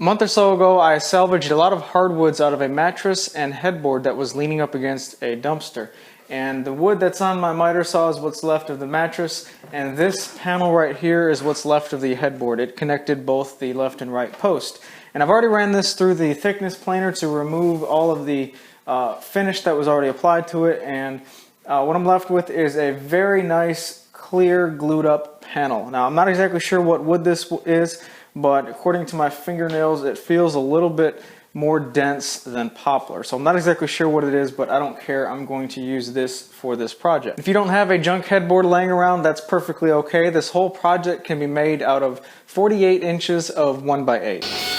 A month or so ago, I salvaged a lot of hardwoods out of a mattress and headboard that was leaning up against a dumpster. And the wood that's on my miter saw is what's left of the mattress, and this panel right here is what's left of the headboard. It connected both the left and right post. And I've already ran this through the thickness planer to remove all of the finish that was already applied to it, and what I'm left with is a very nice, clear, glued up panel. Now, I'm not exactly sure what wood this is, but according to my fingernails, it feels a little bit more dense than poplar. So I'm not exactly sure what it is, but I don't care. I'm going to use this for this project. If you don't have a junk headboard laying around, that's perfectly okay. This whole project can be made out of 48 inches of 1x8.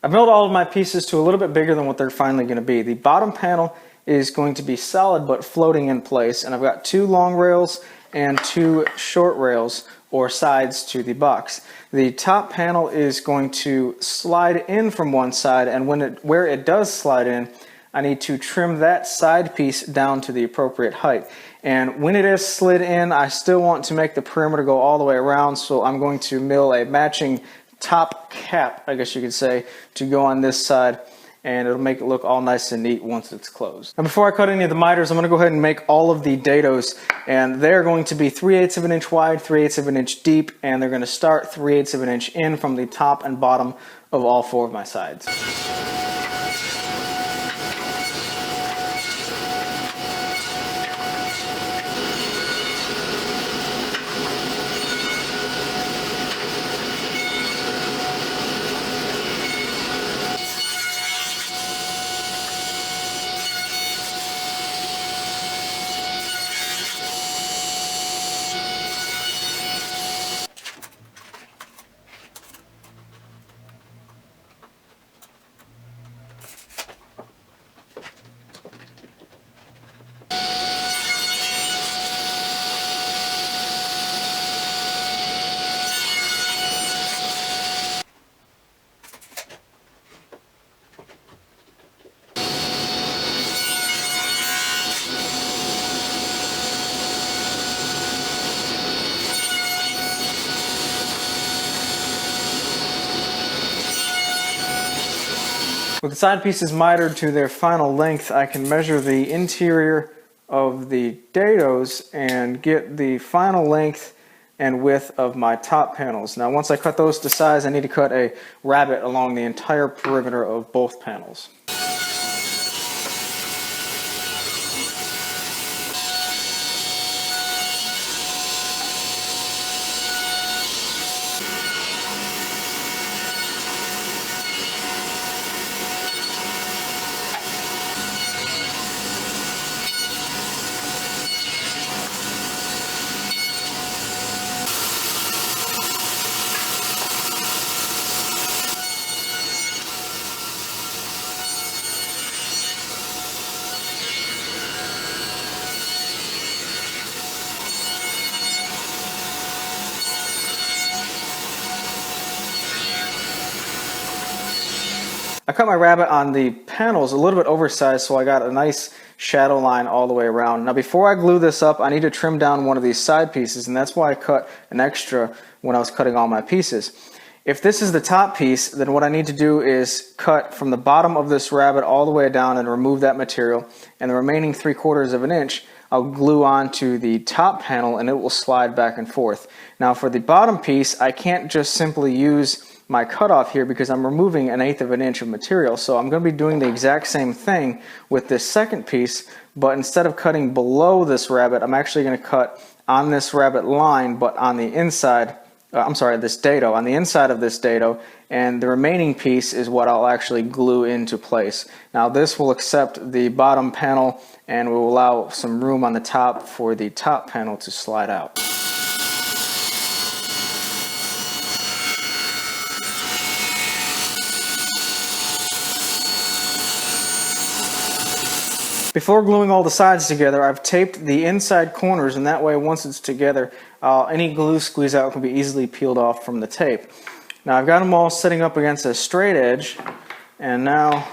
I've milled all of my pieces to a little bit bigger than what they're finally going to be. The bottom panel is going to be solid but floating in place, and I've got 2 long rails and 2 short rails or sides to the box. The top panel is going to slide in from one side, and where it does slide in, I need to trim that side piece down to the appropriate height. And when it is slid in, I still want to make the perimeter go all the way around, so I'm going to mill a matching top cap, I guess you could say, to go on this side, and it'll make it look all nice and neat once it's closed. Now, before I cut any of the miters, I'm going to go ahead and make all of the dados, and they're going to be 3/8 of an inch wide, 3/8 of an inch deep, and they're going to start 3/8 of an inch in from the top and bottom of all 4 of my sides. With the side pieces mitered to their final length, I can measure the interior of the dados and get the final length and width of my top panels. Now, once I cut those to size, I need to cut a rabbet along the entire perimeter of both panels. I cut my rabbet on the panels a little bit oversized, so I got a nice shadow line all the way around. Now, before I glue this up, I need to trim down one of these side pieces, and that's why I cut an extra when I was cutting all my pieces. If this is the top piece, then what I need to do is cut from the bottom of this rabbet all the way down and remove that material, and the remaining 3/4 of an inch I'll glue onto the top panel, and it will slide back and forth. Now, for the bottom piece, I can't just simply use my cutoff here because I'm removing 1/8 of an inch of material. So I'm going to be doing the exact same thing with this second piece, but instead of cutting below this rabbet, I'm actually going to cut on this rabbet line, but on the inside, this dado, on the inside of this dado, and the remaining piece is what I'll actually glue into place. Now, this will accept the bottom panel and will allow some room on the top for the top panel to slide out. Before gluing all the sides together, I've taped the inside corners, and that way once it's together, any glue squeeze out can be easily peeled off from the tape. Now I've got them all sitting up against a straight edge, and now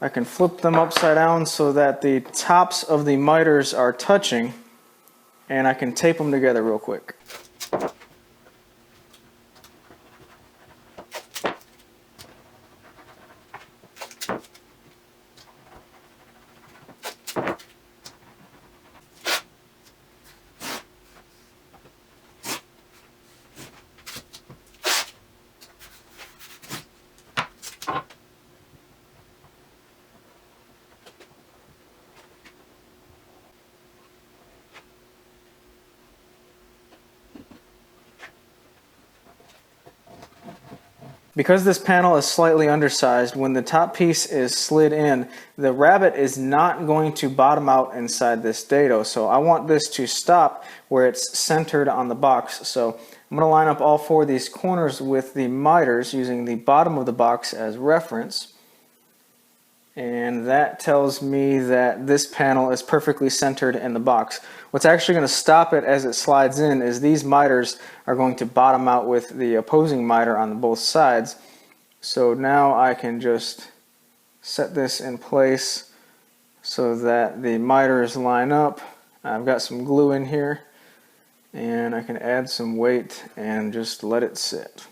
I can flip them upside down so that the tops of the miters are touching, and I can tape them together real quick. Because this panel is slightly undersized, when the top piece is slid in, the rabbet is not going to bottom out inside this dado. So I want this to stop where it's centered on the box. So I'm going to line up all four of these corners with the miters using the bottom of the box as reference. And that tells me that this panel is perfectly centered in the box. What's actually going to stop it as it slides in is these miters are going to bottom out with the opposing miter on both sides. So now I can just set this in place so that the miters line up. I've got some glue in here, and I can add some weight and just let it sit.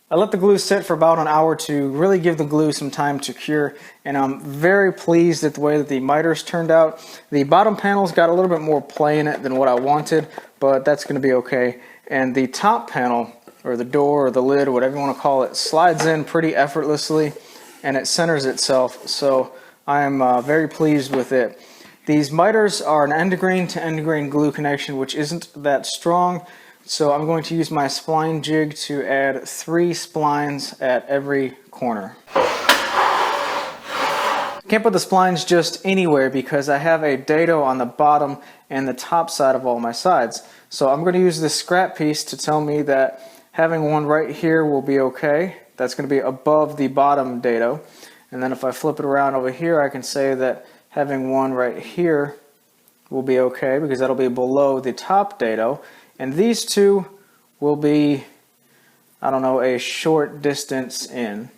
I let the glue sit for about an hour to really give the glue some time to cure, and I'm very pleased at the way that the miters turned out. The bottom panel's got a little bit more play in it than what I wanted, but that's going to be okay. And the top panel, or the door, or the lid, or whatever you want to call it, slides in pretty effortlessly, and it centers itself, so I am very pleased with it. These miters are an end-grain to end-grain glue connection, which isn't that strong. So I'm going to use my spline jig to add 3 splines at every corner. Can't put the splines just anywhere because I have a dado on the bottom and the top side of all my sides. So I'm going to use this scrap piece to tell me that having one right here will be okay. That's going to be above the bottom dado. And then if I flip it around over here, I can say that having one right here will be okay because that'll be below the top dado. And these two will be, I don't know, a short distance in.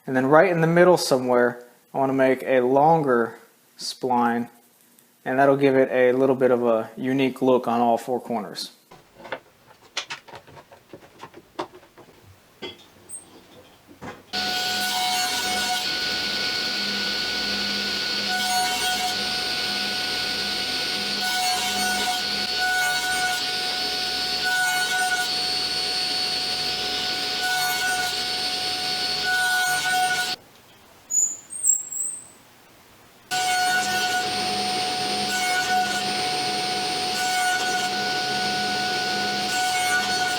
And then right in the middle somewhere, I want to make a longer spline, and that'll give it a little bit of a unique look on all 4 corners.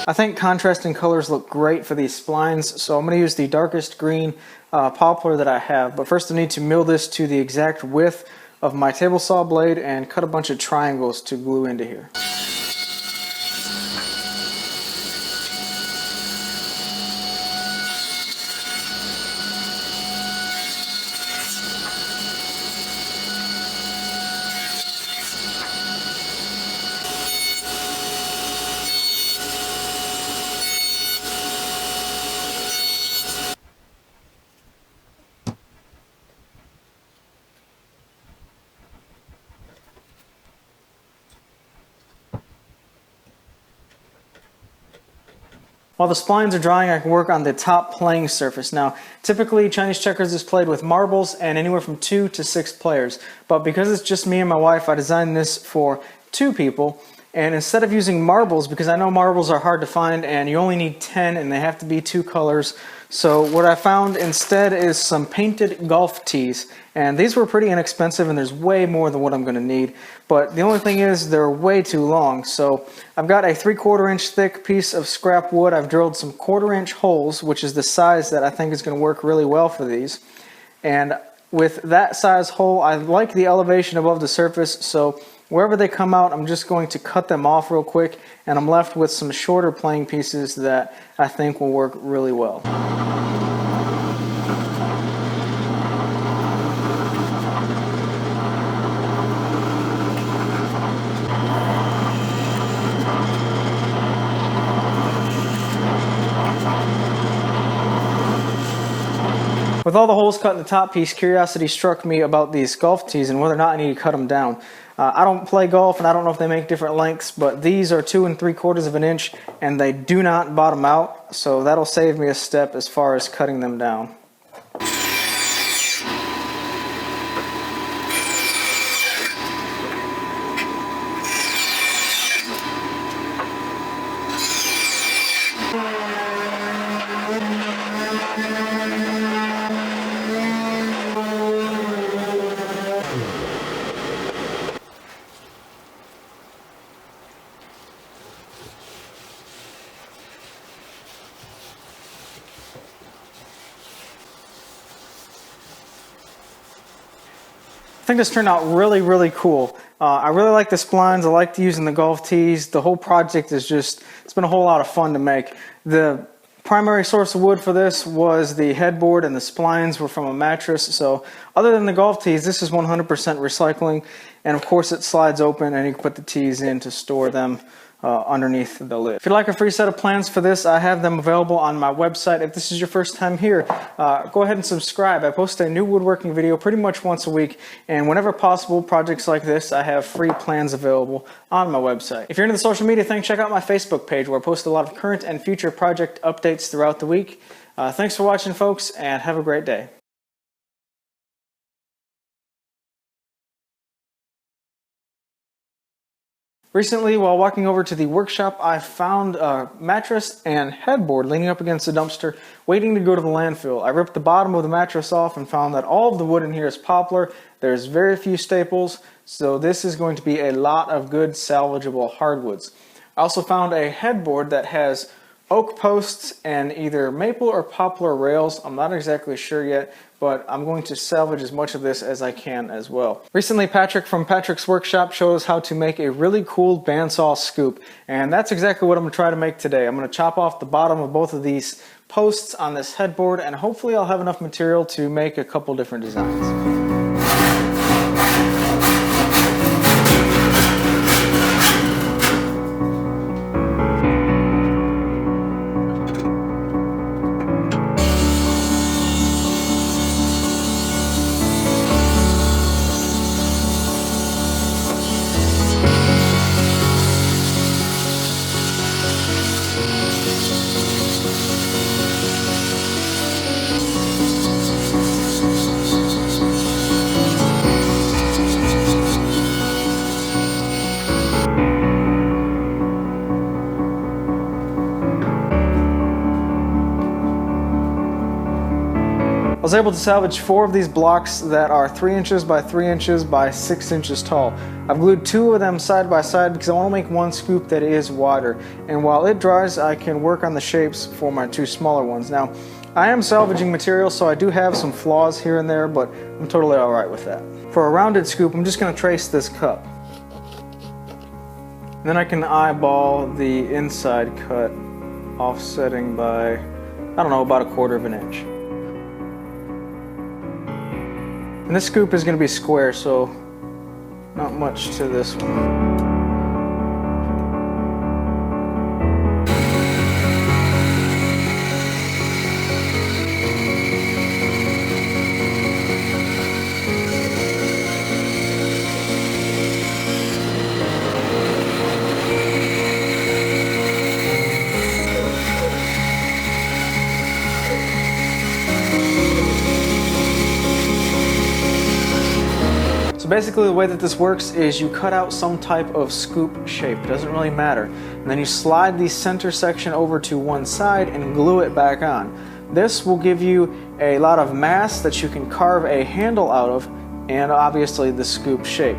I think contrasting colors look great for these splines, so I'm going to use the darkest green poplar that I have. But first I need to mill this to the exact width of my table saw blade and cut a bunch of triangles to glue into here. While the splines are drying, I can work on the top playing surface. Now, typically Chinese checkers is played with marbles and anywhere from 2 to 6 players. But because it's just me and my wife, I designed this for 2 people. And instead of using marbles, because I know marbles are hard to find and you only need 10 and they have to be 2 colors, so what I found instead is some painted golf tees. And these were pretty inexpensive, and there's way more than what I'm going to need. But the only thing is they're way too long. So I've got a 3/4 inch thick piece of scrap wood. I've drilled some 1/4 inch holes, which is the size that I think is going to work really well for these. And with that size hole, I like the elevation above the surface, so wherever they come out, I'm just going to cut them off real quick, and I'm left with some shorter playing pieces that I think will work really well. With all the holes cut in the top piece, curiosity struck me about these golf tees and whether or not I need to cut them down. I don't play golf and I don't know if they make different lengths, but these are 2 3/4 of an inch and they do not bottom out, so that'll save me a step as far as cutting them down. I think this turned out really cool. I really like the splines. I like using the golf tees. The whole project is just, it's been a whole lot of fun to make. The primary source of wood for this was the headboard and the splines were from a mattress. So other than the golf tees, this is 100% recycling. And of course it slides open and you can put the tees in to store them underneath the lid. If you'd like a free set of plans for this, I have them available on my website. If this is your first time here, go ahead and subscribe. I post a new woodworking video pretty much once a week, and whenever possible, projects like this, I have free plans available on my website. If you're into the social media thing, check out my Facebook page where I post a lot of current and future project updates throughout the week. Thanks for watching, folks, and have a great day. Recently, while walking over to the workshop, I found a mattress and headboard leaning up against the dumpster, waiting to go to the landfill. I ripped the bottom of the mattress off and found that all of the wood in here is poplar. There's very few staples, so this is going to be a lot of good salvageable hardwoods. I also found a headboard that has oak posts and either maple or poplar rails. I'm not exactly sure yet, but I'm going to salvage as much of this as I can as well. Recently, Patrick from Patrick's Workshop showed us how to make a really cool bandsaw scoop, and that's exactly what I'm going to try to make today. I'm going to chop off the bottom of both of these posts on this headboard, and hopefully I'll have enough material to make a couple different designs. I was able to salvage 4 of these blocks that are 3 inches by 3 inches by 6 inches tall. I've glued 2 of them side by side because I want to make one scoop that is wider. And while it dries, I can work on the shapes for my 2 smaller ones. Now, I am salvaging material, so I do have some flaws here and there, but I'm totally alright with that. For a rounded scoop, I'm just going to trace this cup. And then I can eyeball the inside cut, offsetting by, I don't know, about 1/4 of an inch. And this scoop is going to be square, so not much to this one. So basically the way that this works is you cut out some type of scoop shape, it doesn't really matter, and then you slide the center section over to one side and glue it back on. This will give you a lot of mass that you can carve a handle out of, and obviously the scoop shape.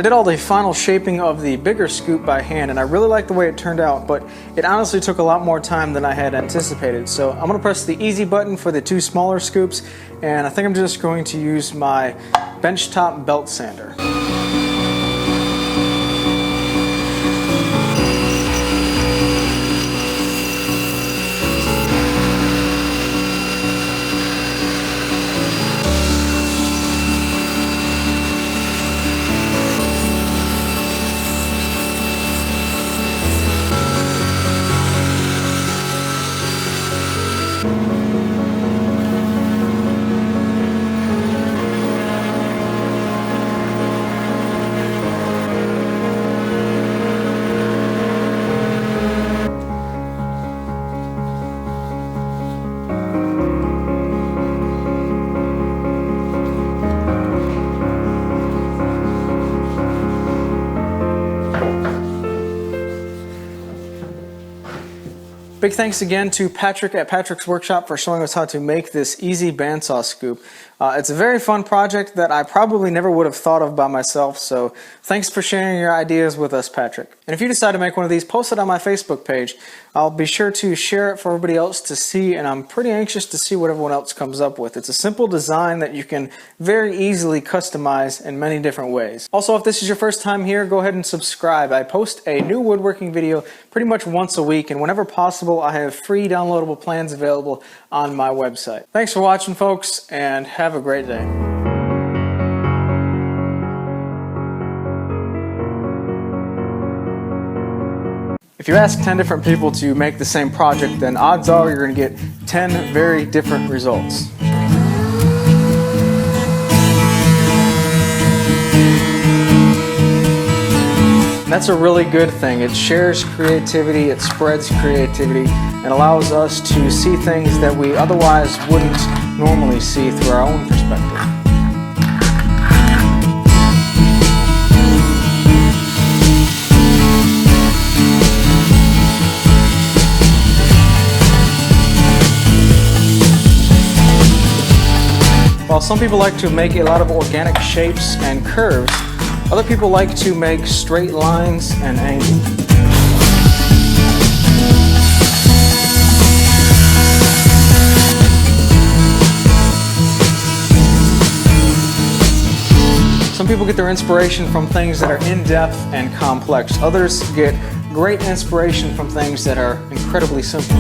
I did all the final shaping of the bigger scoop by hand, and I really like the way it turned out, but it honestly took a lot more time than I had anticipated. So I'm going to press the easy button for the 2 smaller scoops, and I think I'm just going to use my benchtop belt sander. Big thanks again to Patrick at Patrick's Workshop for showing us how to make this easy bandsaw scoop. It's a very fun project that I probably never would have thought of by myself, so thanks for sharing your ideas with us, Patrick. And if you decide to make one of these, post it on my Facebook page. I'll be sure to share it for everybody else to see, and I'm pretty anxious to see what everyone else comes up with. It's a simple design that you can very easily customize in many different ways. Also, if this is your first time here, go ahead and subscribe. I post a new woodworking video pretty much once a week, and whenever possible, I have free downloadable plans available on my website. Thanks for watching, folks, and have a great day. If you ask 10 different people to make the same project, then odds are you're going to get 10 very different results. And that's a really good thing. It shares creativity, it spreads creativity, and allows us to see things that we otherwise wouldn't normally see through our own perspective. While some people like to make a lot of organic shapes and curves, other people like to make straight lines and angles. Some people get their inspiration from things that are in-depth and complex. Others get great inspiration from things that are incredibly simple.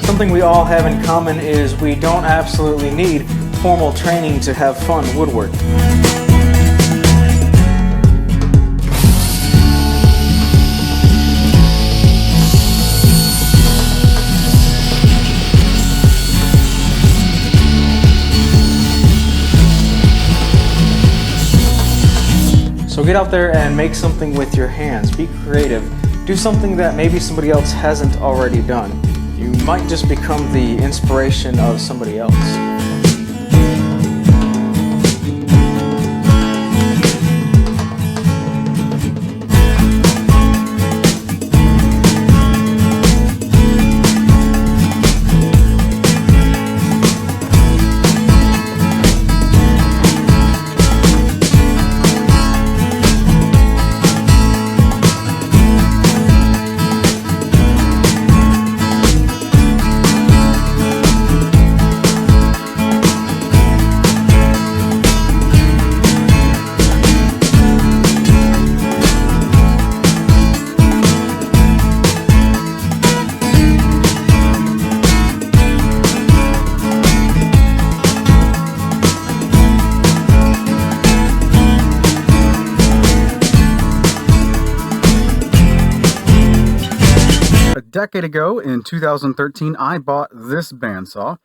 Something we all have in common is we don't absolutely need formal training to have fun woodworking. So get out there and make something with your hands. Be creative. Do something that maybe somebody else hasn't already done. You might just become the inspiration of somebody else. Decade ago, in 2013, I bought this bandsaw,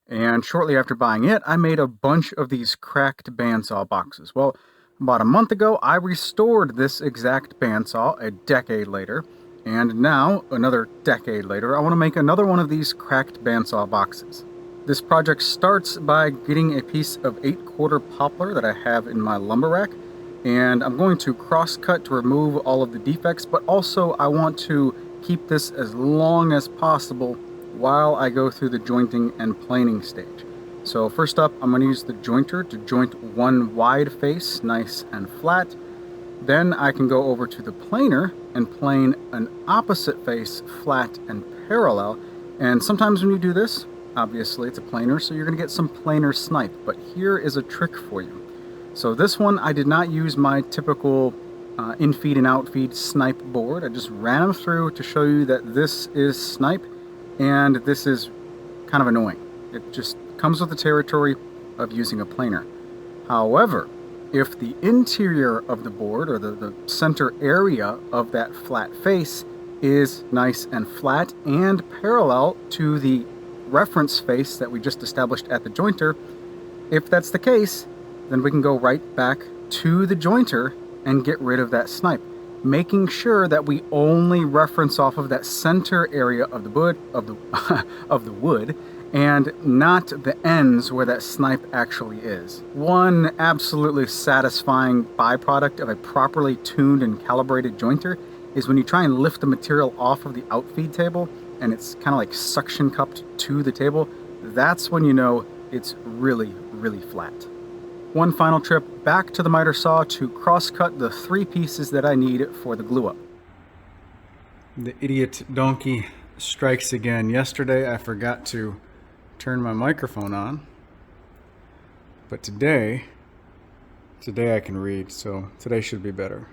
and shortly after buying it, I made a bunch of these cracked bandsaw boxes. Well, about a month ago, I restored this exact bandsaw a decade later, and now, another decade later, I want to make another one of these cracked bandsaw boxes. This project starts by getting a piece of 8/4 poplar that I have in my lumber rack, and I'm going to cross cut to remove all of the defects, but also I want to keep this as long as possible while I go through the jointing and planing stage. So first up, I'm going to use the jointer to joint one wide face nice and flat. Then I can go over to the planer and plane an opposite face flat and parallel. And sometimes when you do this, obviously it's a planer, so you're going to get some planer snipe. But here is a trick for you. So this one, I did not use my typical in-feed and out-feed snipe board. I just ran them through to show you that this is snipe, and this is kind of annoying. It just comes with the territory of using a planer. However, if the interior of the board, or the center area of that flat face, is nice and flat and parallel to the reference face that we just established at the jointer, if that's the case, then we can go right back to the jointer and get rid of that snipe, making sure that we only reference off of that center area of the wood, of the wood, and not the ends where that snipe actually is. One absolutely satisfying byproduct of a properly tuned and calibrated jointer is when you try and lift the material off of the outfeed table and it's kind of like suction cupped to the table. That's when you know it's really, really flat. One final trip back to the miter saw to cross cut the 3 pieces that I need for the glue up. The idiot donkey strikes again. Yesterday I forgot to turn my microphone on, but today I can read, so today should be better.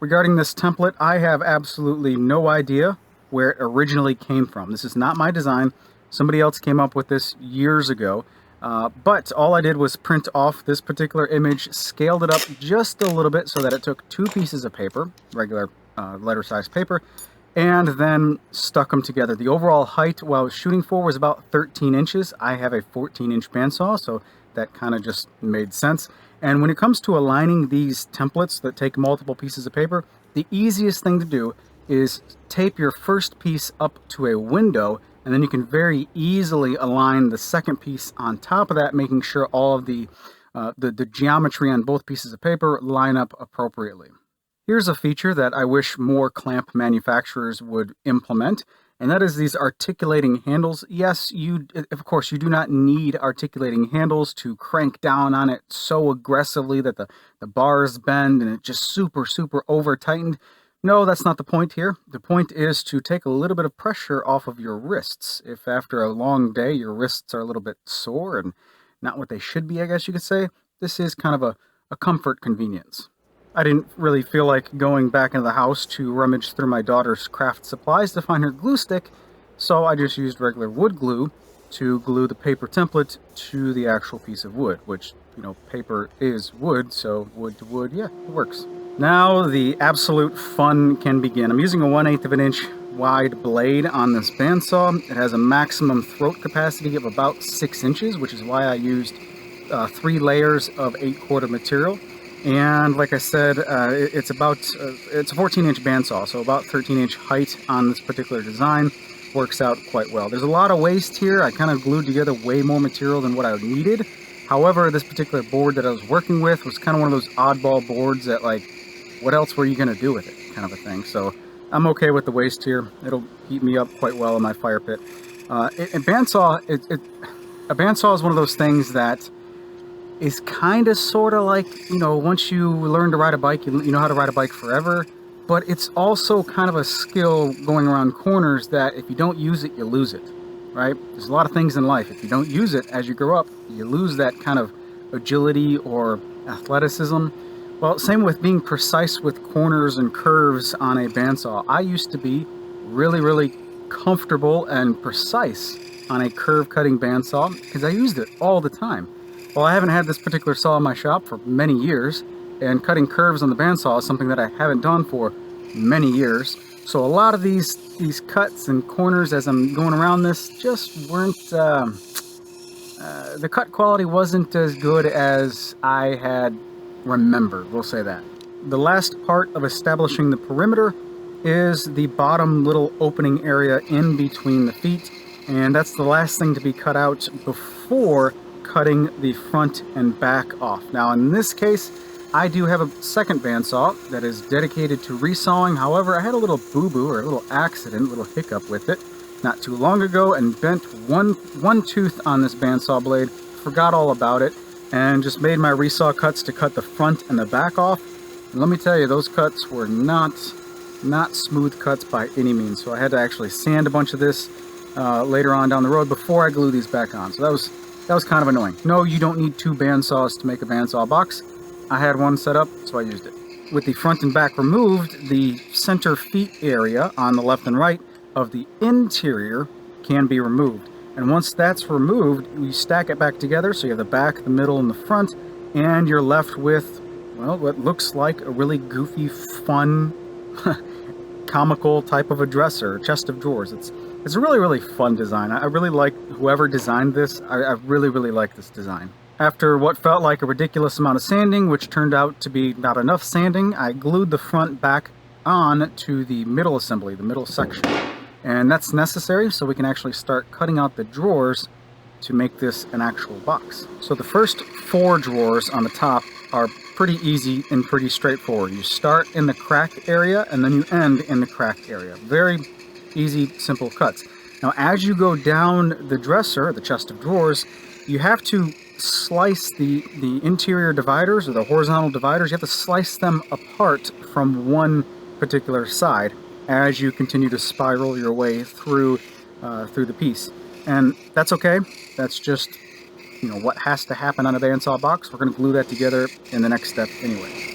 Regarding this template, I have absolutely no idea where it originally came from. This is not my design. Somebody else came up with this years ago, but all I did was print off this particular image, scaled it up just a little bit so that it took 2 pieces of paper, regular letter size paper, and then stuck them together. The overall height, what I was shooting for, was about 13 inches. I have a 14-inch bandsaw, so that kind of just made sense. And when it comes to aligning these templates that take multiple pieces of paper, the easiest thing to do is tape your first piece up to a window, and then you can very easily align the second piece on top of that, making sure all of the geometry on both pieces of paper line up appropriately. Here's a feature that I wish more clamp manufacturers would implement, and that is these articulating handles. Yes, of course, you do not need articulating handles to crank down on it so aggressively that the bars bend and it just super over tightened. No, that's not the point here. The point is to take a little bit of pressure off of your wrists. If after a long day your wrists are a little bit sore and not what they should be, I guess you could say, this is kind of a comfort convenience. I didn't really feel like going back into the house to rummage through my daughter's craft supplies to find her glue stick, so I just used regular wood glue to glue the paper template to the actual piece of wood, which, you know, paper is wood, so wood to wood, yeah, it works. Now the absolute fun can begin. I'm using a 1/8 of an inch wide blade on this bandsaw. It has a maximum throat capacity of about 6 inches, which is why I used 3 layers of 8/4 material. And like I said, it's a 14-inch bandsaw, so about 13-inch height on this particular design. Works out quite well. There's a lot of waste here. I kind of glued together way more material than what I needed. However, this particular board that I was working with was kind of one of those oddball boards that, like, what else were you going to do with it, kind of a thing. So I'm okay with the waste here. It'll heat me up quite well in my fire pit. A bandsaw is one of those things that is kind of sort of like, you know, once you learn to ride a bike, you know how to ride a bike forever. But it's also kind of a skill going around corners that if you don't use it, you lose it, right? There's a lot of things in life. If you don't use it as you grow up, you lose that kind of agility or athleticism. Well, same with being precise with corners and curves on a bandsaw. I used to be really comfortable and precise on a curve cutting bandsaw because I used it all the time. Well, I haven't had this particular saw in my shop for many years, and cutting curves on the bandsaw is something that I haven't done for many years. So a lot of these cuts and corners as I'm going around this just weren't, the cut quality wasn't as good as I had remembered, we'll say that. The last part of establishing the perimeter is the bottom little opening area in between the feet, and that's the last thing to be cut out before cutting the front and back off. Now in this case, I do have a second bandsaw that is dedicated to resawing. However, I had a little boo-boo or a little accident, a little hiccup with it not too long ago and bent one tooth on this bandsaw blade, forgot all about it, and just made my resaw cuts to cut the front and the back off. And let me tell you, those cuts were not smooth cuts by any means, so I had to actually sand a bunch of this later on down the road before I glue these back on. So that was kind of annoying. No, you don't need two bandsaws to make a bandsaw box. I had one set up, so I used it. With the front and back removed, the center feet area on the left and right of the interior can be removed. And once that's removed, you stack it back together, so you have the back, the middle, and the front, and you're left with, well, what looks like a really goofy, fun, comical type of a dresser, chest of drawers. It's a really, really fun design. I really like whoever designed this. I really, really like this design. After what felt like a ridiculous amount of sanding, which turned out to be not enough sanding, I glued the front back on to the middle assembly, the middle section. And that's necessary so we can actually start cutting out the drawers to make this an actual box. So the first 4 drawers on the top are pretty easy and pretty straightforward. You start in the crack area and then you end in the crack area. Very easy, simple cuts. Now as you go down the dresser, the chest of drawers, you have to slice the interior dividers or the horizontal dividers. You have to slice them apart from one particular side as you continue to spiral your way through the piece. And that's okay. That's just, you know, what has to happen on a bandsaw box. We're going to glue that together in the next step anyway.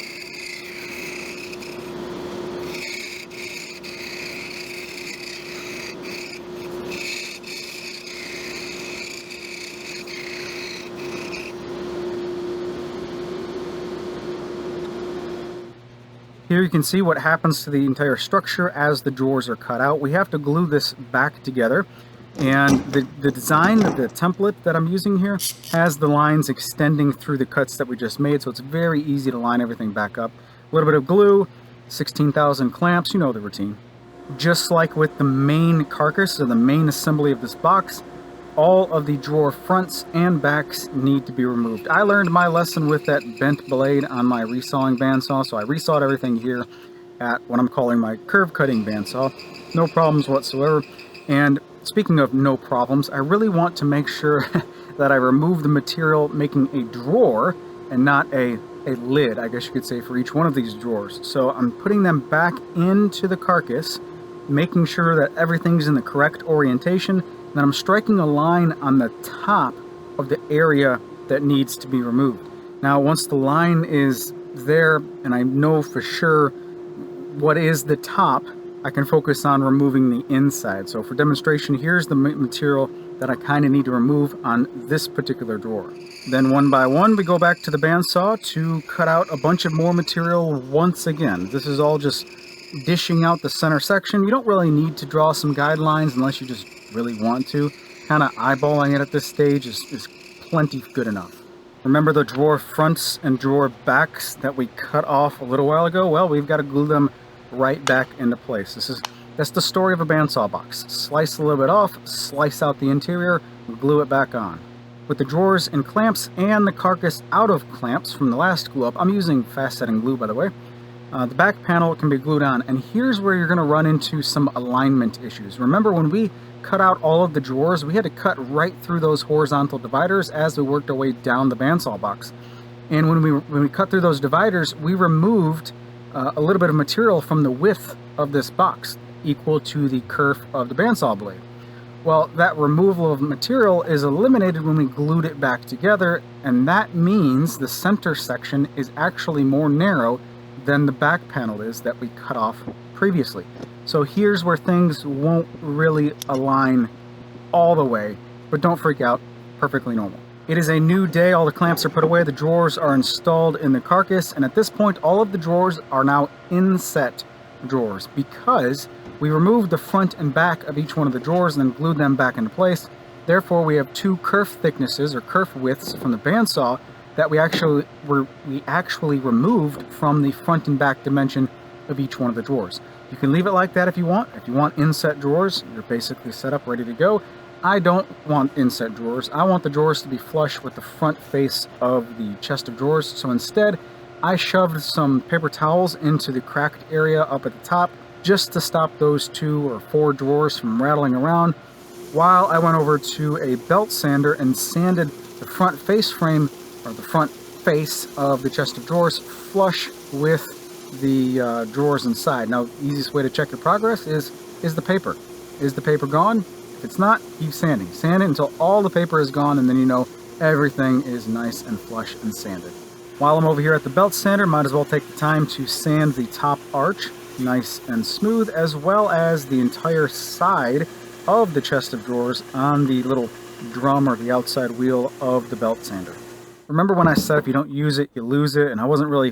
Here you can see what happens to the entire structure as the drawers are cut out. We have to glue this back together, and the design, the template that I'm using here, has the lines extending through the cuts that we just made, so it's very easy to line everything back up. A little bit of glue, 16,000 clamps, you know the routine. Just like with the main carcass or the main assembly of this box, all of the drawer fronts and backs need to be removed. I learned my lesson with that bent blade on my resawing bandsaw, so I resawed everything here at what I'm calling my curve cutting bandsaw. No problems whatsoever. And speaking of no problems, I really want to make sure that I remove the material making a drawer and not a lid, I guess you could say, for each one of these drawers. So I'm putting them back into the carcass, making sure that everything's in the correct orientation. Then I'm striking a line on the top of the area that needs to be removed. Now, once the line is there and I know for sure what is the top, I can focus on removing the inside. So for demonstration, here's the material that I kind of need to remove on this particular drawer. Then one by one, we go back to the bandsaw to cut out a bunch of more material once again. This is all just dishing out the center section. You don't really need to draw some guidelines unless you just really want to. Kind of eyeballing it at this stage is plenty good enough. Remember the drawer fronts and drawer backs that we cut off a little while ago? Well, we've got to glue them right back into place. That's the story of a bandsaw box. Slice a little bit off, slice out the interior, and glue it back on. With the drawers and clamps and the carcass out of clamps from the last glue up, I'm using fast setting glue, by the way. The back panel can be glued on, and here's where you're going to run into some alignment issues. Remember when we cut out all of the drawers, we had to cut right through those horizontal dividers as we worked our way down the bandsaw box. And when we cut through those dividers, we removed a little bit of material from the width of this box, equal to the kerf of the bandsaw blade. Well, that removal of material is eliminated when we glued it back together, and that means the center section is actually more narrow than the back panel is that we cut off previously. So here's where things won't really align all the way, but don't freak out, perfectly normal. It is a new day, all the clamps are put away, the drawers are installed in the carcass, and at this point all of the drawers are now inset drawers because we removed the front and back of each one of the drawers and then glued them back into place. Therefore we have 2 kerf thicknesses or kerf widths from the bandsaw that we actually removed from the front and back dimension of each one of the drawers. You can leave it like that if you want. If you want inset drawers, you're basically set up, ready to go. I don't want inset drawers. I want the drawers to be flush with the front face of the chest of drawers. So instead, I shoved some paper towels into the cracked area up at the top just to stop those 2 or 4 drawers from rattling around, while I went over to a belt sander and sanded the front face frame, or the front face of the chest of drawers, flush with the drawers inside. Now, the easiest way to check your progress is the paper. Is the paper gone? If it's not, keep sanding. Sand it until all the paper is gone, and then you know everything is nice and flush and sanded. While I'm over here at the belt sander, might as well take the time to sand the top arch nice and smooth, as well as the entire side of the chest of drawers on the little drum or the outside wheel of the belt sander. Remember when I said if you don't use it, you lose it, and I wasn't really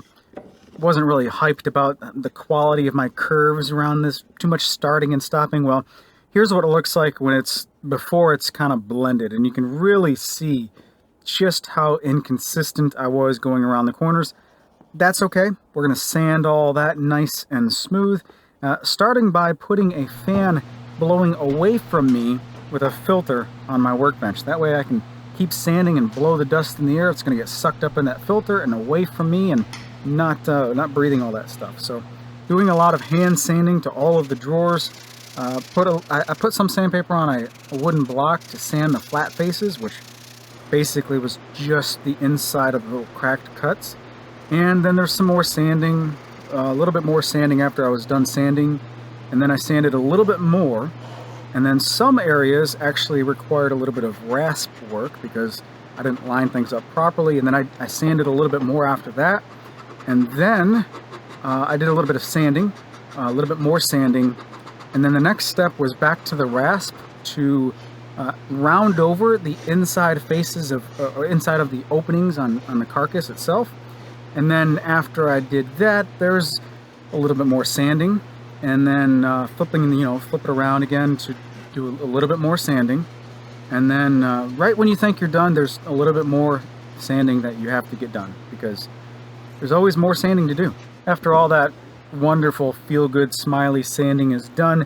hyped about the quality of my curves around this, too much starting and stopping? Well, here's what it looks like when it's before it's kind of blended, and you can really see just how inconsistent I was going around the corners. That's okay. We're going to sand all that nice and smooth, starting by putting a fan blowing away from me with a filter on my workbench. That way I can keep sanding and blow the dust in the air. It's going to get sucked up in that filter and away from me, and not breathing all that stuff. So doing a lot of hand sanding to all of the drawers. I put some sandpaper on a wooden block to sand the flat faces, which basically was just the inside of the little cracked cuts. And then there's some more sanding, a little bit more sanding after I was done sanding, and then I sanded a little bit more, and then some areas actually required a little bit of rasp work because I didn't line things up properly, and then I sanded a little bit more after that, and then I did a little bit of sanding, a little bit more sanding, and then the next step was back to the rasp to round over the inside faces of, or inside of the openings on the carcass itself. And then after I did that, there's a little bit more sanding, and then flip it around again to do a little bit more sanding. And then right when you think you're done, there's a little bit more sanding that you have to get done, because there's always more sanding to do. After all that wonderful, feel-good, smiley sanding is done,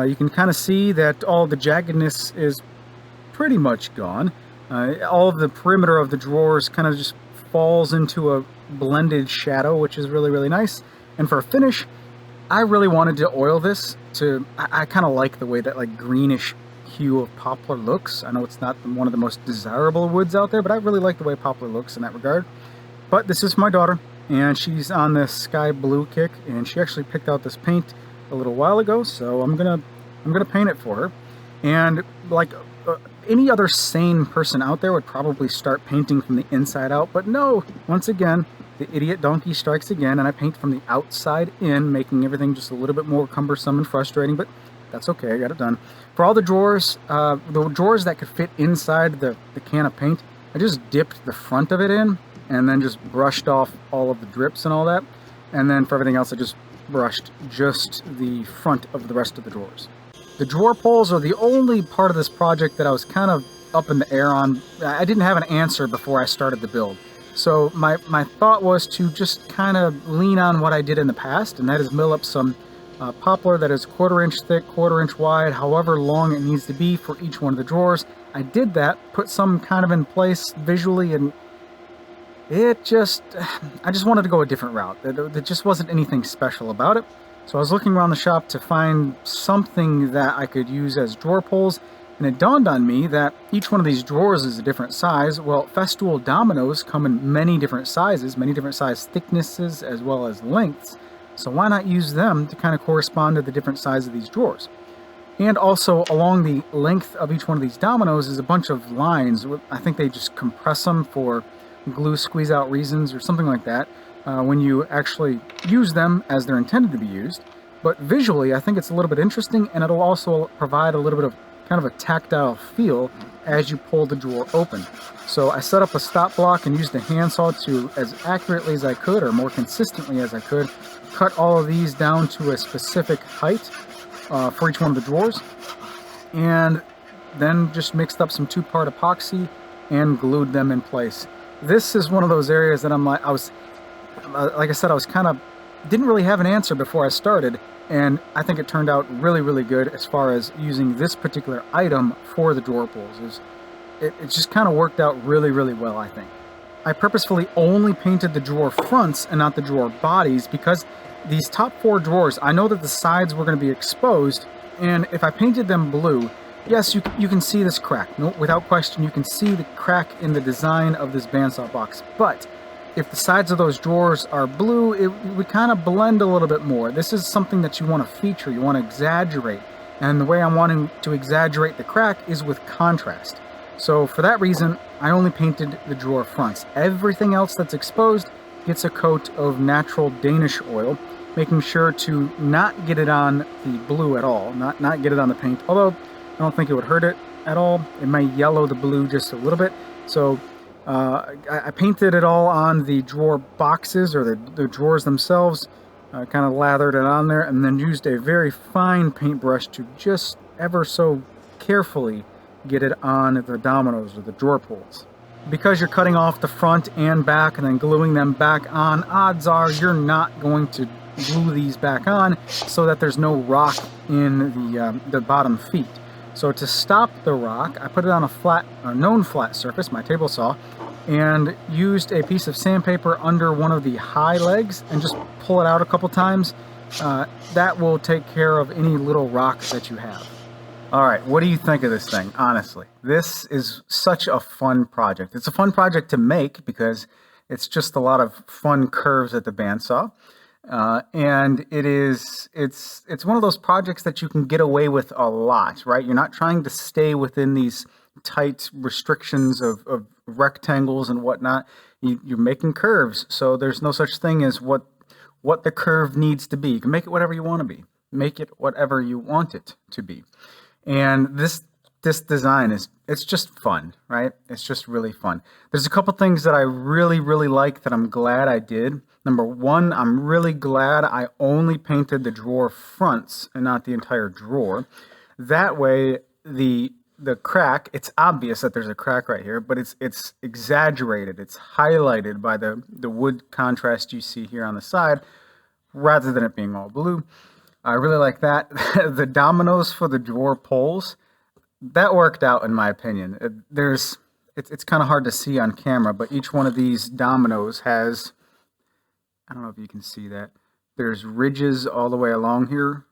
you can kind of see that all the jaggedness is pretty much gone. All of the perimeter of the drawers kind of just falls into a blended shadow, which is really, really nice. And for a finish, I really wanted to oil this to, I kind of like the way that like greenish hue of poplar looks. I know it's not one of the most desirable woods out there, but I really like the way poplar looks in that regard. But this is my daughter, and she's on this sky blue kick, and she actually picked out this paint a little while ago, so I'm gonna paint it for her. And like any other sane person out there would probably start painting from the inside out, but no, once again, the idiot donkey strikes again, and I paint from the outside in, making everything just a little bit more cumbersome and frustrating, but that's okay, I got it done. For all the drawers that could fit inside the can of paint, I just dipped the front of it in, and then just brushed off all of the drips and all that. And then for everything else, I just brushed just the front of the rest of the drawers. The drawer pulls are the only part of this project that I was kind of up in the air on. I didn't have an answer before I started the build. So my thought was to just kind of lean on what I did in the past, and that is mill up some poplar that is 1/4 inch thick, 1/4 inch wide, however long it needs to be for each one of the drawers. I did that, put some kind of in place visually, and I just wanted to go a different route. There just wasn't anything special about it. So I was looking around the shop to find something that I could use as drawer pulls, and it dawned on me that each one of these drawers is a different size. Well, Festool dominoes come in many different sizes, many different size thicknesses as well as lengths. So why not use them to kind of correspond to the different size of these drawers? And also along the length of each one of these dominoes is a bunch of lines. I think they just compress them for glue squeeze out reasons or something like that when you actually use them as they're intended to be used. But visually, I think it's a little bit interesting, and it'll also provide a little bit of kind of a tactile feel as you pull the drawer open. So I set up a stop block and used a handsaw to, as accurately as I could, or more consistently as I could, cut all of these down to a specific height for each one of the drawers, and then just mixed up some 2-part epoxy and glued them in place. This is one of those areas that like I said, I was kind of, didn't really have an answer before I started, and I think it turned out really, really good as far as using this particular item for the drawer pulls. It just kind of worked out really, really well, I think. I purposefully only painted the drawer fronts and not the drawer bodies because these top 4 drawers, I know that the sides were going to be exposed, and if I painted them blue, yes, you can see this crack. No, without question, you can see the crack in the design of this bandsaw box. But if the sides of those drawers are blue, it would kind of blend a little bit more. This is something that you want to feature, you want to exaggerate. And the way I'm wanting to exaggerate the crack is with contrast. So for that reason, I only painted the drawer fronts. Everything else that's exposed gets a coat of natural Danish oil, making sure to not get it on the blue at all, not get it on the paint. Although I don't think it would hurt it at all. It might yellow the blue just a little bit. So I painted it all on the drawer boxes, or the drawers themselves, kind of lathered it on there, and then used a very fine paintbrush to just ever so carefully get it on the dominoes or the drawer pulls. Because you're cutting off the front and back and then gluing them back on, odds are you're not going to glue these back on so that there's no rock in the bottom feet. So to stop the rock, I put it on a known flat surface, my table saw, and used a piece of sandpaper under one of the high legs and just pull it out a couple times. That will take care of any little rock that you have. All right, what do you think of this thing? Honestly, this is such a fun project. It's a fun project to make because it's just a lot of fun curves at the bandsaw. And it's one of those projects that you can get away with a lot, right? You're not trying to stay within these tight restrictions of rectangles and whatnot. You're making curves, so there's no such thing as what the curve needs to be. You can make it whatever you want to be. Make it whatever you want it to be. And this design it's just fun, right? It's just really fun. There's a couple things that I really, really like that I'm glad I did. Number one, I'm really glad I only painted the drawer fronts and not the entire drawer. That way, the crack, it's obvious that there's a crack right here, but it's exaggerated. It's highlighted by the wood contrast you see here on the side, rather than it being all blue. I really like that. The dominoes for the drawer pulls, that worked out in my opinion. It's kind of hard to see on camera, but each one of these dominoes has, I don't know if you can see that, there's ridges all the way along here.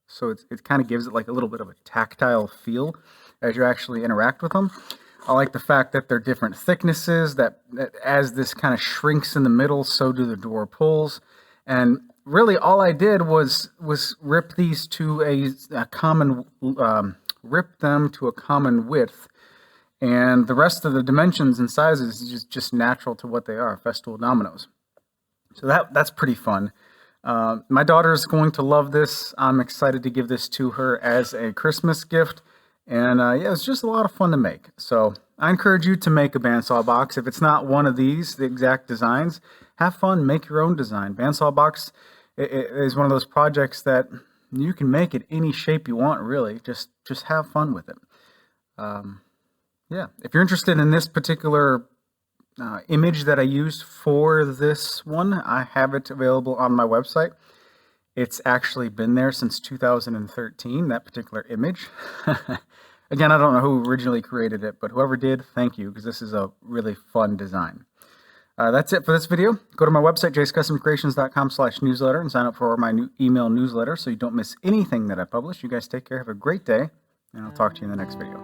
So it kind of gives it like a little bit of a tactile feel as you actually interact with them. I like the fact that they're different thicknesses, that as this kind of shrinks in the middle, so do the drawer pulls. And really all I did was rip these to a common, rip them to a common width. And the rest of the dimensions and sizes is just natural to what they are, festool dominoes. So that's pretty fun. My daughter's going to love this. I'm excited to give this to her as a Christmas gift. And yeah, it's just a lot of fun to make. So I encourage you to make a bandsaw box. If it's not one of these, the exact designs, have fun, make your own design. Bandsaw box it is one of those projects that you can make it any shape you want, really. Just have fun with it. Yeah, if you're interested in this particular image that I used for this one, I have it available on my website. It's actually been there since 2013, that particular image. Again, I don't know who originally created it, but whoever did, thank you, because this is a really fun design. That's it for this video. Go to my website, jayscustomcreations.com/newsletter, and sign up for my new email newsletter so you don't miss anything that I publish. You guys take care, have a great day, and I'll talk to you in the next video.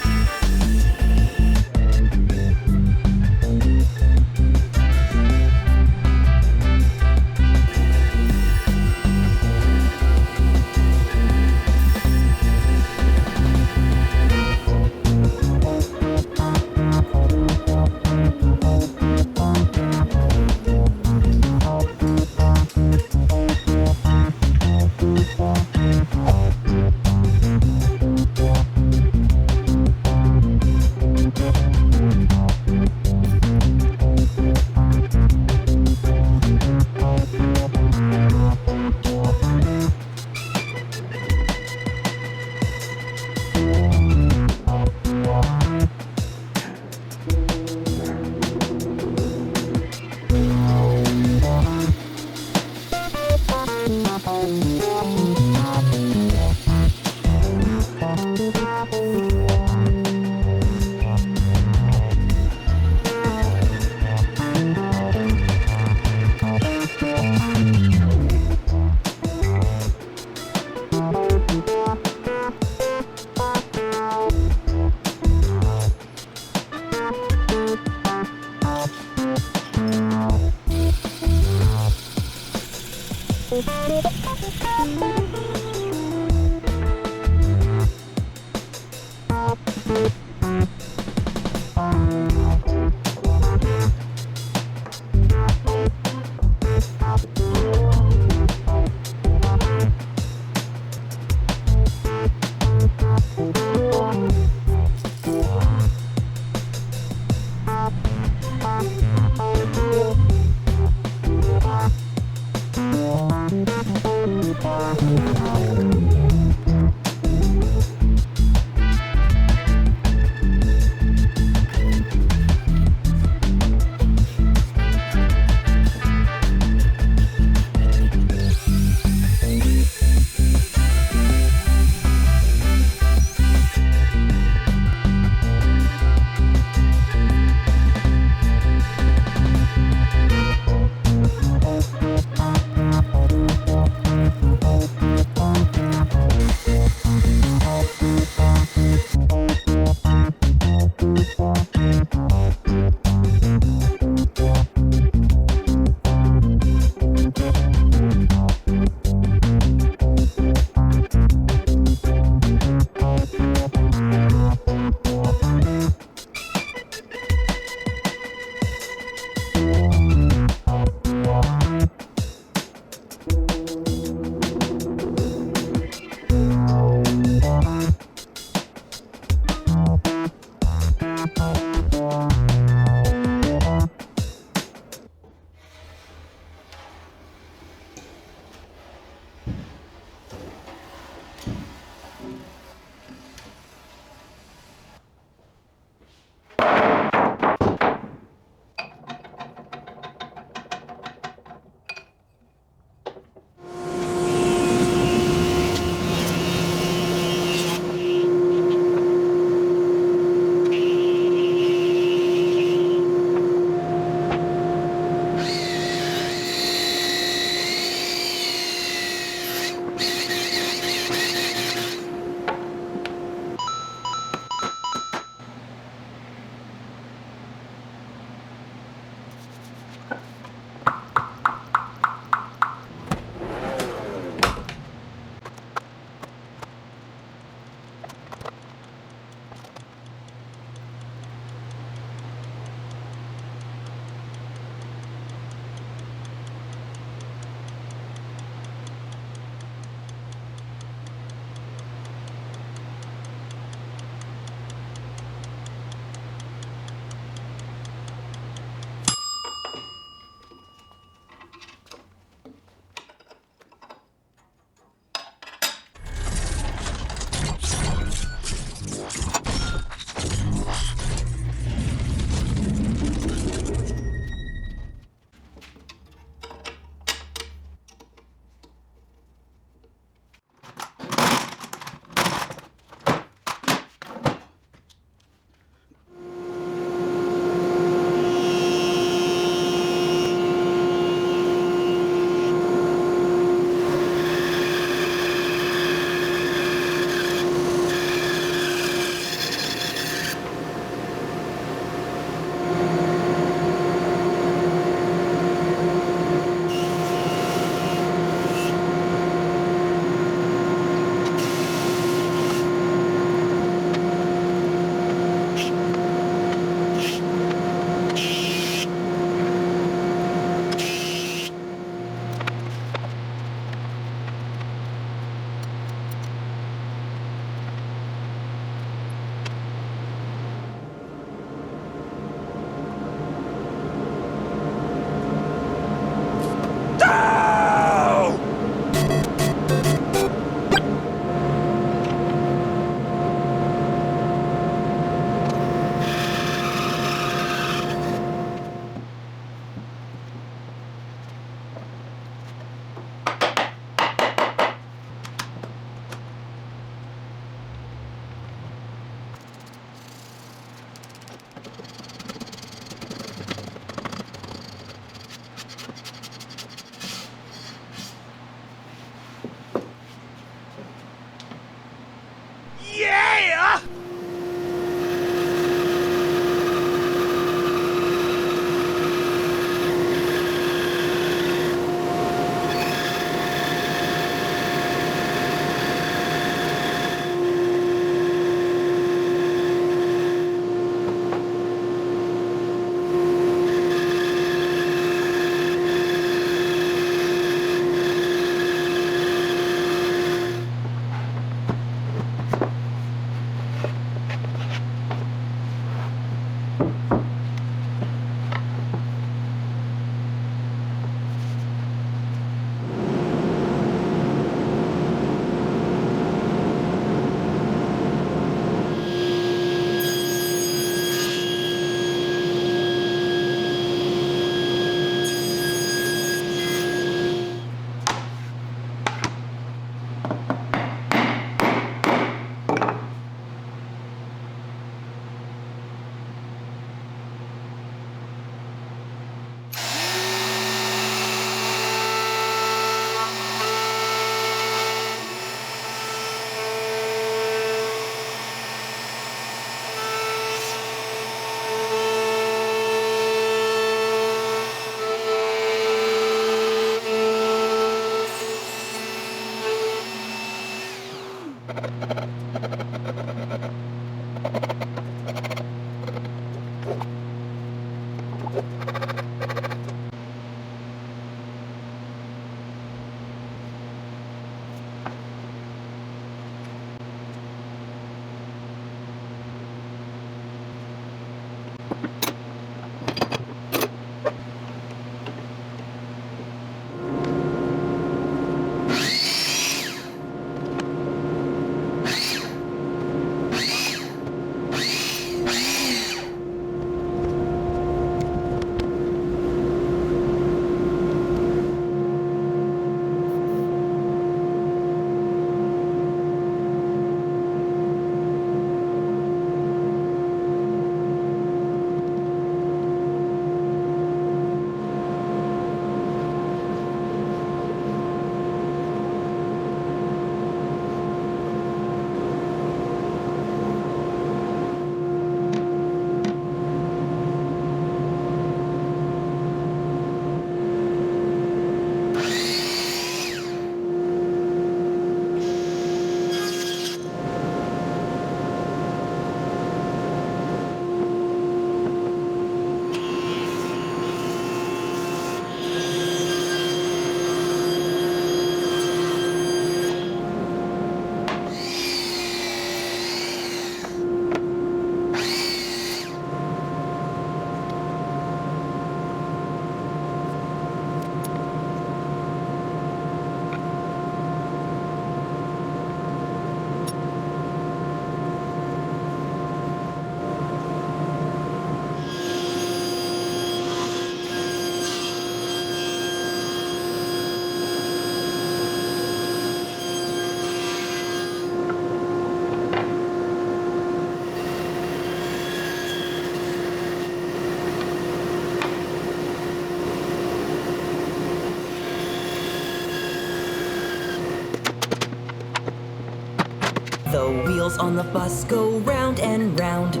The wheels on the bus go round and round.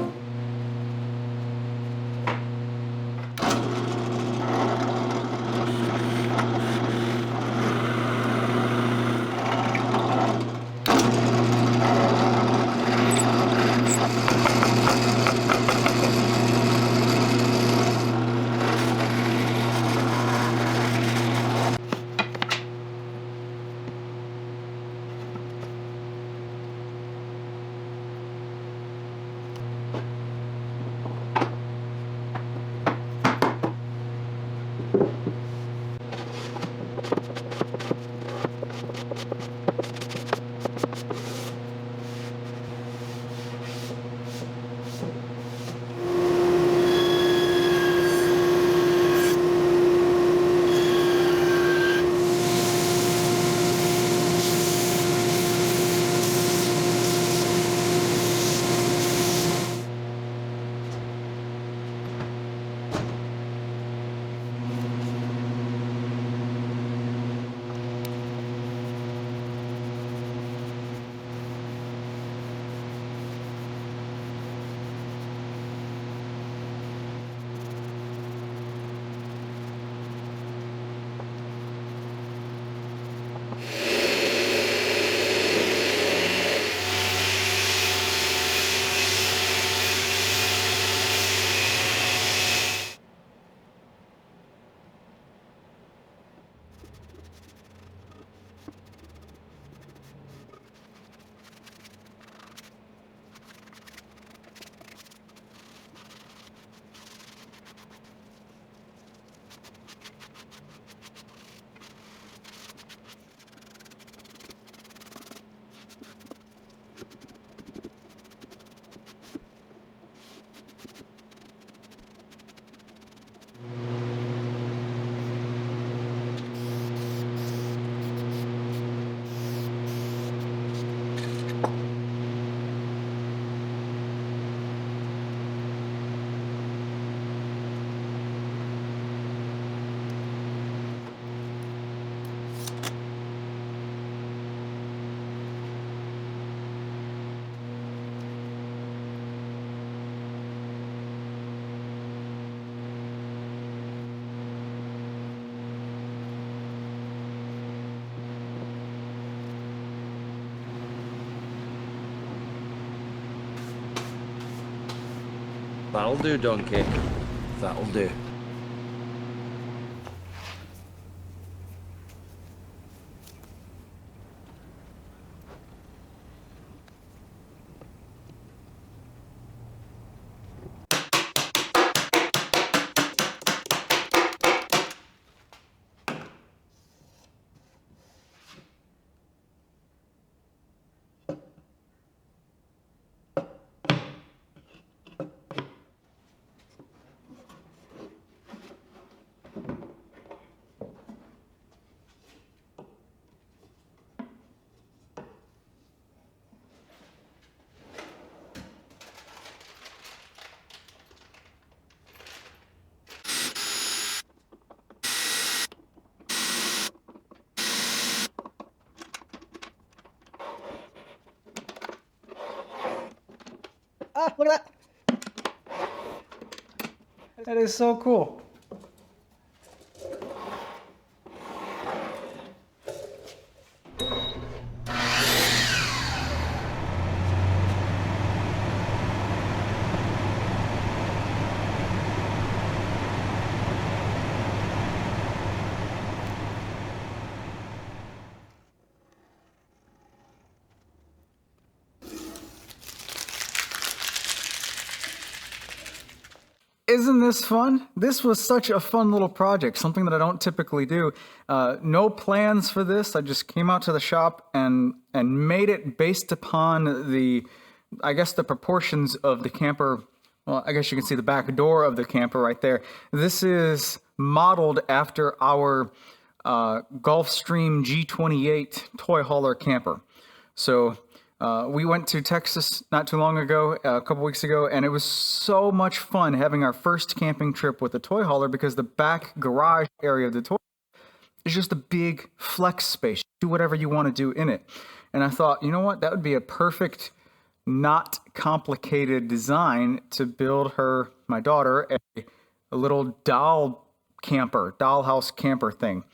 That'll do, donkey. That'll do. Look at that. That is so cool. Isn't this fun? This was such a fun little project, something that I don't typically do. No plans for this. I just came out to the shop and made it based upon the, I guess, the proportions of the camper. Well, I guess you can see the back door of the camper right there. This is modeled after our Gulfstream G28 toy hauler camper. So we went to Texas not too long ago, a couple weeks ago, and it was so much fun having our first camping trip with the toy hauler because the back garage area of the toy is just a big flex space. Do whatever you want to do in it. And I thought, you know what, that would be a perfect, not complicated design to build her, my daughter, a little dollhouse camper thing.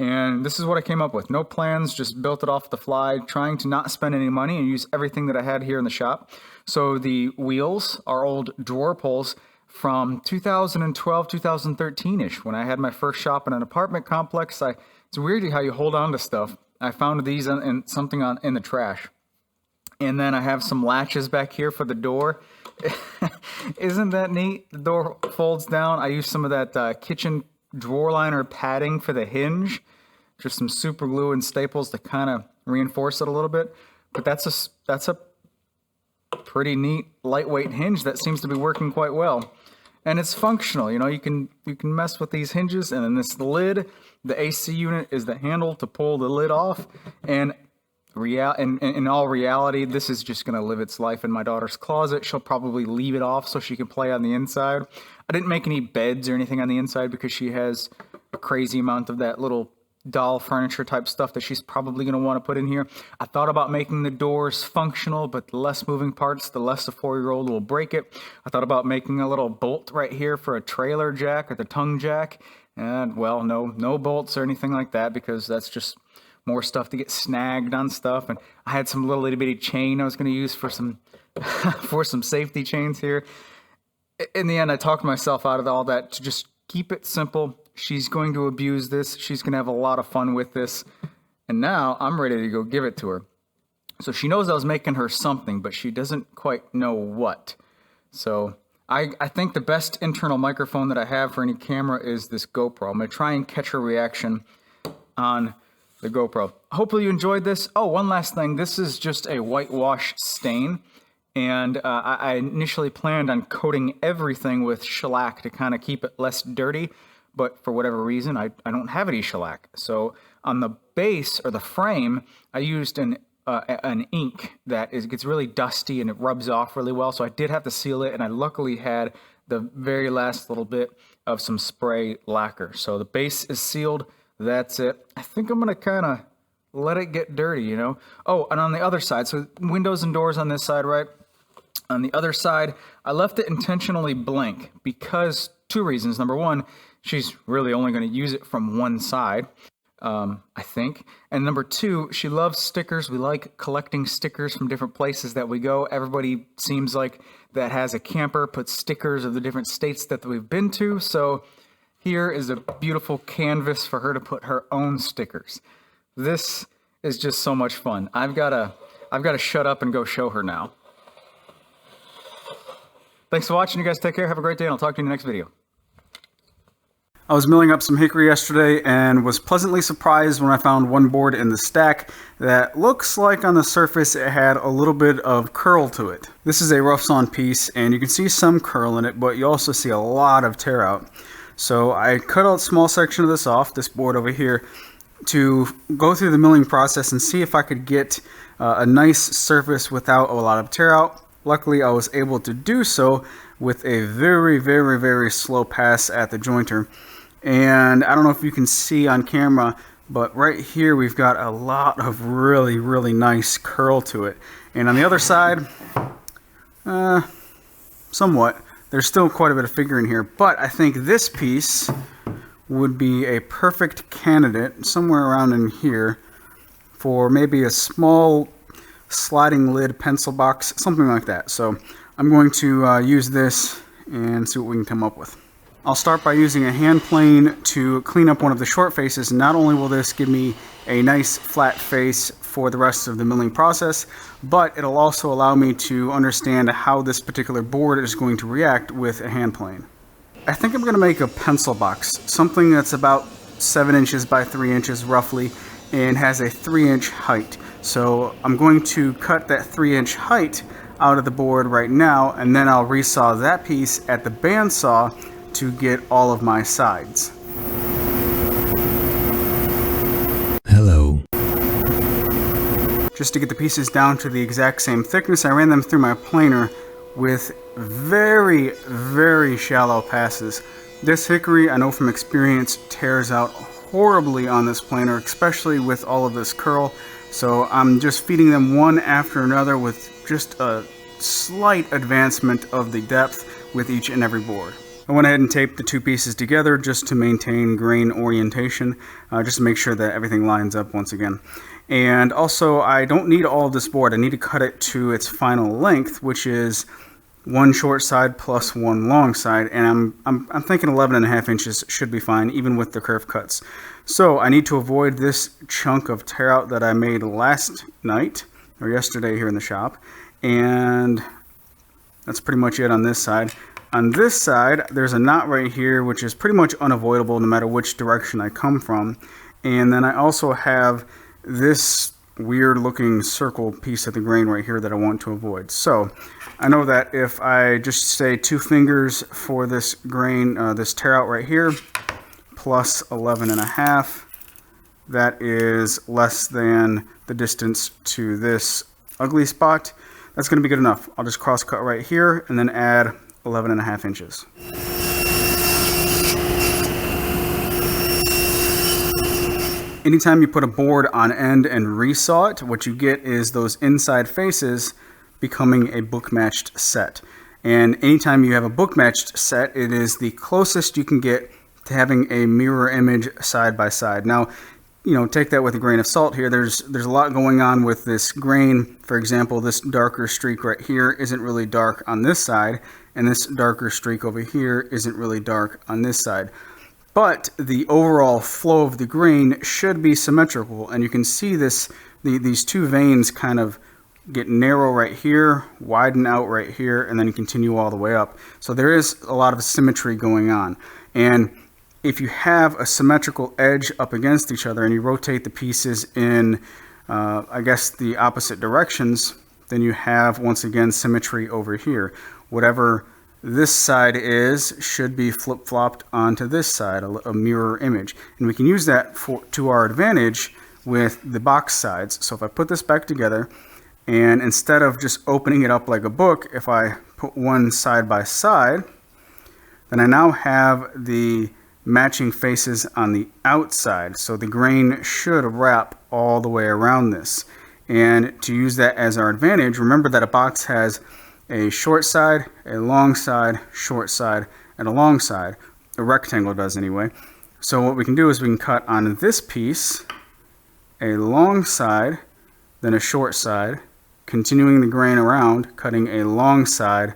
And this is what I came up with. No plans, just built it off the fly, trying to not spend any money and use everything that I had here in the shop. So the wheels are old drawer pulls from 2012, 2013-ish, when I had my first shop in an apartment complex. It's weird how you hold on to stuff. I found these in the trash. And then I have some latches back here for the door. Isn't that neat? The door folds down. I use some of that kitchen drawer liner padding for the hinge. Just some super glue and staples to kind of reinforce it a little bit. But that's a pretty neat lightweight hinge that seems to be working quite well. And it's functional. You know, you can mess with these hinges, and then this lid, the AC unit is the handle to pull the lid off. And in all reality, this is just going to live its life in my daughter's closet. She'll probably leave it off so she can play on the inside. I didn't make any beds or anything on the inside because she has a crazy amount of that little doll furniture type stuff that she's probably going to want to put in here. I thought about making the doors functional, but the less moving parts, the less the 4-year-old will break it. I thought about making a little bolt right here for a trailer jack or the tongue jack. And well, no bolts or anything like that because that's just more stuff to get snagged on stuff. And I had some little itty bitty chain I was going to use for some for some safety chains here. In the end, I talked myself out of all that to just keep it simple. She's going to abuse this. She's going to have a lot of fun with this. And now I'm ready to go give it to her. So she knows I was making her something, but she doesn't quite know what. So I think the best internal microphone that I have for any camera is this GoPro. I'm going to try and catch her reaction on the GoPro. Hopefully you enjoyed this. Oh, one last thing. This is just a whitewash stain. And I initially planned on coating everything with shellac to kind of keep it less dirty. But for whatever reason, I don't have any shellac. So on the base or the frame, I used an ink that gets really dusty and it rubs off really well. So I did have to seal it, and I luckily had the very last little bit of some spray lacquer. So the base is sealed. That's it. I think I'm going to kind of let it get dirty, you know. Oh, and on the other side, so windows and doors on this side, right? On the other side, I left it intentionally blank because two reasons. Number one, she's really only going to use it from one side, I think. And number two, she loves stickers. We like collecting stickers from different places that we go. Everybody seems like that has a camper puts stickers of the different states that we've been to. So here is a beautiful canvas for her to put her own stickers. This is just so much fun. I've got to shut up and go show her now. Thanks for watching. You guys take care. Have a great day, and I'll talk to you in the next video. I was milling up some hickory yesterday and was pleasantly surprised when I found one board in the stack that looks like on the surface it had a little bit of curl to it. This is a rough sawn piece, and you can see some curl in it, but you also see a lot of tear out. So I cut out a small section of this off, this board over here, to go through the milling process and see if I could get a nice surface without a lot of tear out. Luckily, I was able to do so with a very, very, very slow pass at the jointer. And I don't know if you can see on camera, but right here we've got a lot of really, really nice curl to it. And on the other side, somewhat. There's still quite a bit of figure in here, but I think this piece would be a perfect candidate somewhere around in here for maybe a small sliding lid pencil box, something like that. So I'm going to use this and see what we can come up with. I'll start by using a hand plane to clean up one of the short faces. Not only will this give me a nice flat face for the rest of the milling process, but it'll also allow me to understand how this particular board is going to react with a hand plane. I think I'm going to make a pencil box, something that's about 7 inches by 3 inches roughly, and has a 3-inch height. So I'm going to cut that 3-inch height out of the board right now, and then I'll resaw that piece at the bandsaw to get all of my sides. Hello. Just to get the pieces down to the exact same thickness, I ran them through my planer with very, very shallow passes. This hickory, I know from experience, tears out horribly on this planer, especially with all of this curl. So I'm just feeding them one after another with just a slight advancement of the depth with each and every board. I went ahead and taped the two pieces together just to maintain grain orientation, just to make sure that everything lines up once again. And also, I don't need all of this board. I need to cut it to its final length, which is one short side plus one long side, and I'm thinking 11.5 inches should be fine, even with the curve cuts. So I need to avoid this chunk of tear out that I made last night, or yesterday here in the shop, and that's pretty much it on this side. On this side, there's a knot right here, which is pretty much unavoidable no matter which direction I come from. And then I also have this weird looking circle piece of the grain right here that I want to avoid. So I know that if I just say 2 fingers for this grain, this tear out right here, plus 11.5, that is less than the distance to this ugly spot. That's going to be good enough. I'll just cross cut right here and then add 11.5 inches. Anytime you put a board on end and resaw it, what you get is those inside faces becoming a book matched set. And anytime you have a book matched set, it is the closest you can get to having a mirror image side by side. Now, you know, take that with a grain of salt here. There's a lot going on with this grain. For example, this darker streak right here isn't really dark on this side, and this darker streak over here isn't really dark on this side. But the overall flow of the grain should be symmetrical, and you can see this, these two veins kind of get narrow right here, widen out right here, and then continue all the way up. So there is a lot of symmetry going on. And if you have a symmetrical edge up against each other and you rotate the pieces in, I guess, the opposite directions, then you have, once again, symmetry over here. Whatever this side is should be flip-flopped onto this side, a mirror image. And we can use that to our advantage with the box sides. So if I put this back together, and instead of just opening it up like a book, if I put one side by side, then I now have the matching faces on the outside. So the grain should wrap all the way around this. And to use that as our advantage, remember that a box has a short side, a long side, short side, and a long side. A rectangle does anyway. So what we can do is we can cut on this piece a long side, then a short side, continuing the grain around, cutting a long side,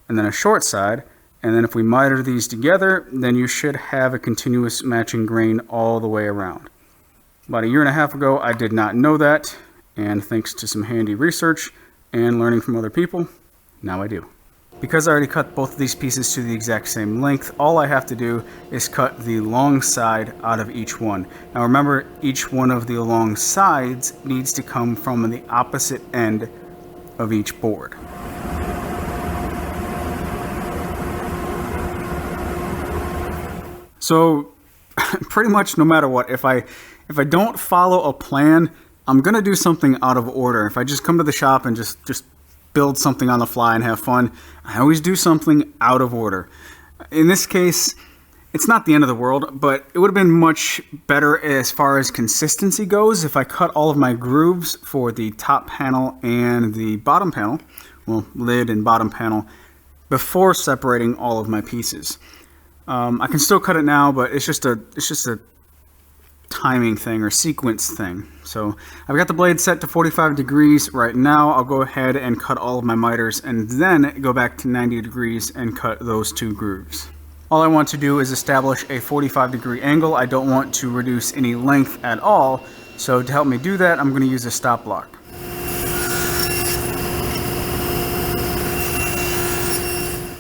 and then a short side. And then if we miter these together, then you should have a continuous matching grain all the way around. About 1.5 years ago, I did not know that, and thanks to some handy research and learning from other people, now I do. Because I already cut both of these pieces to the exact same length, all I have to do is cut the long side out of each one. Now remember, each one of the long sides needs to come from the opposite end of each board. So pretty much no matter what, if I don't follow a plan, I'm gonna do something out of order. If I just come to the shop and just build something on the fly and have fun, I always do something out of order. In this case, it's not the end of the world, but it would have been much better as far as consistency goes if I cut all of my grooves for the top panel and the bottom panel, well, lid and bottom panel, before separating all of my pieces. I can still cut it now, but it's just a timing thing or sequence thing. So I've got the blade set to 45 degrees right now. I'll go ahead and cut all of my miters and then go back to 90 degrees and cut those 2 grooves. All I want to do is establish a 45-degree angle. I don't want to reduce any length at all. So to help me do that, I'm going to use a stop block.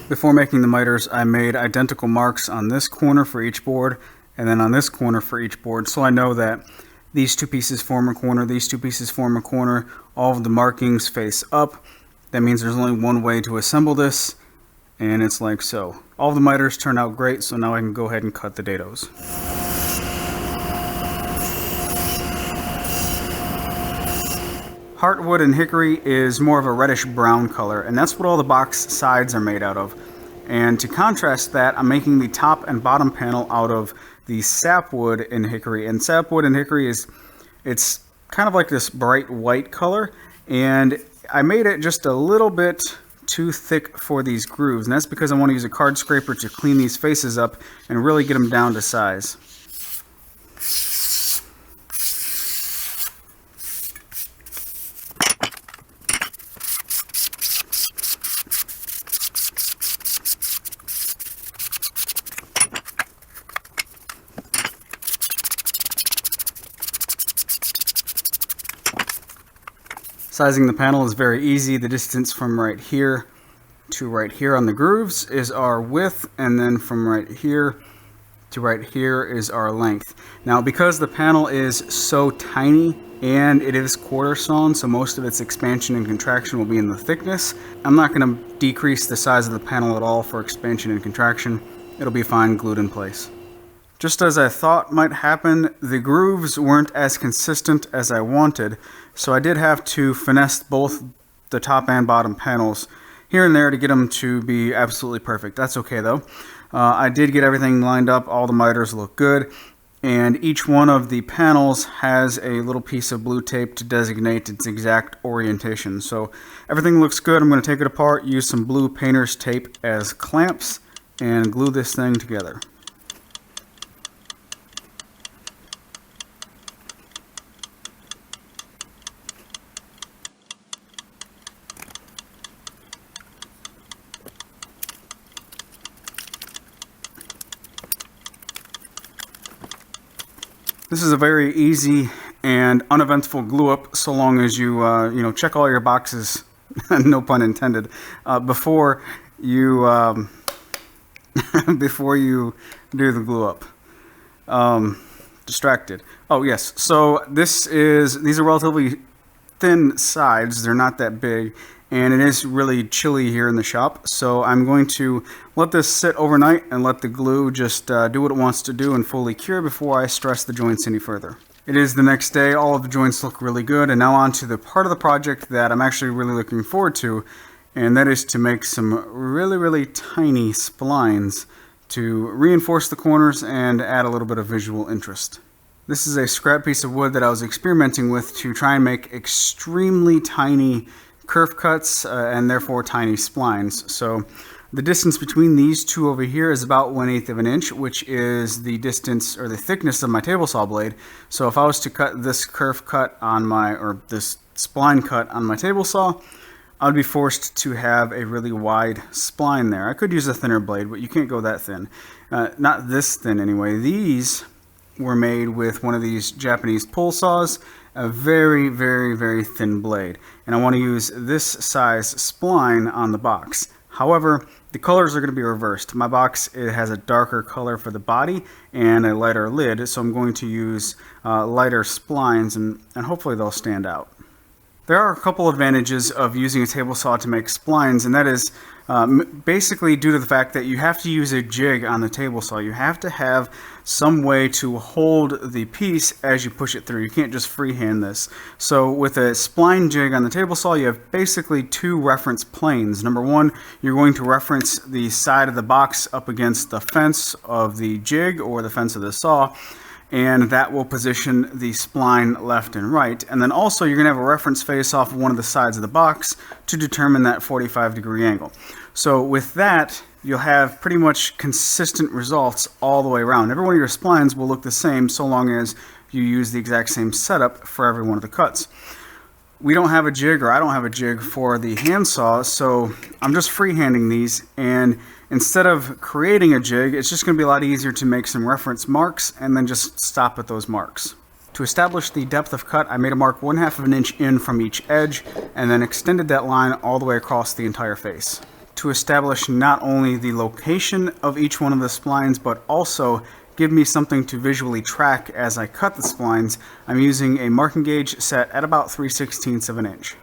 Before making the miters, I made identical marks on this corner for each board and then on this corner for each board, so I know that these 2 pieces form a corner, these 2 pieces form a corner, all of the markings face up. That means there's only one way to assemble this, and it's like so. All the miters turn out great, so now I can go ahead and cut the dados. Heartwood and hickory is more of a reddish brown color, and that's what all the box sides are made out of. And to contrast that, I'm making the top and bottom panel out of the sapwood and hickory. And sapwood and hickory it's kind of like this bright white color, and I made it just a little bit too thick for these grooves, and that's because I want to use a card scraper to clean these faces up and really get them down to size. Sizing the panel is very easy. The distance from right here to right here on the grooves is our width, and then from right here to right here is our length. Now, because the panel is so tiny and it is quarter sawn, so most of its expansion and contraction will be in the thickness, I'm not going to decrease the size of the panel at all for expansion and contraction. It'll be fine glued in place. Just as I thought might happen, the grooves weren't as consistent as I wanted, so I did have to finesse both the top and bottom panels here and there to get them to be absolutely perfect. That's okay though. I did get everything lined up, all the miters look good, and each one of the panels has a little piece of blue tape to designate its exact orientation. So everything looks good. I'm going to take it apart, use some blue painter's tape as clamps, and glue this thing together. This is a very easy and uneventful glue up, so long as you check all your boxes, no pun intended, before you before you do the glue up. Distracted. Oh yes. So these are relatively thin sides. They're not that big, and it is really chilly here in the shop, so I'm going to let this sit overnight and let the glue just do what it wants to do and fully cure before I stress the joints any further. It is the next day. All of the joints look really good, and now on to the part of the project that I'm actually really looking forward to, and that is to make some really tiny splines to reinforce the corners and add a little bit of visual interest. This is a scrap piece of wood that I was experimenting with to try and make extremely tiny kerf cuts and therefore tiny splines. So the distance between these two over here is about 1/8 of an inch, which is the distance or the thickness of my table saw blade. So if I was to cut this kerf cut on this spline cut on my table saw, I'd be forced to have a really wide spline there. I could use a thinner blade, but you can't go that thin. Not this thin anyway. These were made with one of these Japanese pull saws, a very thin blade, and I want to use this size spline on the box. However, the colors are going to be reversed. My box, it has a darker color for the body and a lighter lid, so I'm going to use lighter splines, and hopefully they'll stand out. There are a couple advantages of using a table saw to make splines, and that is basically due to the fact that you have to use a jig on the table saw. You have to have some way to hold the piece as you push it through. You can't just freehand this. So with a spline jig on the table saw, you have basically two reference planes. Number one, you're going to reference the side of the box up against the fence of the jig or the fence of the saw. and that will position the spline left and right. And then also you're going to have a reference face off of one of the sides of the box to determine that 45-degree angle. So with that, you'll have pretty much consistent results all the way around. Every one of your splines will look the same so long as you use the exact same setup for every one of the cuts. We don't have a jig, or I don't have a jig for the handsaw, so I'm just freehanding these, and instead of creating a jig, it's just going to be a lot easier to make some reference marks and then just stop at those marks. To establish the depth of cut, I made a mark 1/2 of an inch in from each edge and then extended that line all the way across the entire face. To establish not only the location of each one of the splines, but also give me something to visually track as I cut the splines, I'm using a marking gauge set at about 3/16 of an inch.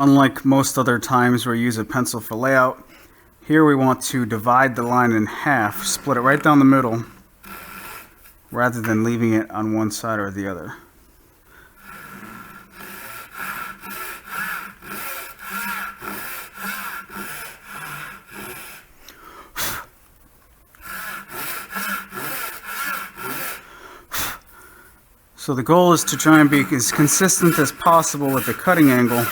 Unlike most other times where you use a pencil for layout, here we want to divide the line in half, split it right down the middle, rather than leaving it on one side or the other. So the goal is to try and be as consistent as possible with the cutting angle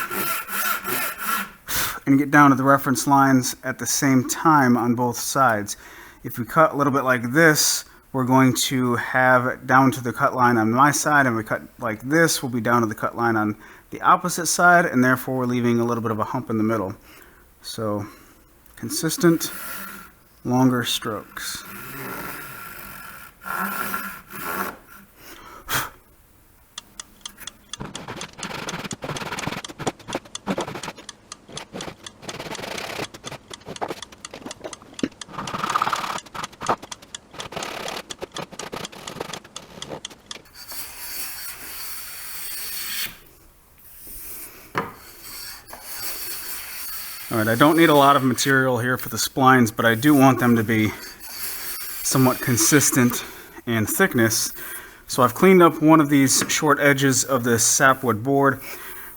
and get down to the reference lines at the same time on both sides. If we cut a little bit like this, we're going to have down to the cut line on my side, and we cut like this, we'll be down to the cut line on the opposite side, and therefore we're leaving a little bit of a hump in the middle. So consistent, longer strokes. Alright, I don't need a lot of material here for the splines, but I do want them to be somewhat consistent in thickness. So I've cleaned up one of these short edges of this sapwood board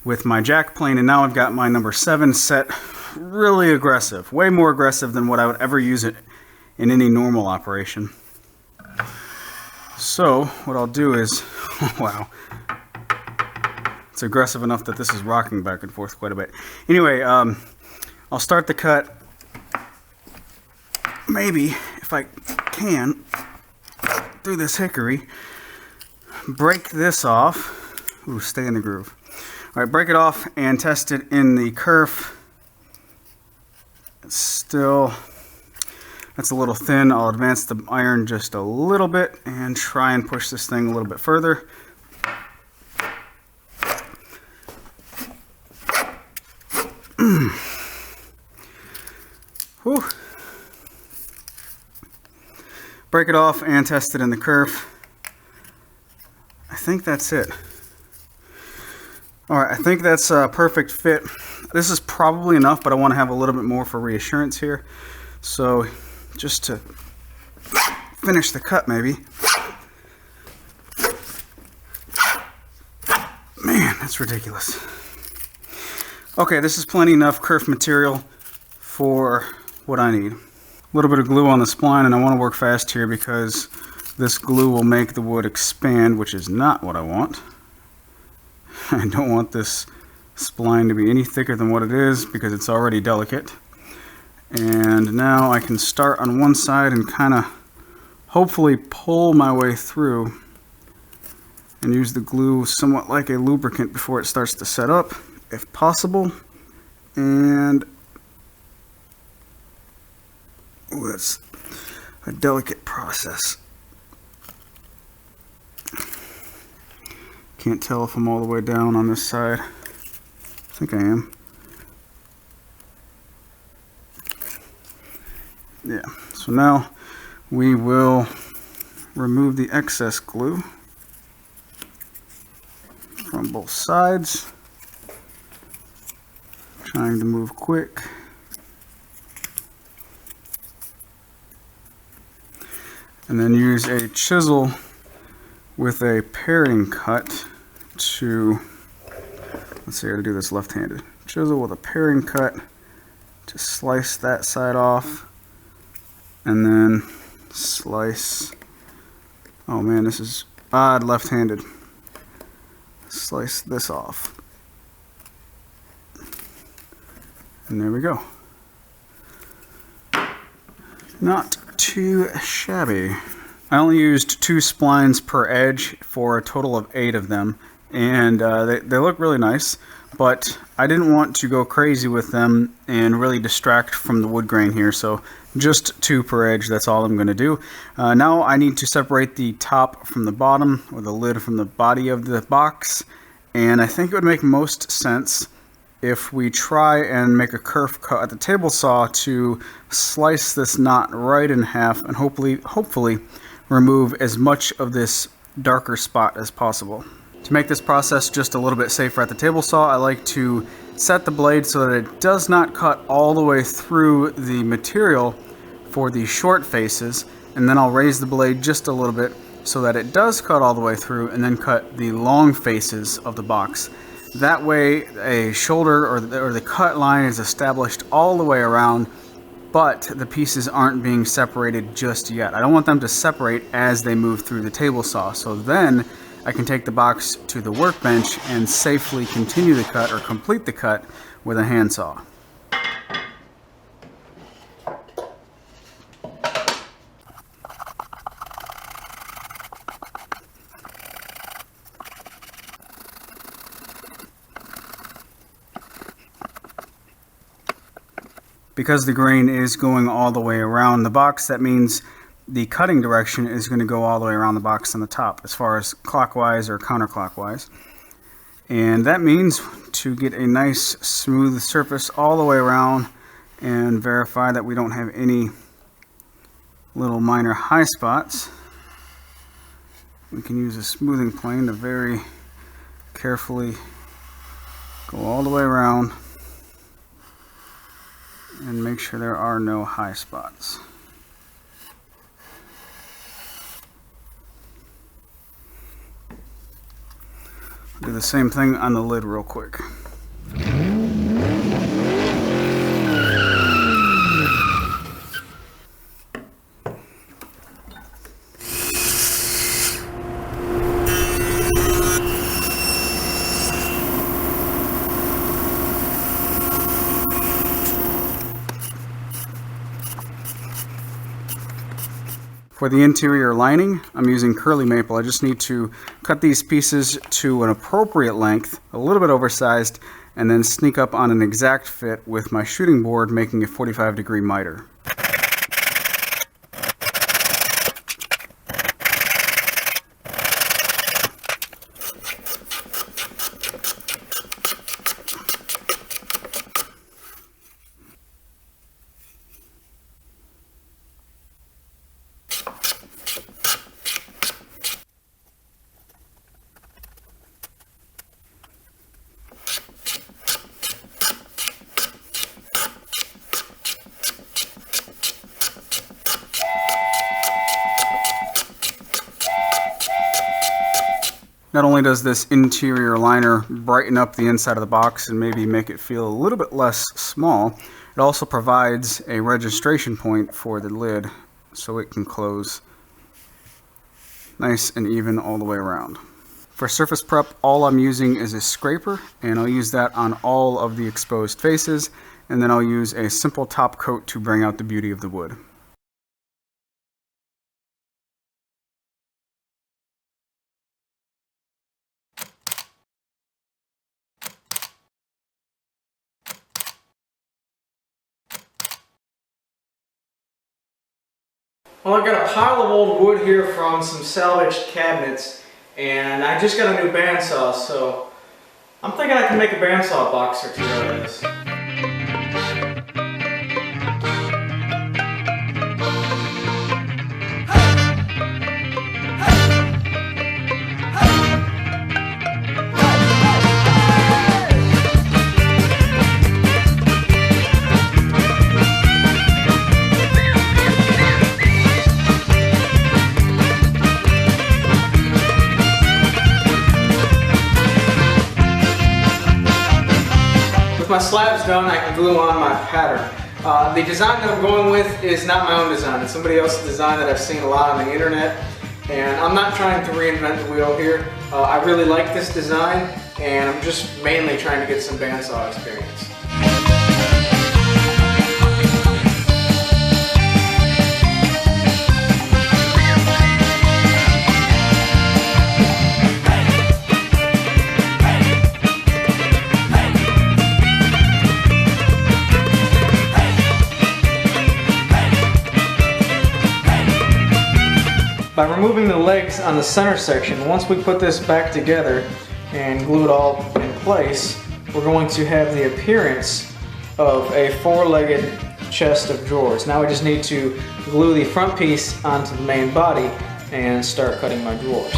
with my jack plane, and now I've got my number 7 set really aggressive, way more aggressive than what I would ever use it in any normal operation. So what I'll do is, wow, it's aggressive enough that this is rocking back and forth quite a bit. Anyway, I'll start the cut, maybe, if I can, through this hickory, break this off. Ooh, stay in the groove. All right, break it off and test it in the kerf. It's still, that's a little thin. I'll advance the iron just a little bit and try and push this thing a little bit further. Whew. Break it off and test it in the kerf. I think that's it. Alright, I think that's a perfect fit. This is probably enough, but I want to have a little bit more for reassurance here. So, just to finish the cut maybe. Man, that's ridiculous. Okay, this is plenty enough kerf material for what I need. A little bit of glue on the spline, and I want to work fast here because this glue will make the wood expand, which is not what I want. I don't want this spline to be any thicker than what it is because it's already delicate. And now I can start on one side and kind of hopefully pull my way through and use the glue somewhat like a lubricant before it starts to set up, if possible. And ooh, that's a delicate process. Can't tell if I'm all the way down on this side. I think I am. Yeah, so now we will remove the excess glue from both sides. Trying to move quick. And then use a chisel with a paring cut to, let's see, I gotta do this left-handed. Chisel with a paring cut to slice that side off and then slice. Oh man, this is odd left-handed. Slice this off. And there we go. Not too shabby. I only used 2 splines per edge for a total of 8 of them, and they look really nice, but I didn't want to go crazy with them and really distract from the wood grain here, so just 2 per edge, that's all I'm going to do. Now I need to separate the top from the bottom, or the lid from the body of the box, and I think it would make most sense if we try and make a kerf cut at the table saw to slice this knot right in half and hopefully remove as much of this darker spot as possible. To make this process just a little bit safer at the table saw, I like to set the blade so that it does not cut all the way through the material for the short faces, and then I'll raise the blade just a little bit so that it does cut all the way through, and then cut the long faces of the box. That way a shoulder or the cut line is established all the way around, but the pieces aren't being separated just yet. I don't want them to separate as they move through the table saw, so then I can take the box to the workbench and safely continue the cut or complete the cut with a handsaw. Because the grain is going all the way around the box, that means the cutting direction is going to go all the way around the box on the top, as far as clockwise or counterclockwise. And that means to get a nice smooth surface all the way around and verify that we don't have any little minor high spots, we can use a smoothing plane to very carefully go all the way around and make sure there are no high spots. I'll do the same thing on the lid real quick. For the interior lining, I'm using curly maple. I just need to cut these pieces to an appropriate length, a little bit oversized, and then sneak up on an exact fit with my shooting board, making a 45-degree miter. Not only does this interior liner brighten up the inside of the box and maybe make it feel a little bit less small, it also provides a registration point for the lid so it can close nice and even all the way around. For surface prep, all I'm using is a scraper, and I'll use that on all of the exposed faces, and then I'll use a simple top coat to bring out the beauty of the wood. Well, I've got a pile of old wood here from some salvaged cabinets, and I just got a new bandsaw, so I'm thinking I can make a bandsaw box or two out of this. With my slabs done, I can glue on my pattern. The design that I'm going with is not my own design. It's somebody else's design that I've seen a lot on the internet. And I'm not trying to reinvent the wheel here. I really like this design, and I'm just mainly trying to get some bandsaw experience. By removing the legs on the center section, once we put this back together and glue it all in place, we're going to have the appearance of a four-legged chest of drawers. Now we just need to glue the front piece onto the main body and start cutting my drawers.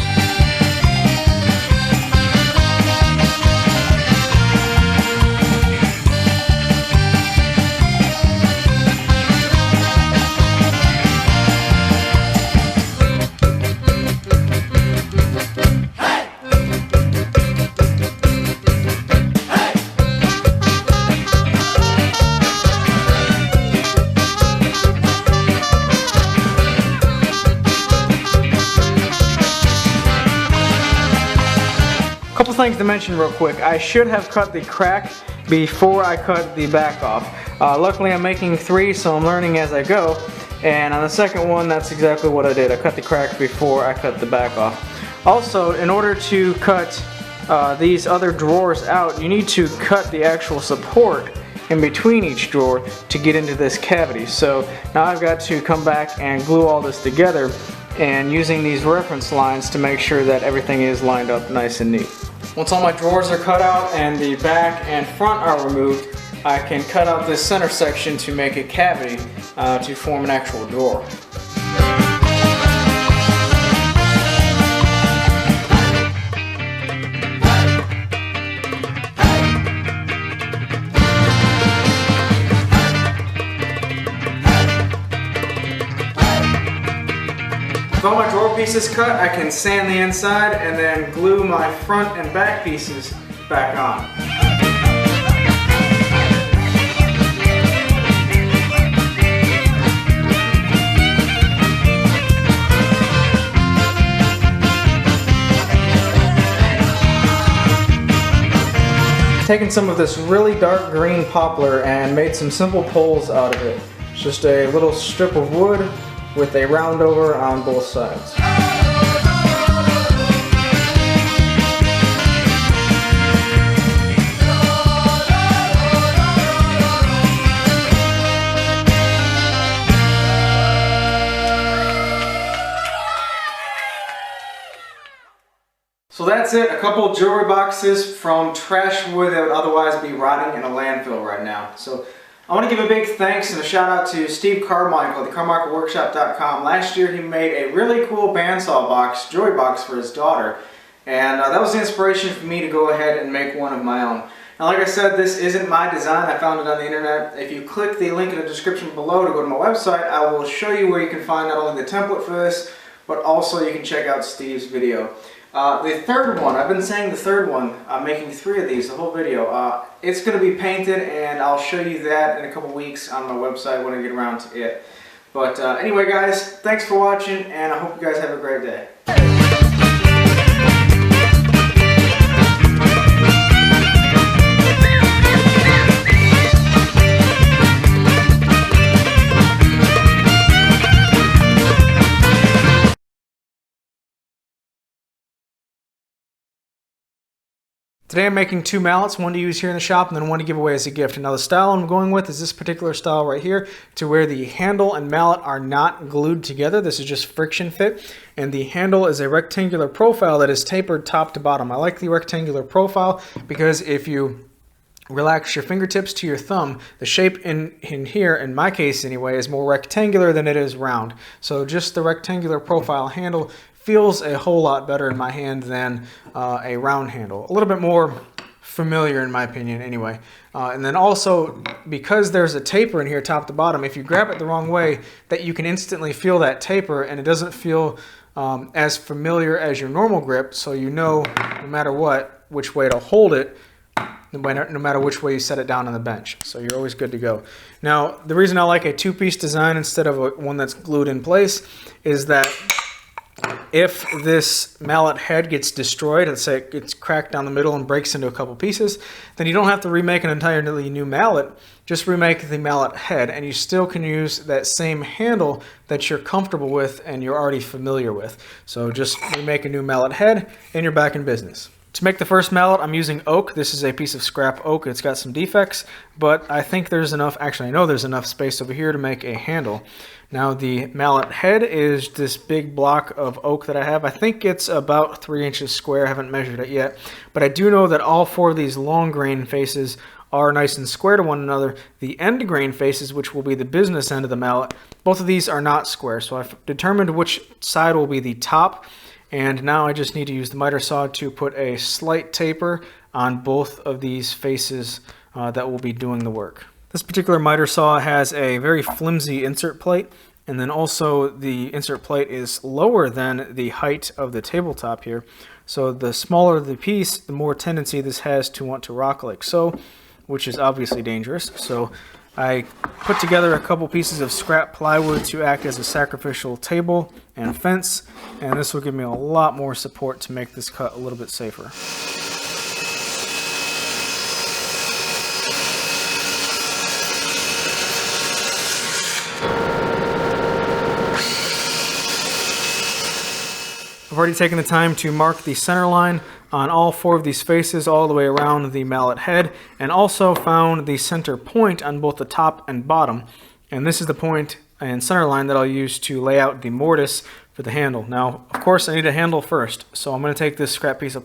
Couple things to mention real quick. I should have cut the crack before I cut the back off. Luckily I'm making 3, so I'm learning as I go. And on the second one, that's exactly what I did. I cut the crack before I cut the back off. Also, in order to cut these other drawers out, you need to cut the actual support in between each drawer to get into this cavity. So now I've got to come back and glue all this together, and using these reference lines to make sure that everything is lined up nice and neat. Once all my drawers are cut out and the back and front are removed, I can cut out this center section to make a cavity to form an actual drawer. With all my drawer pieces cut, I can sand the inside and then glue my front and back pieces back on. Taken some of this really dark green poplar and made some simple poles out of it. It's just a little strip of wood with a round over on both sides. So that's it, a couple jewelry boxes from trash wood that would otherwise be rotting in a landfill right now. So I want to give a big thanks and a shout out to Steve Carmichael, the CarmichaelWorkshop.com. Last year he made a really cool bandsaw box, jewelry box for his daughter, and that was the inspiration for me to go ahead and make one of my own. Now like I said, this isn't my design, I found it on the internet. If you click the link in the description below to go to my website, I will show you where you can find not only the template for this, but also you can check out Steve's video. The third one, I've been saying the third one, I'm making 3 of these, the whole video. It's going to be painted, and I'll show you that in a couple weeks on my website when I get around to it. But anyway guys, thanks for watching, and I hope you guys have a great day. Today I'm making 2 mallets, one to use here in the shop and then one to give away as a gift. And now the style I'm going with is this particular style right here, to where the handle and mallet are not glued together. This is just friction fit, and the handle is a rectangular profile that is tapered top to bottom. I like the rectangular profile because if you relax your fingertips to your thumb, the shape in here, in my case anyway, is more rectangular than it is round. So just the rectangular profile handle feels a whole lot better in my hand than a round handle. A little bit more familiar in my opinion anyway. And then also, because there's a taper in here top to bottom, if you grab it the wrong way, that you can instantly feel that taper, and it doesn't feel as familiar as your normal grip, so you know no matter what which way to hold it no matter which way you set it down on the bench. So you're always good to go. Now, the reason I like a two-piece design instead of one that's glued in place is that if this mallet head gets destroyed, let's say it gets cracked down the middle and breaks into a couple pieces, then you don't have to remake an entirely new mallet. Just remake the mallet head, and you still can use that same handle that you're comfortable with and you're already familiar with. So just remake a new mallet head and you're back in business. To make the first mallet, I'm using oak. This is a piece of scrap oak. It's got some defects, but I think there's enough, actually I know there's enough space over here to make a handle. Now the mallet head is this big block of oak that I have. I think it's about 3 inches square. I haven't measured it yet, but I do know that all four of these long grain faces are nice and square to one another. The end grain faces, which will be the business end of the mallet, both of these are not square. So I've determined which side will be the top. And now I just need to use the miter saw to put a slight taper on both of these faces that will be doing the work. This particular miter saw has a very flimsy insert plate, and then also the insert plate is lower than the height of the tabletop here. So the smaller the piece, the more tendency this has to want to rock like so, which is obviously dangerous. So I put together a couple pieces of scrap plywood to act as a sacrificial table and fence, and this will give me a lot more support to make this cut a little bit safer. I've already taken the time to mark the center line on all four of these faces all the way around the mallet head, and also found the center point on both the top and bottom. And this is the point and center line that I'll use to lay out the mortise for the handle. Now, of course, I need a handle first, so I'm going to take this scrap piece of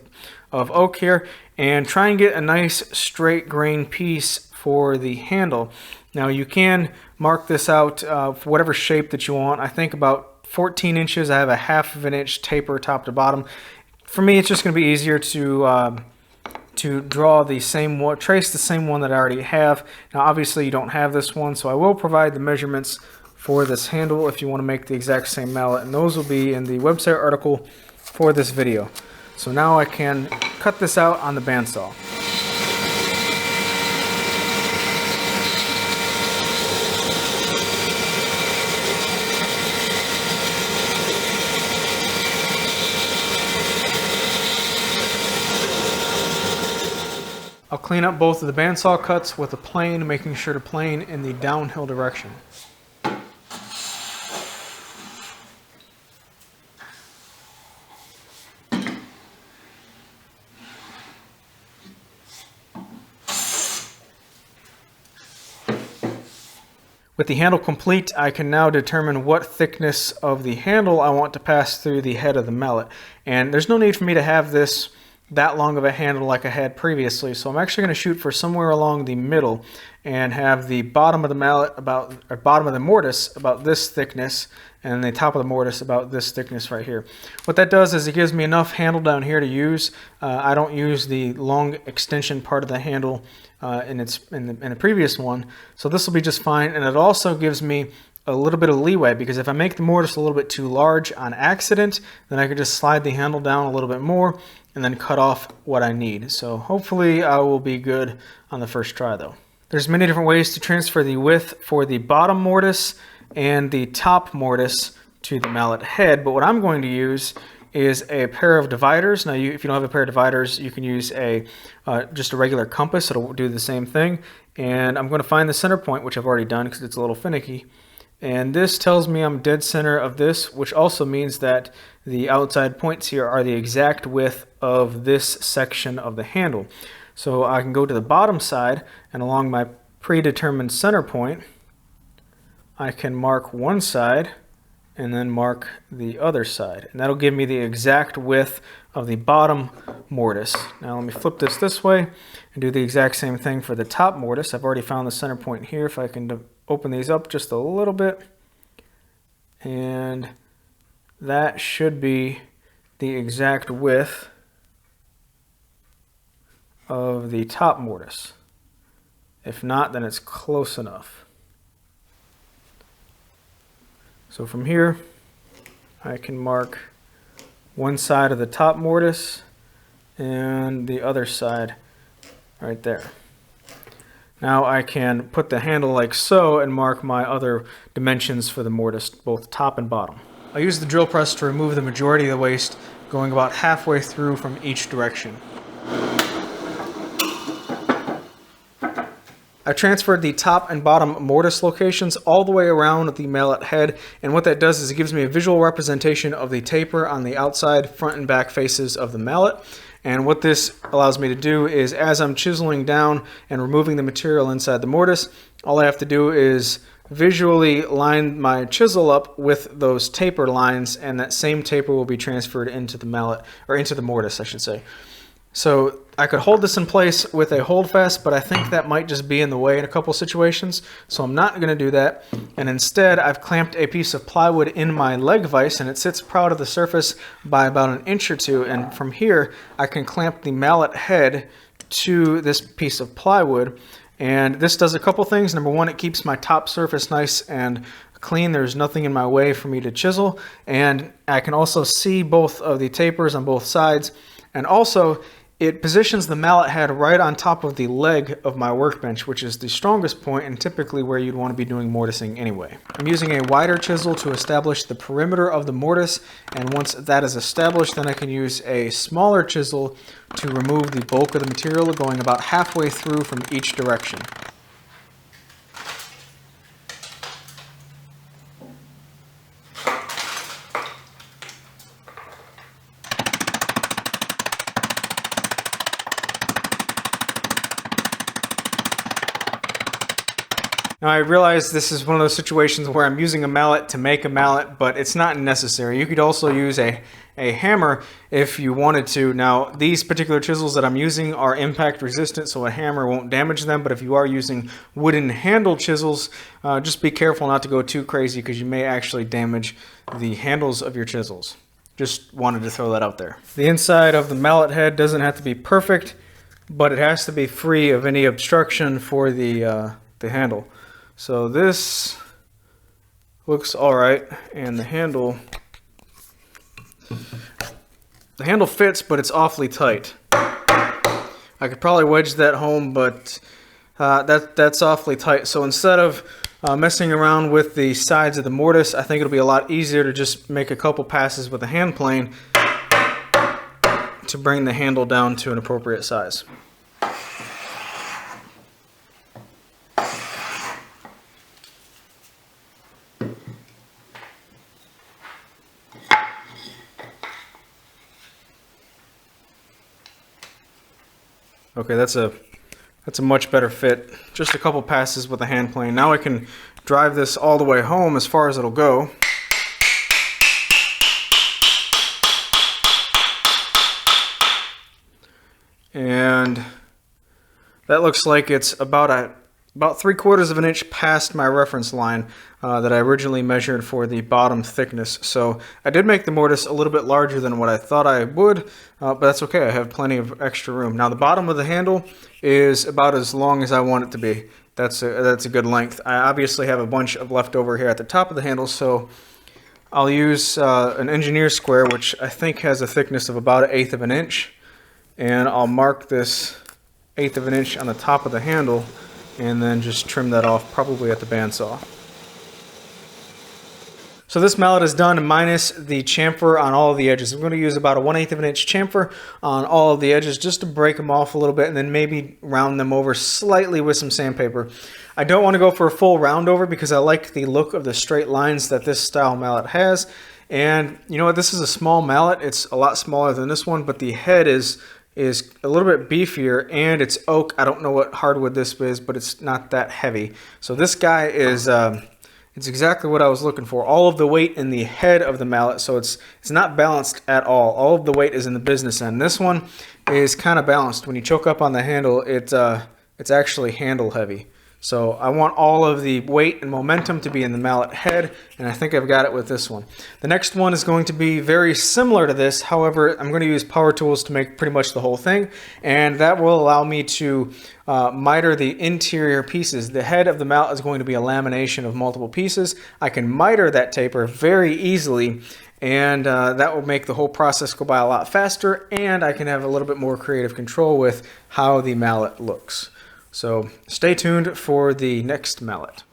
oak here and try and get a nice straight grain piece for the handle. Now, you can mark this out for whatever shape that you want. I think about 14 inches. I have a 1/2 inch taper top to bottom. For me, it's just going to be easier to draw the same one, trace the same one that I already have. Now, obviously, you don't have this one, so I will provide the measurements for this handle if you want to make the exact same mallet, and those will be in the website article for this video. So now I can cut this out on the bandsaw. I'll clean up both of the bandsaw cuts with a plane, making sure to plane in the downhill direction. With the handle complete, I can now determine what thickness of the handle I want to pass through the head of the mallet. And there's no need for me to have this that long of a handle like I had previously, so I'm actually going to shoot for somewhere along the middle and have the bottom of the mallet bottom of the mortise about this thickness, and the top of the mortise about this thickness right here. What that does is it gives me enough handle down here to use. I don't use the long extension part of the handle in the previous one, so this will be just fine. And it also gives me a little bit of leeway, because if I make the mortise a little bit too large on accident, then I can just slide the handle down a little bit more and then cut off what I need. So hopefully I will be good on the first try though. There's many different ways to transfer the width for the bottom mortise and the top mortise to the mallet head, but what I'm going to use is a pair of dividers. Now, if you don't have a pair of dividers, you can use just a regular compass. It'll do the same thing. And I'm going to find the center point, which I've already done because it's a little finicky. And this tells me I'm dead center of this, which also means that the outside points here are the exact width of this section of the handle. So I can go to the bottom side, and along my predetermined center point, I can mark one side and then mark the other side. And that'll give me the exact width of the bottom mortise. Now let me flip this way and do the exact same thing for the top mortise. I've already found the center point here. If I can open these up just a little bit, and that should be the exact width of the top mortise. If not, then it's close enough. So from here, I can mark one side of the top mortise and the other side, right there. Now I can put the handle like so and mark my other dimensions for the mortise, both top and bottom. I use the drill press to remove the majority of the waste, going about halfway through from each direction. I transferred the top and bottom mortise locations all the way around the mallet head, and what that does is it gives me a visual representation of the taper on the outside, front and back faces of the mallet. And what this allows me to do is, as I'm chiseling down and removing the material inside the mortise, all I have to do is visually line my chisel up with those taper lines, and that same taper will be transferred into the mallet, or into the mortise, I should say. So I could hold this in place with a holdfast, but I think that might just be in the way in a couple situations, so I'm not going to do that. And instead, I've clamped a piece of plywood in my leg vise, and it sits proud of the surface by about an inch or two. And from here, I can clamp the mallet head to this piece of plywood. And this does a couple things. Number one, it keeps my top surface nice and clean. There's nothing in my way for me to chisel. And I can also see both of the tapers on both sides. And also, it positions the mallet head right on top of the leg of my workbench, which is the strongest point and typically where you'd want to be doing mortising anyway. I'm using a wider chisel to establish the perimeter of the mortise, and once that is established, then I can use a smaller chisel to remove the bulk of the material, going about halfway through from each direction. Now I realize this is one of those situations where I'm using a mallet to make a mallet, but it's not necessary. You could also use a hammer if you wanted to. Now these particular chisels that I'm using are impact resistant, so a hammer won't damage them, but if you are using wooden handle chisels, just be careful not to go too crazy because you may actually damage the handles of your chisels. Just wanted to throw that out there. The inside of the mallet head doesn't have to be perfect, but it has to be free of any obstruction for the handle. So this looks all right, and the handle fits, but it's awfully tight. I could probably wedge that home, but that's awfully tight. So instead of messing around with the sides of the mortise, I think it'll be a lot easier to just make a couple passes with a hand plane to bring the handle down to an appropriate size. Okay, that's a much better fit. Just a couple passes with a hand plane. Now I can drive this all the way home as far as it'll go. And that looks like it's about 3/4 of an inch past my reference line that I originally measured for the bottom thickness. So I did make the mortise a little bit larger than what I thought I would, but that's okay. I have plenty of extra room. Now the bottom of the handle is about as long as I want it to be. That's a good length. I obviously have a bunch of leftover here at the top of the handle, so I'll use an engineer square, which I think has a thickness of about 1/8 of an inch, and I'll mark this 1/8 of an inch on the top of the handle and then just trim that off, probably at the bandsaw. So this mallet is done minus the chamfer on all of the edges. I'm going to use about a 1/8 of an inch chamfer on all of the edges just to break them off a little bit and then maybe round them over slightly with some sandpaper. I don't want to go for a full round over because I like the look of the straight lines that this style mallet has. And you know what, this is a small mallet. It's a lot smaller than this one, but the head is a little bit beefier, and it's oak. I don't know what hardwood this is, but it's not that heavy. So this guy is it's exactly what I was looking for. All of the weight in the head of the mallet, so it's not balanced at all. All of the weight is in the business end. This one is kind of balanced. When you choke up on the handle, it's actually handle heavy. So I want all of the weight and momentum to be in the mallet head, and I think I've got it with this one. The next one is going to be very similar to this. However, I'm going to use power tools to make pretty much the whole thing, and that will allow me to miter the interior pieces. The head of the mallet is going to be a lamination of multiple pieces. I can miter that taper very easily, and that will make the whole process go by a lot faster, and I can have a little bit more creative control with how the mallet looks. So stay tuned for the next mallet.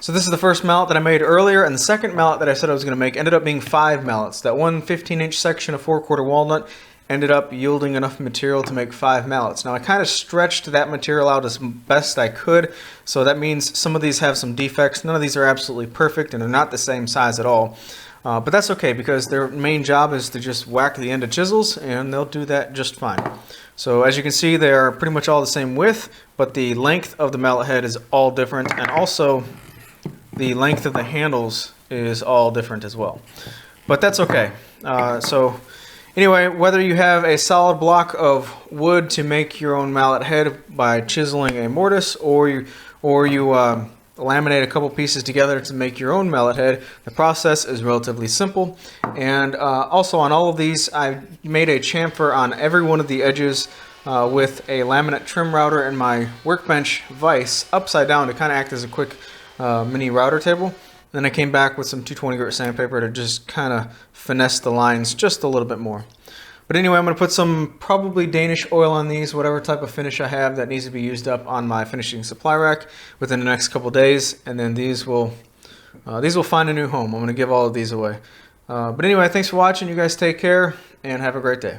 So this is the first mallet that I made earlier, and the second mallet that I said I was going to make ended up being 5 mallets. That one 15-inch section of 4/4 walnut ended up yielding enough material to make 5 mallets. Now I kind of stretched that material out as best I could, so that means some of these have some defects. None of these are absolutely perfect, and they're not the same size at all. But that's okay, because their main job is to just whack the end of chisels, and they'll do that just fine. So as you can see, they are pretty much all the same width, but the length of the mallet head is all different, and also the length of the handles is all different as well. But that's okay. So anyway, whether you have a solid block of wood to make your own mallet head by chiseling a mortise, or you laminate a couple pieces together to make your own mallet head, the process is relatively simple. And also on all of these, I made a chamfer on every one of the edges with a laminate trim router and my workbench vise upside down to kind of act as a quick mini router table. Then I came back with some 220 grit sandpaper to just kind of finesse the lines just a little bit more. But anyway, I'm going to put some probably Danish oil on these, whatever type of finish I have that needs to be used up on my finishing supply rack within the next couple days, and then these will find a new home. I'm going to give all of these away. But anyway, thanks for watching. You guys take care and have a great day.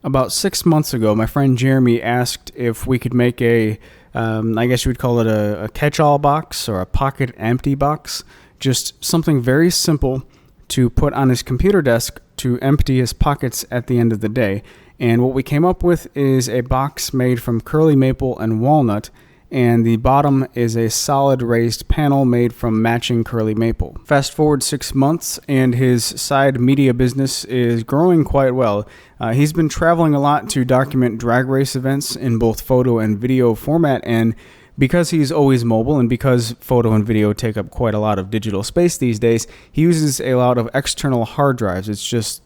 About 6 months ago, my friend Jeremy asked if we could make I guess you would call it a catch-all box or a pocket empty box. Just something very simple to put on his computer desk to empty his pockets at the end of the day. And what we came up with is a box made from curly maple and walnut, and the bottom is a solid raised panel made from matching curly maple. Fast forward 6 months, and his side media business is growing quite well. He's been traveling a lot to document drag race events in both photo and video format, and because he's always mobile and because photo and video take up quite a lot of digital space these days, he uses a lot of external hard drives. It's just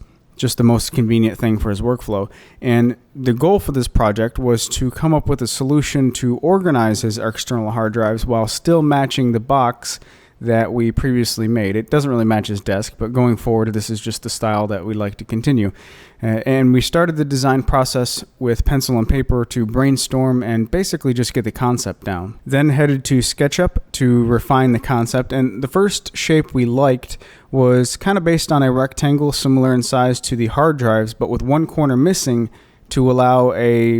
the most convenient thing for his workflow. And the goal for this project was to come up with a solution to organize his external hard drives while still matching the box that we previously made. It doesn't really match his desk, but going forward, this is just the style that we'd like to continue. And we started the design process with pencil and paper to brainstorm and basically just get the concept down. Then headed to SketchUp to refine the concept, and the first shape we liked was kind of based on a rectangle similar in size to the hard drives, but with one corner missing to allow a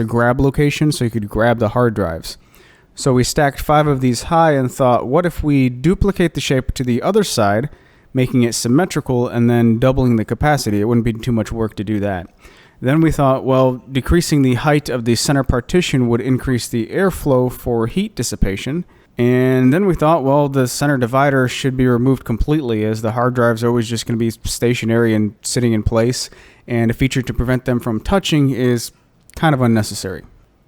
grab location so you could grab the hard drives. So we stacked 5 of these high and thought, what if we duplicate the shape to the other side, making it symmetrical and then doubling the capacity? It wouldn't be too much work to do that. Then we thought, well, decreasing the height of the center partition would increase the airflow for heat dissipation. And then we thought, well, the center divider should be removed completely, as the hard drives are always just going to be stationary and sitting in place, and a feature to prevent them from touching is kind of unnecessary.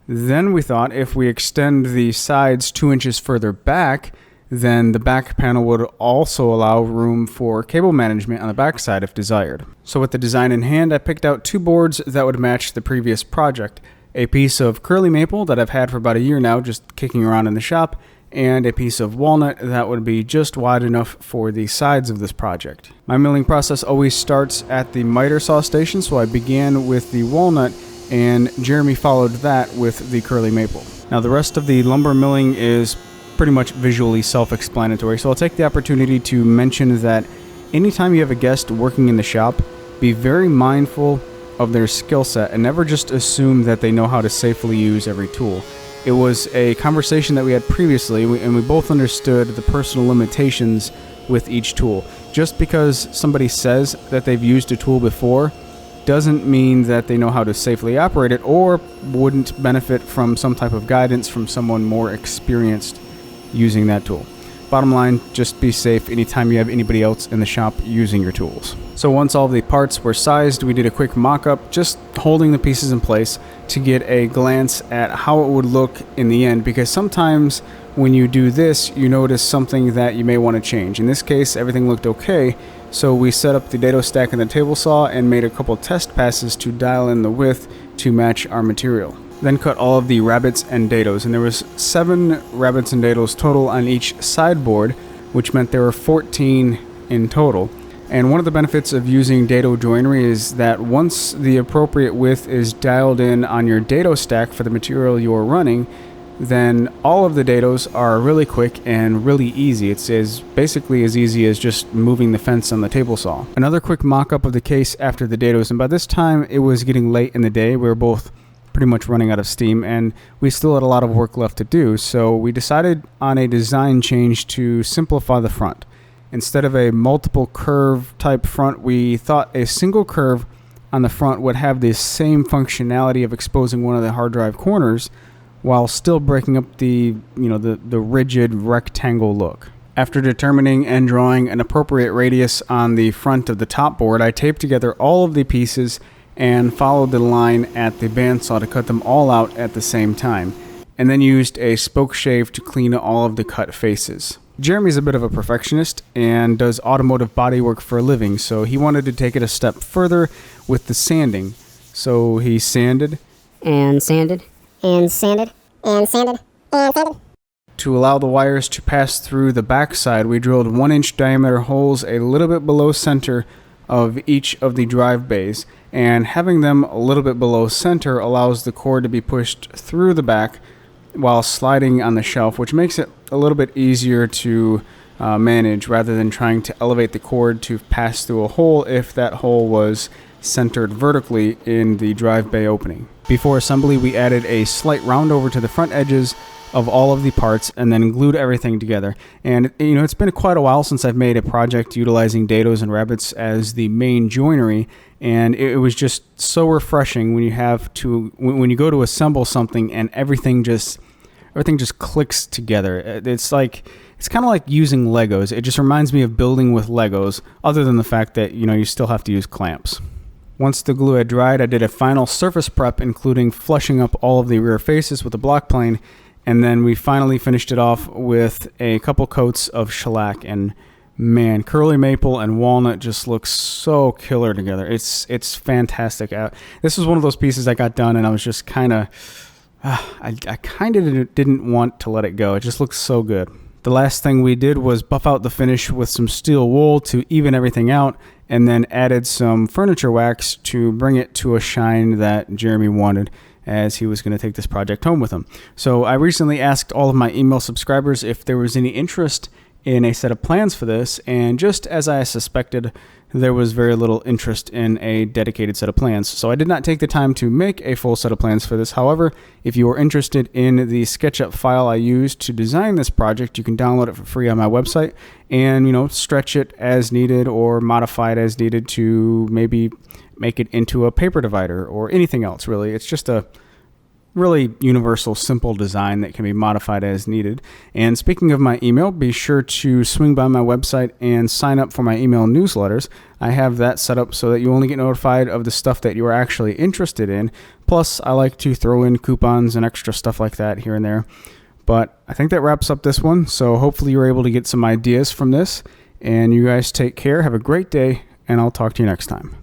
Then we thought if we extend the sides 2 inches further back, then the back panel would also allow room for cable management on the back side if desired. So with the design in hand, I picked out 2 boards that would match the previous project. A piece of curly maple that I've had for about a year now, just kicking around in the shop, and a piece of walnut that would be just wide enough for the sides of this project. My milling process always starts at the miter saw station, so I began with the walnut, and Jeremy followed that with the curly maple. Now the rest of the lumber milling is pretty much visually self-explanatory, so I'll take the opportunity to mention that anytime you have a guest working in the shop, be very mindful of their skill set and never just assume that they know how to safely use every tool. It was a conversation that we had previously, and we both understood the personal limitations with each tool. Just because somebody says that they've used a tool before doesn't mean that they know how to safely operate it or wouldn't benefit from some type of guidance from someone more experienced using that tool. Bottom line, just be safe anytime you have anybody else in the shop using your tools. So once all the parts were sized, we did a quick mock-up, just holding the pieces in place to get a glance at how it would look in the end, because sometimes when you do this, you notice something that you may want to change. In this case, everything looked okay, so we set up the dado stack in the table saw and made a couple test passes to dial in the width to match our material. Then cut all of the rabbets and dados, and there was 7 rabbets and dados total on each sideboard, which meant there were 14 in total. And one of the benefits of using dado joinery is that once the appropriate width is dialed in on your dado stack for the material you're running, then all of the dados are really quick and really easy. It's basically as easy as just moving the fence on the table saw. Another quick mock-up of the case after the dados, and by this time it was getting late in the day. We were both pretty much running out of steam, and we still had a lot of work left to do, so we decided on a design change to simplify the front. Instead of a multiple curve type front, we thought a single curve on the front would have the same functionality of exposing one of the hard drive corners while still breaking up the rigid rectangle look. After determining and drawing an appropriate radius on the front of the top board, I taped together all of the pieces and followed the line at the bandsaw to cut them all out at the same time, and then used a spoke shave to clean all of the cut faces. Jeremy's a bit of a perfectionist and does automotive bodywork for a living, so he wanted to take it a step further with the sanding. So he sanded and sanded and sanded and sanded and sanded. To allow the wires to pass through the backside, we drilled 1-inch diameter holes a little bit below center of each of the drive bays, and having them a little bit below center allows the cord to be pushed through the back while sliding on the shelf, which makes it a little bit easier to manage rather than trying to elevate the cord to pass through a hole if that hole was centered vertically in the drive bay opening. Before assembly, we added a slight round over to the front edges of all of the parts and then glued everything together. And it's been quite a while since I've made a project utilizing dados and rabbets as the main joinery, and it was just so refreshing when you go to assemble something and everything just clicks together. It's kind of like using Legos. It just reminds me of building with Legos, other than the fact that you still have to use clamps. Once the glue had dried, I did a final surface prep, including flushing up all of the rear faces with a block plane. And then we finally finished it off with a couple coats of shellac, and man, curly maple and walnut just looks so killer together. It's fantastic. This was one of those pieces I got done and I was just I kind of didn't want to let it go. It just looks so good. The last thing we did was buff out the finish with some steel wool to even everything out, and then added some furniture wax to bring it to a shine that Jeremy wanted, as he was going to take this project home with him. So I recently asked all of my email subscribers if there was any interest in a set of plans for this, and just as I suspected, there was very little interest in a dedicated set of plans. So I did not take the time to make a full set of plans for this. However, if you are interested in the SketchUp file I used to design this project, you can download it for free on my website and, stretch it as needed or modify it as needed to maybe make it into a paper divider or anything else, really. It's just a really universal, simple design that can be modified as needed. And speaking of my email, be sure to swing by my website and sign up for my email newsletters. I have that set up so that you only get notified of the stuff that you are actually interested in. Plus, I like to throw in coupons and extra stuff like that here and there. But I think that wraps up this one. So hopefully you're able to get some ideas from this. And you guys take care. Have a great day, and I'll talk to you next time.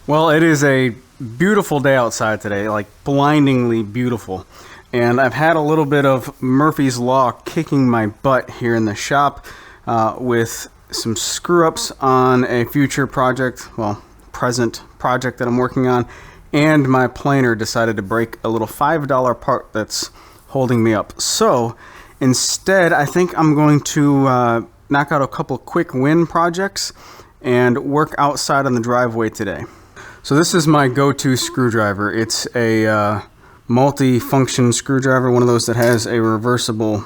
Well, it is a beautiful day outside today, like blindingly beautiful. And I've had a little bit of Murphy's Law kicking my butt here in the shop with some screw-ups on a future project, well, present project that I'm working on, and my planer decided to break a little $5 part that's holding me up. So instead, I think I'm going to knock out a couple quick win projects and work outside on the driveway today. So this is my go-to screwdriver. It's a multi-function screwdriver, one of those that has a reversible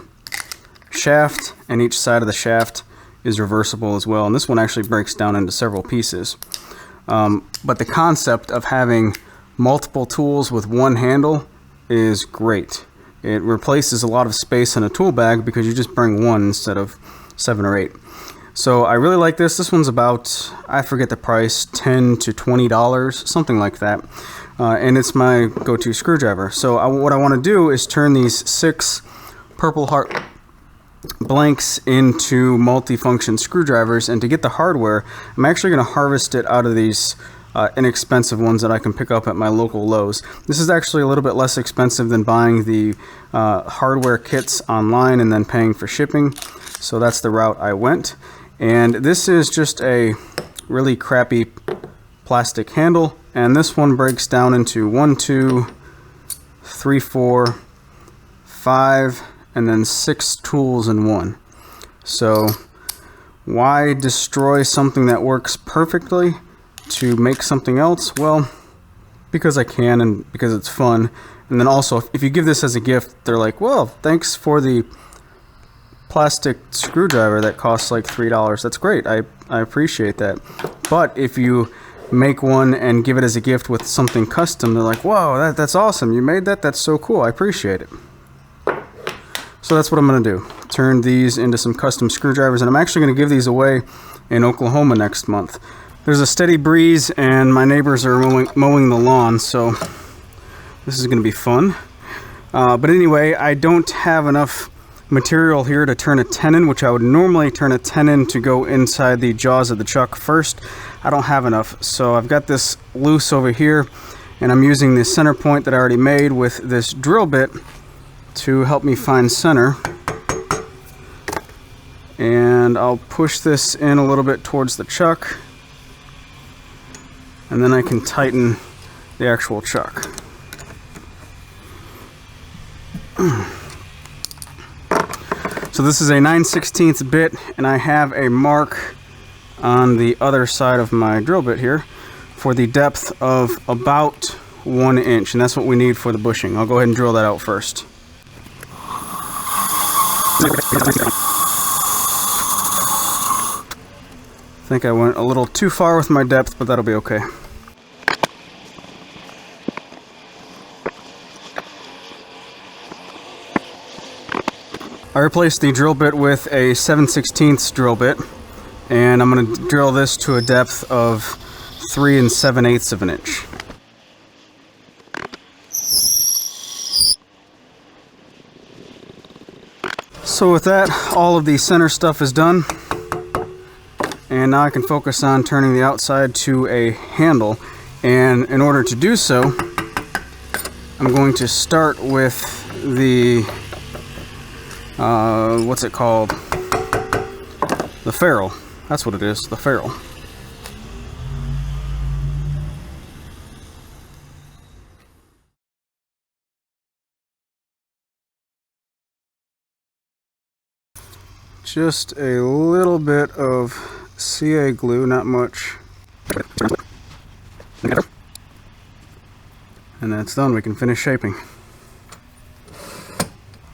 shaft, and each side of the shaft is reversible as well. And this one actually breaks down into several pieces. But the concept of having multiple tools with one handle is great. It replaces a lot of space in a tool bag because you just bring one instead of 7 or 8. So I really like this. This one's about, I forget the price, $10 to $20, something like that. And it's my go-to screwdriver. So what I want to do is turn these 6 Purple Heart blanks into multi-function screwdrivers, and to get the hardware, I'm actually going to harvest it out of these inexpensive ones that I can pick up at my local Lowe's. This is actually a little bit less expensive than buying the hardware kits online and then paying for shipping. So that's the route I went. And this is just a really crappy plastic handle, and this one breaks down into 1, 2, 3, 4, 5, and then 6 tools in one. So why destroy something that works perfectly to make something else? Well, because I can and because it's fun. And then also, if you give this as a gift, they're like, well, thanks for the plastic screwdriver that costs like $3. That's great. I appreciate that. But if you make one and give it as a gift with something custom, they're like, whoa, that's awesome. You made that? That's so cool. I appreciate it. So that's what I'm going to do. Turn these into some custom screwdrivers, and I'm actually going to give these away in Oklahoma next month. There's a steady breeze, and my neighbors are mowing the lawn, so this is going to be fun. But anyway, I don't have enough material here to turn a tenon, which I would normally turn a tenon to go inside the jaws of the chuck first. I don't have enough, so I've got this loose over here, and I'm using the center point that I already made with this drill bit to help me find center. And I'll push this in a little bit towards the chuck, and then I can tighten the actual chuck. So this is a 9/16 bit, and I have a mark on the other side of my drill bit here for the depth of about 1 inch, and that's what we need for the bushing. I'll go ahead and drill that out first. I think I went a little too far with my depth, but that'll be okay. I replaced the drill bit with a 7/16 drill bit, and I'm going to drill this to a depth of 3 7/8 of an inch. So with that, all of the center stuff is done, and now I can focus on turning the outside to a handle. And in order to do so, I'm going to start with the what's it called? The ferrule. That's what it is, the ferrule. Just a little bit of CA glue, not much. And that's done. We can finish shaping.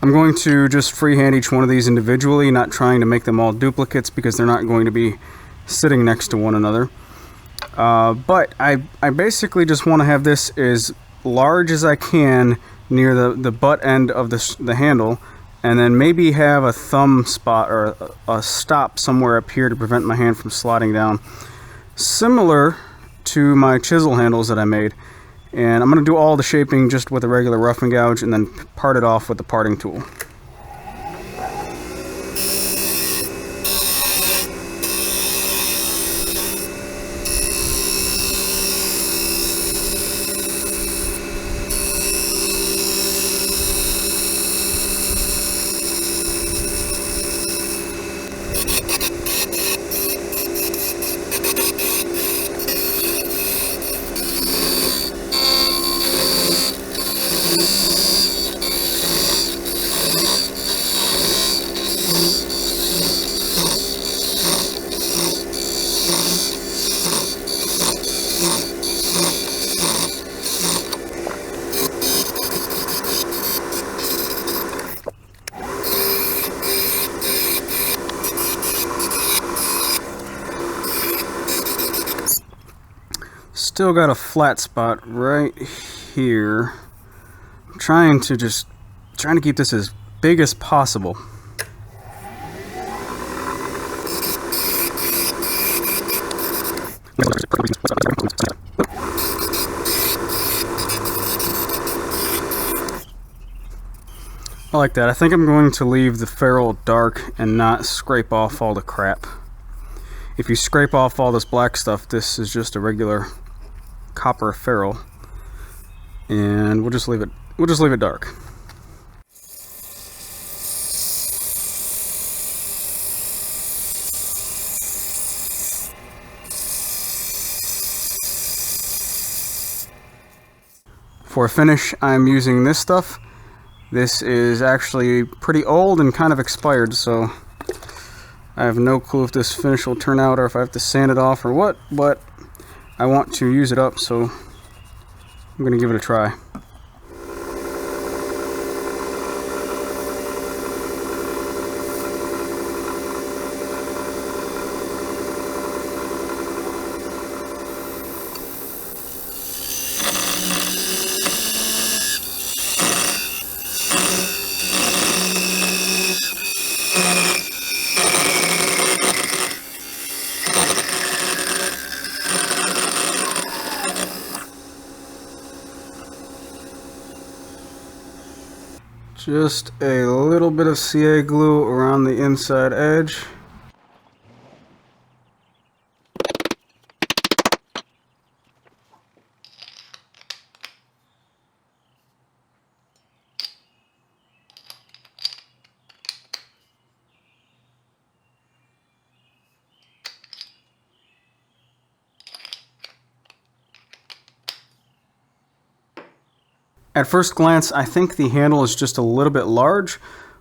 I'm going to just freehand each one of these individually, not trying to make them all duplicates because they're not going to be sitting next to one another. But I basically just want to have this as large as I can near the butt end of the handle, and then maybe have a thumb spot or a stop somewhere up here to prevent my hand from sliding down. Similar to my chisel handles that I made. And I'm going to do all the shaping just with a regular roughing gouge and then part it off with the parting tool. still got a flat spot right here. I'm trying to keep this as big as possible. I like that. I think I'm going to leave the ferrule dark and not scrape off all the crap. If you scrape off all this black stuff, this is just a regular copper ferrule, and we'll just leave it dark. For a finish, I'm using this stuff. This is actually pretty old and kind of expired, so I have no clue if this finish will turn out or if I have to sand it off or what, but I want to use it up, so I'm going to give it a try. Just a little bit of CA glue around the inside edge. At first glance, I think the handle is just a little bit large,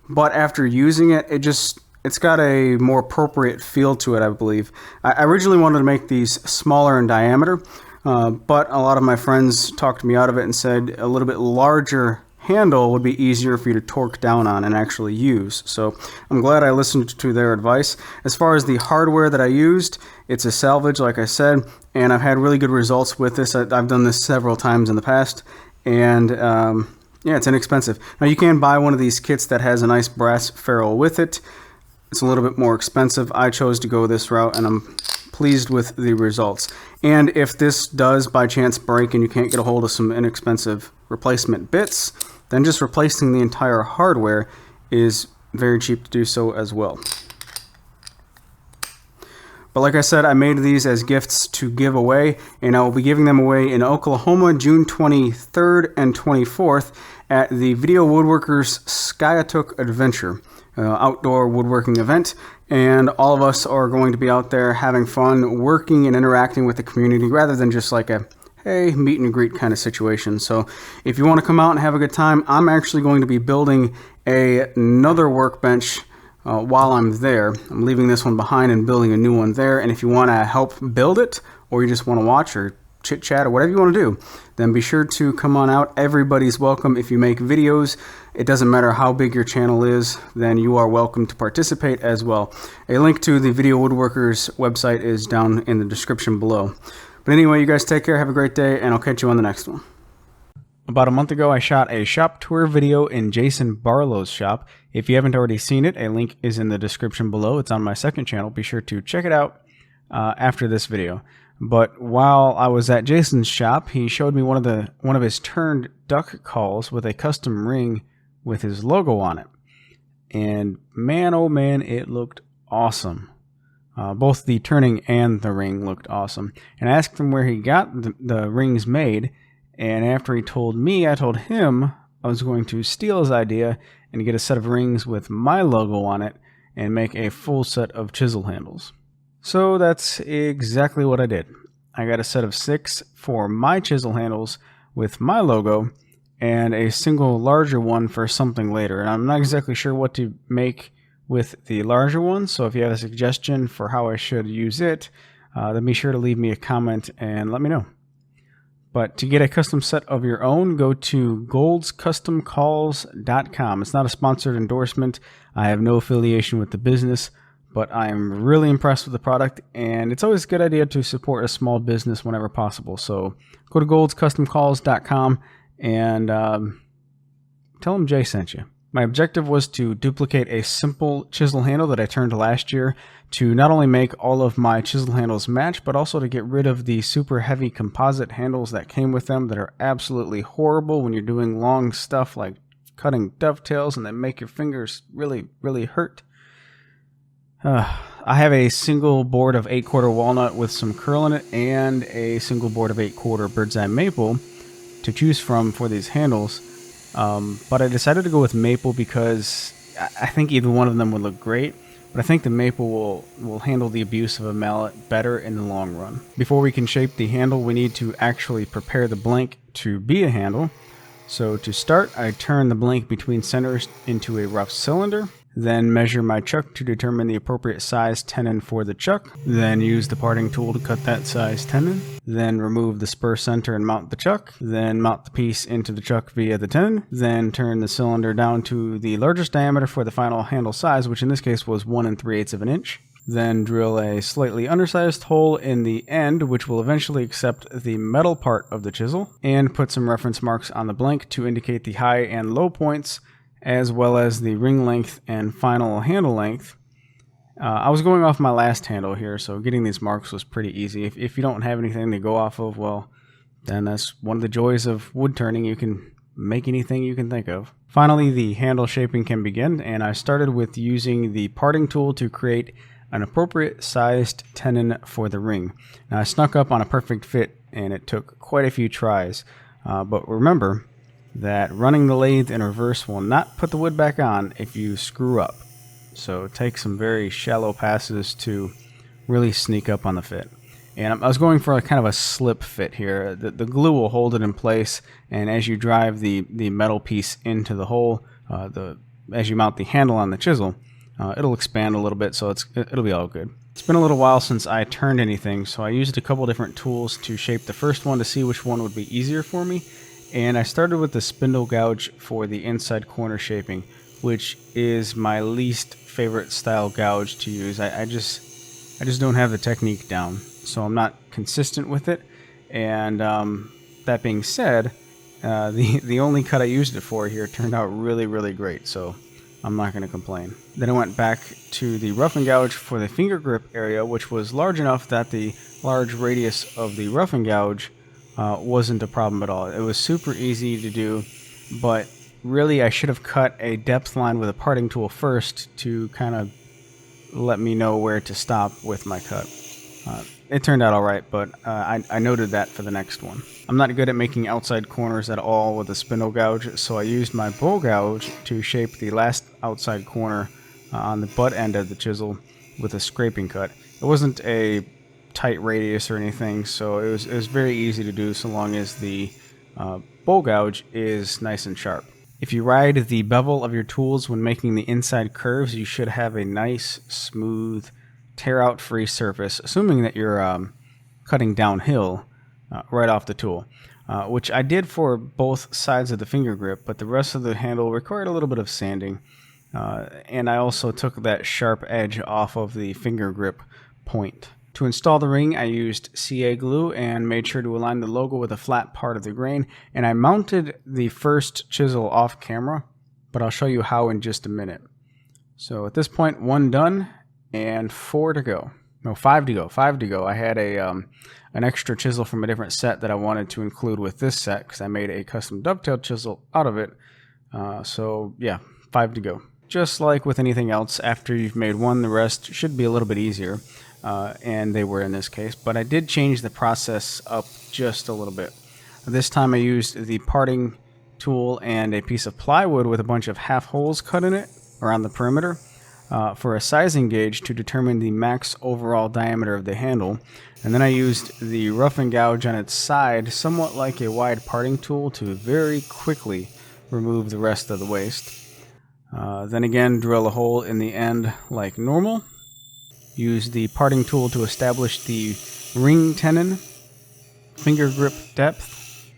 but after using it, it's got a more appropriate feel to it, I believe. I originally wanted to make these smaller in diameter, but a lot of my friends talked me out of it and said a little bit larger handle would be easier for you to torque down on and actually use. So I'm glad I listened to their advice. As far as the hardware that I used, it's a salvage, like I said, and I've had really good results with this. I've done this several times in the past. And yeah, it's inexpensive. Now you can buy one of these kits that has a nice brass ferrule with it. It's a little bit more expensive. I chose to go this route, and I'm pleased with the results. And if this does by chance break and you can't get a hold of some inexpensive replacement bits, then just replacing the entire hardware is very cheap to do so as well. But like I said, I made these as gifts to give away, and I will be giving them away in Oklahoma June 23rd and 24th at the Video Woodworkers Skiatook Adventure, outdoor woodworking event. And all of us are going to be out there having fun, working and interacting with the community rather than just like a, hey, meet and greet kind of situation. So if you want to come out and have a good time, I'm actually going to be building another workbench while I'm there. I'm leaving this one behind and building a new one there. And if you want to help build it, or you just want to watch or chit chat or whatever you want to do, then be sure to come on out. Everybody's welcome. If you make videos, it doesn't matter how big your channel is, then you are welcome to participate as well. A link to the Video Woodworkers website is down in the description below. But anyway, you guys take care, have a great day, and I'll catch you on the next one. About a month ago, I shot a shop tour video in Jason Barlow's shop. If you haven't already seen it, a link is in the description below. It's on my second channel. Be sure to check it out after this video. But while I was at Jason's shop, he showed me one of his turned duck calls with a custom ring with his logo on it. And man, oh man, it looked awesome. Both the turning and the ring looked awesome. And I asked him where he got the rings made. And after he told me, I told him I was going to steal his idea and get a set of rings with my logo on it and make a full set of chisel handles. So that's exactly what I did. I got a set of 6 for my chisel handles with my logo and a single larger one for something later. And I'm not exactly sure what to make with the larger one, so if you have a suggestion for how I should use it, then be sure to leave me a comment and let me know. But to get a custom set of your own, go to goldscustomcalls.com. It's not a sponsored endorsement. I have no affiliation with the business, but I'm really impressed with the product, and it's always a good idea to support a small business whenever possible. So go to goldscustomcalls.com and tell them Jay sent you. My objective was to duplicate a simple chisel handle that I turned last year to not only make all of my chisel handles match, but also to get rid of the super heavy composite handles that came with them that are absolutely horrible when you're doing long stuff like cutting dovetails and they make your fingers really, really hurt. I have a single board of 8/4 walnut with some curl in it and a single board of 8/4 bird's eye maple to choose from for these handles. But I decided to go with maple because I think either one of them would look great, but I think the maple will handle the abuse of a mallet better in the long run. Before we can shape the handle, we need to actually prepare the blank to be a handle. So to start, I turn the blank between centers into a rough cylinder, then measure my chuck to determine the appropriate size tenon for the chuck, then use the parting tool to cut that size tenon, then remove the spur center and mount the chuck, then mount the piece into the chuck via the tenon, then turn the cylinder down to the largest diameter for the final handle size, which in this case was 1 3/8 of an inch. Then drill a slightly undersized hole in the end, which will eventually accept the metal part of the chisel, and put some reference marks on the blank to indicate the high and low points, as well as the ring length and final handle length. I was going off my last handle here, so getting these marks was pretty easy. If you don't have anything to go off of, well, then that's one of the joys of wood turning. You can make anything you can think of. Finally, the handle shaping can begin, and I started with using the parting tool to create an appropriate sized tenon for the ring. Now I snuck up on a perfect fit, and it took quite a few tries, but remember that running the lathe in reverse will not put the wood back on if you screw up. So take some very shallow passes to really sneak up on the fit. And I was going for a kind of a slip fit here. The glue will hold it in place, and as you drive the metal piece into the hole, as you mount the handle on the chisel, it'll expand a little bit, so it'll be all good. It's been a little while since I turned anything, so I used a couple different tools to shape the first one to see which one would be easier for me. And I started with the spindle gouge for the inside corner shaping, which is my least favorite style gouge to use. I just don't have the technique down, so I'm not consistent with it. And that being said, the only cut I used it for here turned out really, really great, so I'm not going to complain. Then I went back to the rough and gouge for the finger grip area, which was large enough that the large radius of the rough and gouge wasn't a problem at all. It was super easy to do, but really I should have cut a depth line with a parting tool first to kind of let me know where to stop with my cut. It turned out alright, but I noted that for the next one. I'm not good at making outside corners at all with a spindle gouge, so I used my bow gouge to shape the last outside corner on the butt end of the chisel with a scraping cut. It wasn't a tight radius or anything, so it was very easy to do so long as the bowl gouge is nice and sharp. If you ride the bevel of your tools when making the inside curves, you should have a nice, smooth, tear-out free surface, assuming that you're cutting downhill right off the tool, which I did for both sides of the finger grip, but the rest of the handle required a little bit of sanding, and I also took that sharp edge off of the finger grip point. To install the ring, I used CA glue and made sure to align the logo with a flat part of the grain, and I mounted the first chisel off camera, but I'll show you how in just a minute. So at this point, 1 done and 4 to go. No, 5 to go. 5 to go. I had an extra chisel from a different set that I wanted to include with this set because I made a custom dovetail chisel out of it. So yeah, 5 to go. Just like with anything else, after you've made one, the rest should be a little bit easier. And they were in this case, but I did change the process up just a little bit. This time I used the parting tool and a piece of plywood with a bunch of half holes cut in it around the perimeter for a sizing gauge to determine the max overall diameter of the handle. And then I used the rough and gouge on its side, somewhat like a wide parting tool, to very quickly remove the rest of the waste. Then again, drill a hole in the end like normal. Use the parting tool to establish the ring tenon, finger grip depth,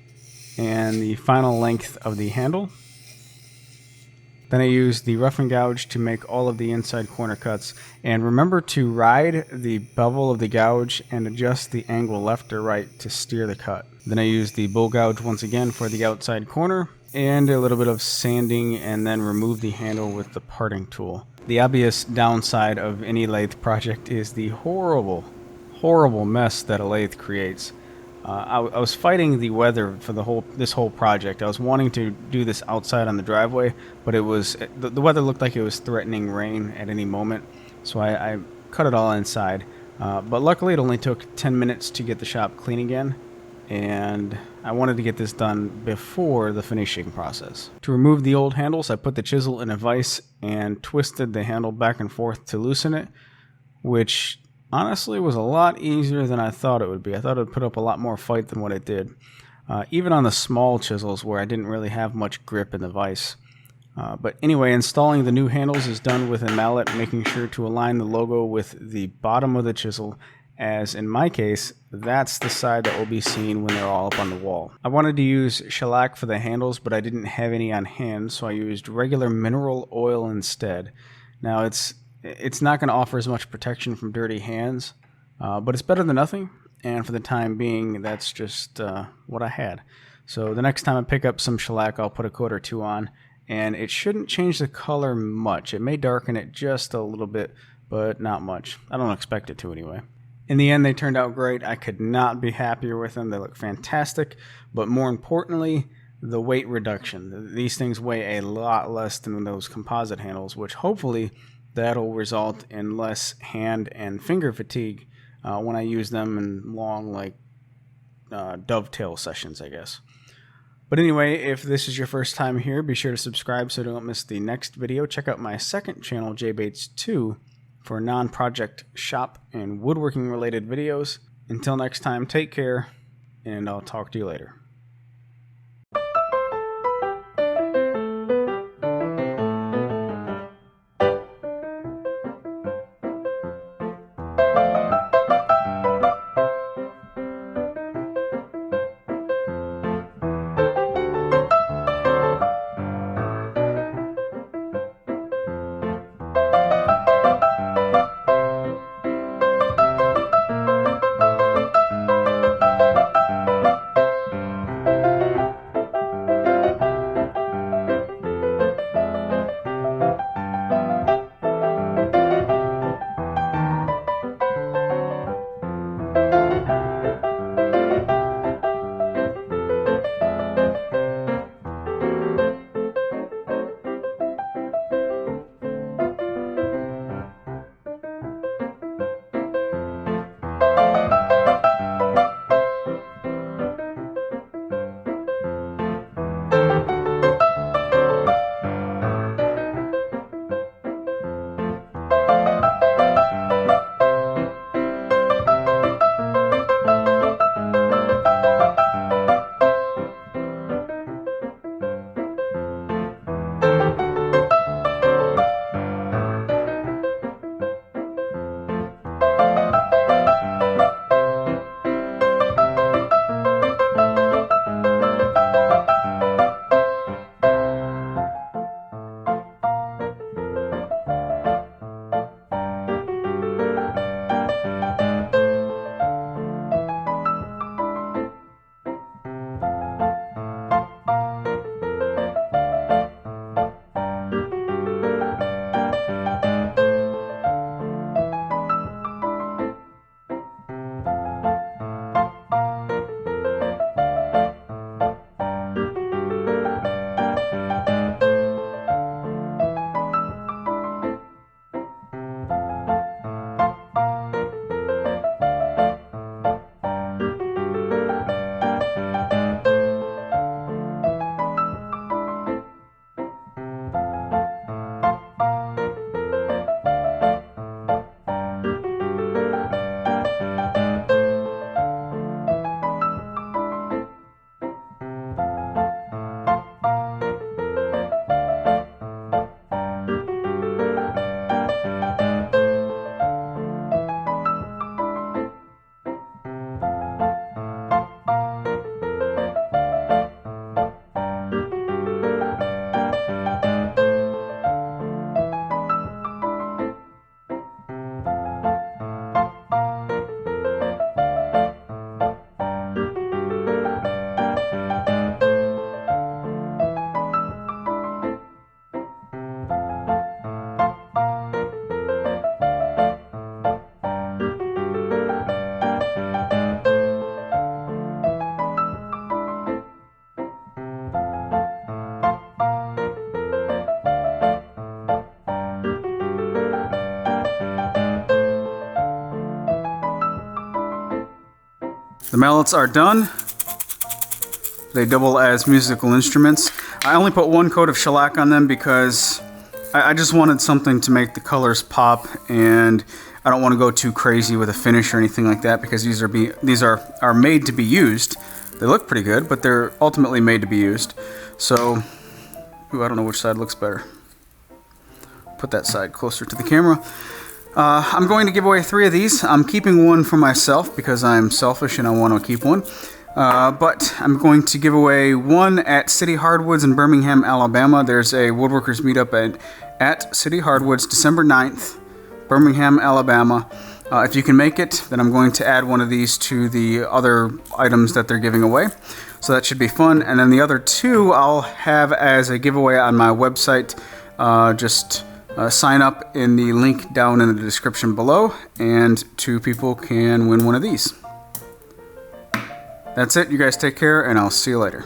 and the final length of the handle. Then I used the rough and gouge to make all of the inside corner cuts. And remember to ride the bevel of the gouge and adjust the angle left or right to steer the cut. Then I used the bull gouge once again for the outside corner, and a little bit of sanding, and then remove the handle with the parting tool. The obvious downside of any lathe project is the horrible mess that a lathe creates. I was fighting the weather for this whole project. I was wanting to do this outside on the driveway, but the weather looked like it was threatening rain at any moment, so I cut it all inside. But luckily it only took 10 minutes to get the shop clean again, and I wanted to get this done before the finishing process. To remove the old handles, I put the chisel in a vise and twisted the handle back and forth to loosen it, which honestly was a lot easier than I thought it would be. I thought it would put up a lot more fight than what it did. Even on the small chisels where I didn't really have much grip in the vise. But anyway, installing the new handles is done with a mallet, making sure to align the logo with the bottom of the chisel, as in my case, that's the side that will be seen when they're all up on the wall. I wanted to use shellac for the handles, but I didn't have any on hand, so I used regular mineral oil instead. Now it's not going to offer as much protection from dirty hands, but it's better than nothing, and for the time being, that's just what I had. So the next time I pick up some shellac, I'll put a coat or two on, and it shouldn't change the color much. It may darken it just a little bit, but not much. I don't expect it to anyway. In the end, they turned out great. I could not be happier with them. They look fantastic, but more importantly, the weight reduction. These things weigh a lot less than those composite handles, which hopefully that'll result in less hand and finger fatigue when I use them in long, dovetail sessions, I guess. But anyway, if this is your first time here, be sure to subscribe so you don't miss the next video. Check out my second channel, JBates2, for non-project shop and woodworking related videos. Until next time, take care, and I'll talk to you later. The mallets are done. They double as musical instruments. I only put one coat of shellac on them because I just wanted something to make the colors pop, and I don't want to go too crazy with a finish or anything like that because these are made to be used. They look pretty good, but they're ultimately made to be used. So, ooh, I don't know which side looks better. Put that side closer to the camera. I'm going to give away 3 of these. I'm keeping one for myself because I'm selfish and I want to keep one. But I'm going to give away one at City Hardwoods in Birmingham, Alabama. There's a woodworkers meetup at City Hardwoods, December 9th, Birmingham, Alabama. If you can make it, then I'm going to add one of these to the other items that they're giving away. So that should be fun. And then the other 2 I'll have as a giveaway on my website. Sign up in the link down in the description below, and 2 people can win one of these. That's it. You guys take care, and I'll see you later.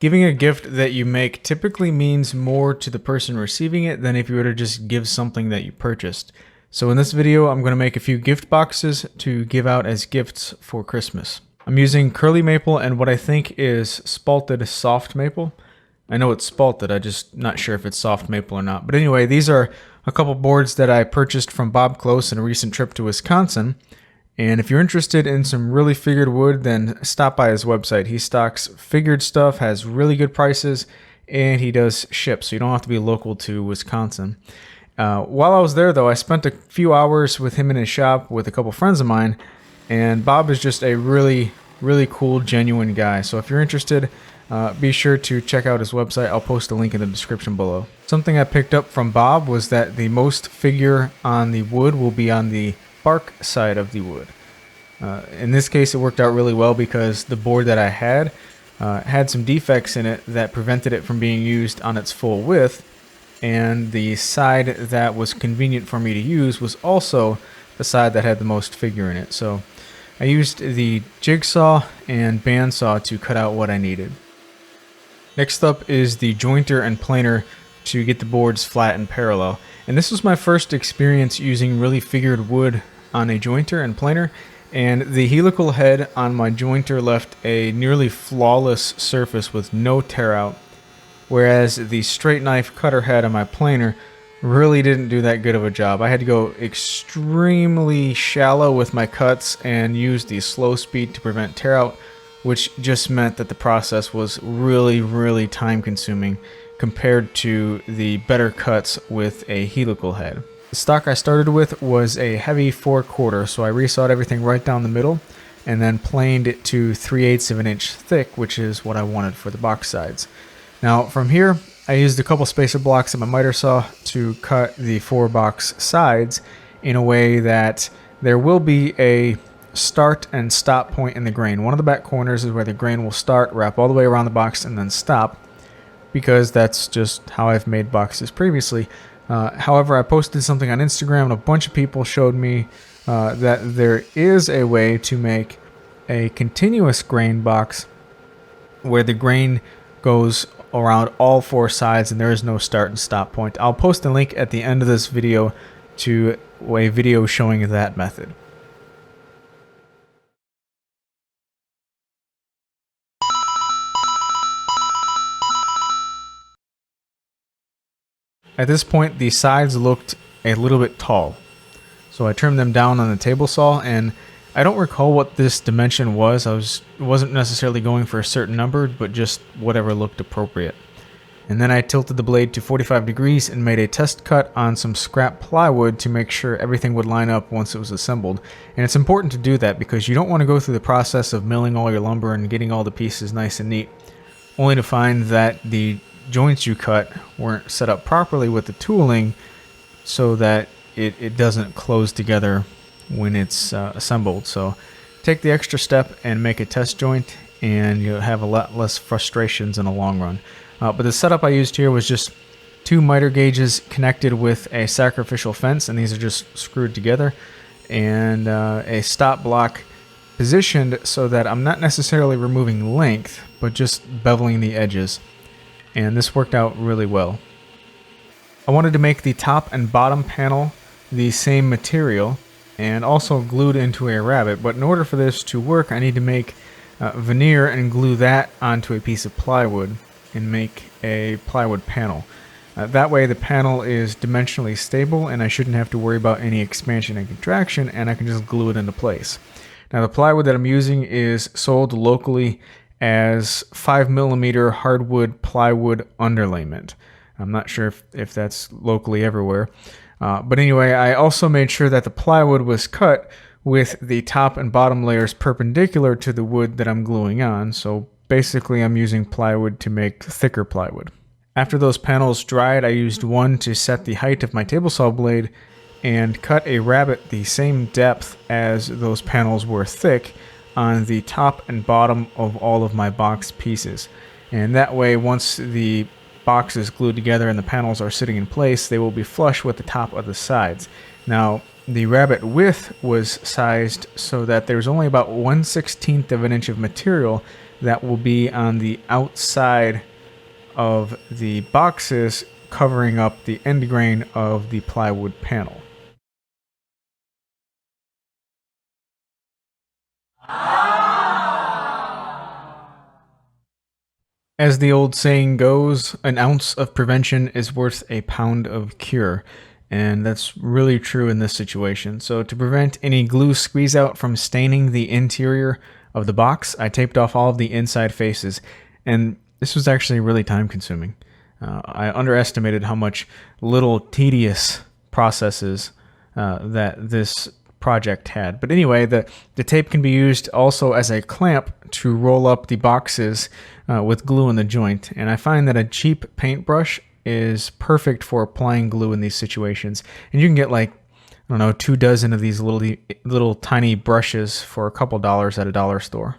Giving a gift that you make typically means more to the person receiving it than if you were to just give something that you purchased. So in this video, I'm going to make a few gift boxes to give out as gifts for Christmas. I'm using curly maple and what I think is spalted soft maple. I know it's spalted, I'm just not sure if it's soft maple or not. But anyway, these are a couple boards that I purchased from Bob Close in a recent trip to Wisconsin. And if you're interested in some really figured wood, then stop by his website. He stocks figured stuff, has really good prices, and he does ship, so you don't have to be local to Wisconsin. While I was there, though, I spent a few hours with him in his shop with a couple friends of mine, and Bob is just a really, really cool, genuine guy. So if you're interested, be sure to check out his website. I'll post a link in the description below. Something I picked up from Bob was that the most figure on the wood will be on the bark side of the wood. In this case, it worked out really well because the board that I had some defects in it that prevented it from being used on its full width, and the side that was convenient for me to use was also the side that had the most figure in it. So I used the jigsaw and bandsaw to cut out what I needed. Next up is the jointer and planer to get the boards flat and parallel. And this was my first experience using really figured wood on a jointer and planer, and the helical head on my jointer left a nearly flawless surface with no tear out, whereas the straight knife cutter head on my planer really didn't do that good of a job. I had to go extremely shallow with my cuts and use the slow speed to prevent tear out, which just meant that the process was really, really time consuming compared to the better cuts with a helical head. The stock I started with was a heavy 4/4, so I resawed everything right down the middle and then planed it to 3/8 of an inch thick, which is what I wanted for the box sides. Now from here, I used a couple spacer blocks at my miter saw to cut the 4 box sides in a way that there will be a start and stop point in the grain. One of the back corners is where the grain will start, wrap all the way around the box, and then stop, because that's just how I've made boxes previously. However, I posted something on Instagram and a bunch of people showed me that there is a way to make a continuous grain box where the grain goes around all 4 sides and there is no start and stop point. I'll post a link at the end of this video to a video showing that method. At this point, the sides looked a little bit tall, so I trimmed them down on the table saw, and I don't recall what this dimension was. I wasn't necessarily going for a certain number, but just whatever looked appropriate. And then I tilted the blade to 45 degrees and made a test cut on some scrap plywood to make sure everything would line up once it was assembled. And it's important to do that because you don't want to go through the process of milling all your lumber and getting all the pieces nice and neat, only to find that the joints you cut weren't set up properly with the tooling so that it doesn't close together when it's assembled. So take the extra step and make a test joint and you'll have a lot less frustrations in the long run. But the setup I used here was just 2 miter gauges connected with a sacrificial fence, and these are just screwed together, and a stop block positioned so that I'm not necessarily removing length, but just beveling the edges. And this worked out really well. I wanted to make the top and bottom panel the same material and also glued into a rabbet, but in order for this to work, I need to make veneer and glue that onto a piece of plywood and make a plywood panel. That way the panel is dimensionally stable and I shouldn't have to worry about any expansion and contraction, and I can just glue it into place. Now the plywood that I'm using is sold locally as 5mm hardwood plywood underlayment. I'm not sure if that's locally everywhere. But anyway, I also made sure that the plywood was cut with the top and bottom layers perpendicular to the wood that I'm gluing on. So basically I'm using plywood to make thicker plywood. After those panels dried, I used one to set the height of my table saw blade and cut a rabbet the same depth as those panels were thick on the top and bottom of all of my box pieces. And that way, once the box is glued together and the panels are sitting in place, they will be flush with the top of the sides. Now, the rabbet width was sized so that there's only about 1/16 of an inch of material that will be on the outside of the boxes, covering up the end grain of the plywood panel. As the old saying goes, an ounce of prevention is worth a pound of cure, and that's really true in this situation. So to prevent any glue squeeze out from staining the interior of the box, I taped off all of the inside faces, and this was actually really time consuming. I underestimated how much little tedious processes that this project had. But anyway, the tape can be used also as a clamp to roll up the boxes with glue in the joint, and I find that a cheap paintbrush is perfect for applying glue in these situations. And you can get like, I don't know, 2 dozen of these little tiny brushes for a couple dollars at a dollar store.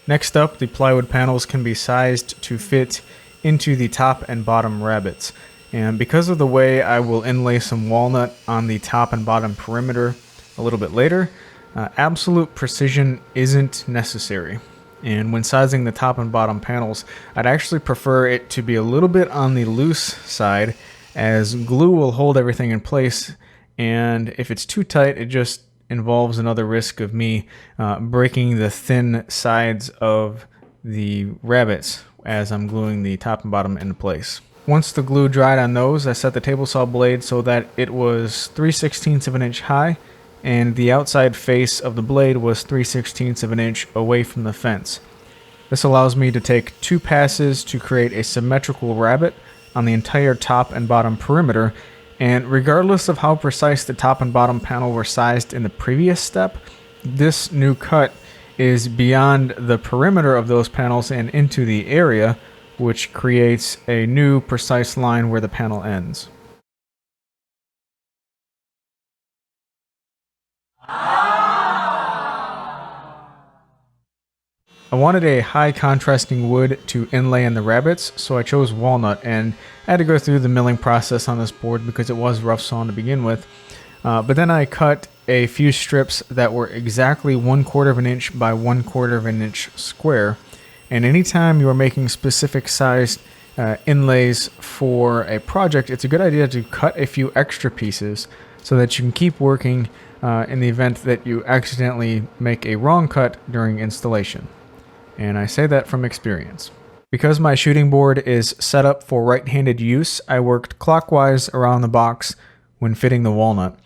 Next up, the plywood panels can be sized to fit into the top and bottom rabbets. And because of the way I will inlay some walnut on the top and bottom perimeter a little bit later, absolute precision isn't necessary. And when sizing the top and bottom panels, I'd actually prefer it to be a little bit on the loose side, as glue will hold everything in place, and if it's too tight, it just involves another risk of me breaking the thin sides of the rabbets as I'm gluing the top and bottom into place. Once the glue dried on those, I set the table saw blade so that it was 3/16 of an inch high, and the outside face of the blade was 3/16 of an inch away from the fence. This allows me to take 2 passes to create a symmetrical rabbet on the entire top and bottom perimeter, and regardless of how precise the top and bottom panel were sized in the previous step, this new cut is beyond the perimeter of those panels and into the area, which creates a new precise line where the panel ends. I wanted a high contrasting wood to inlay in the rabbets, so I chose walnut, and I had to go through the milling process on this board because it was rough sawn to begin with. But then I cut a few strips that were exactly 1/4 of an inch by 1/4 of an inch square. And anytime you are making specific sized inlays for a project, it's a good idea to cut a few extra pieces so that you can keep working in the event that you accidentally make a wrong cut during installation. And I say that from experience. Because my shooting board is set up for right-handed use, I worked clockwise around the box when fitting the walnut.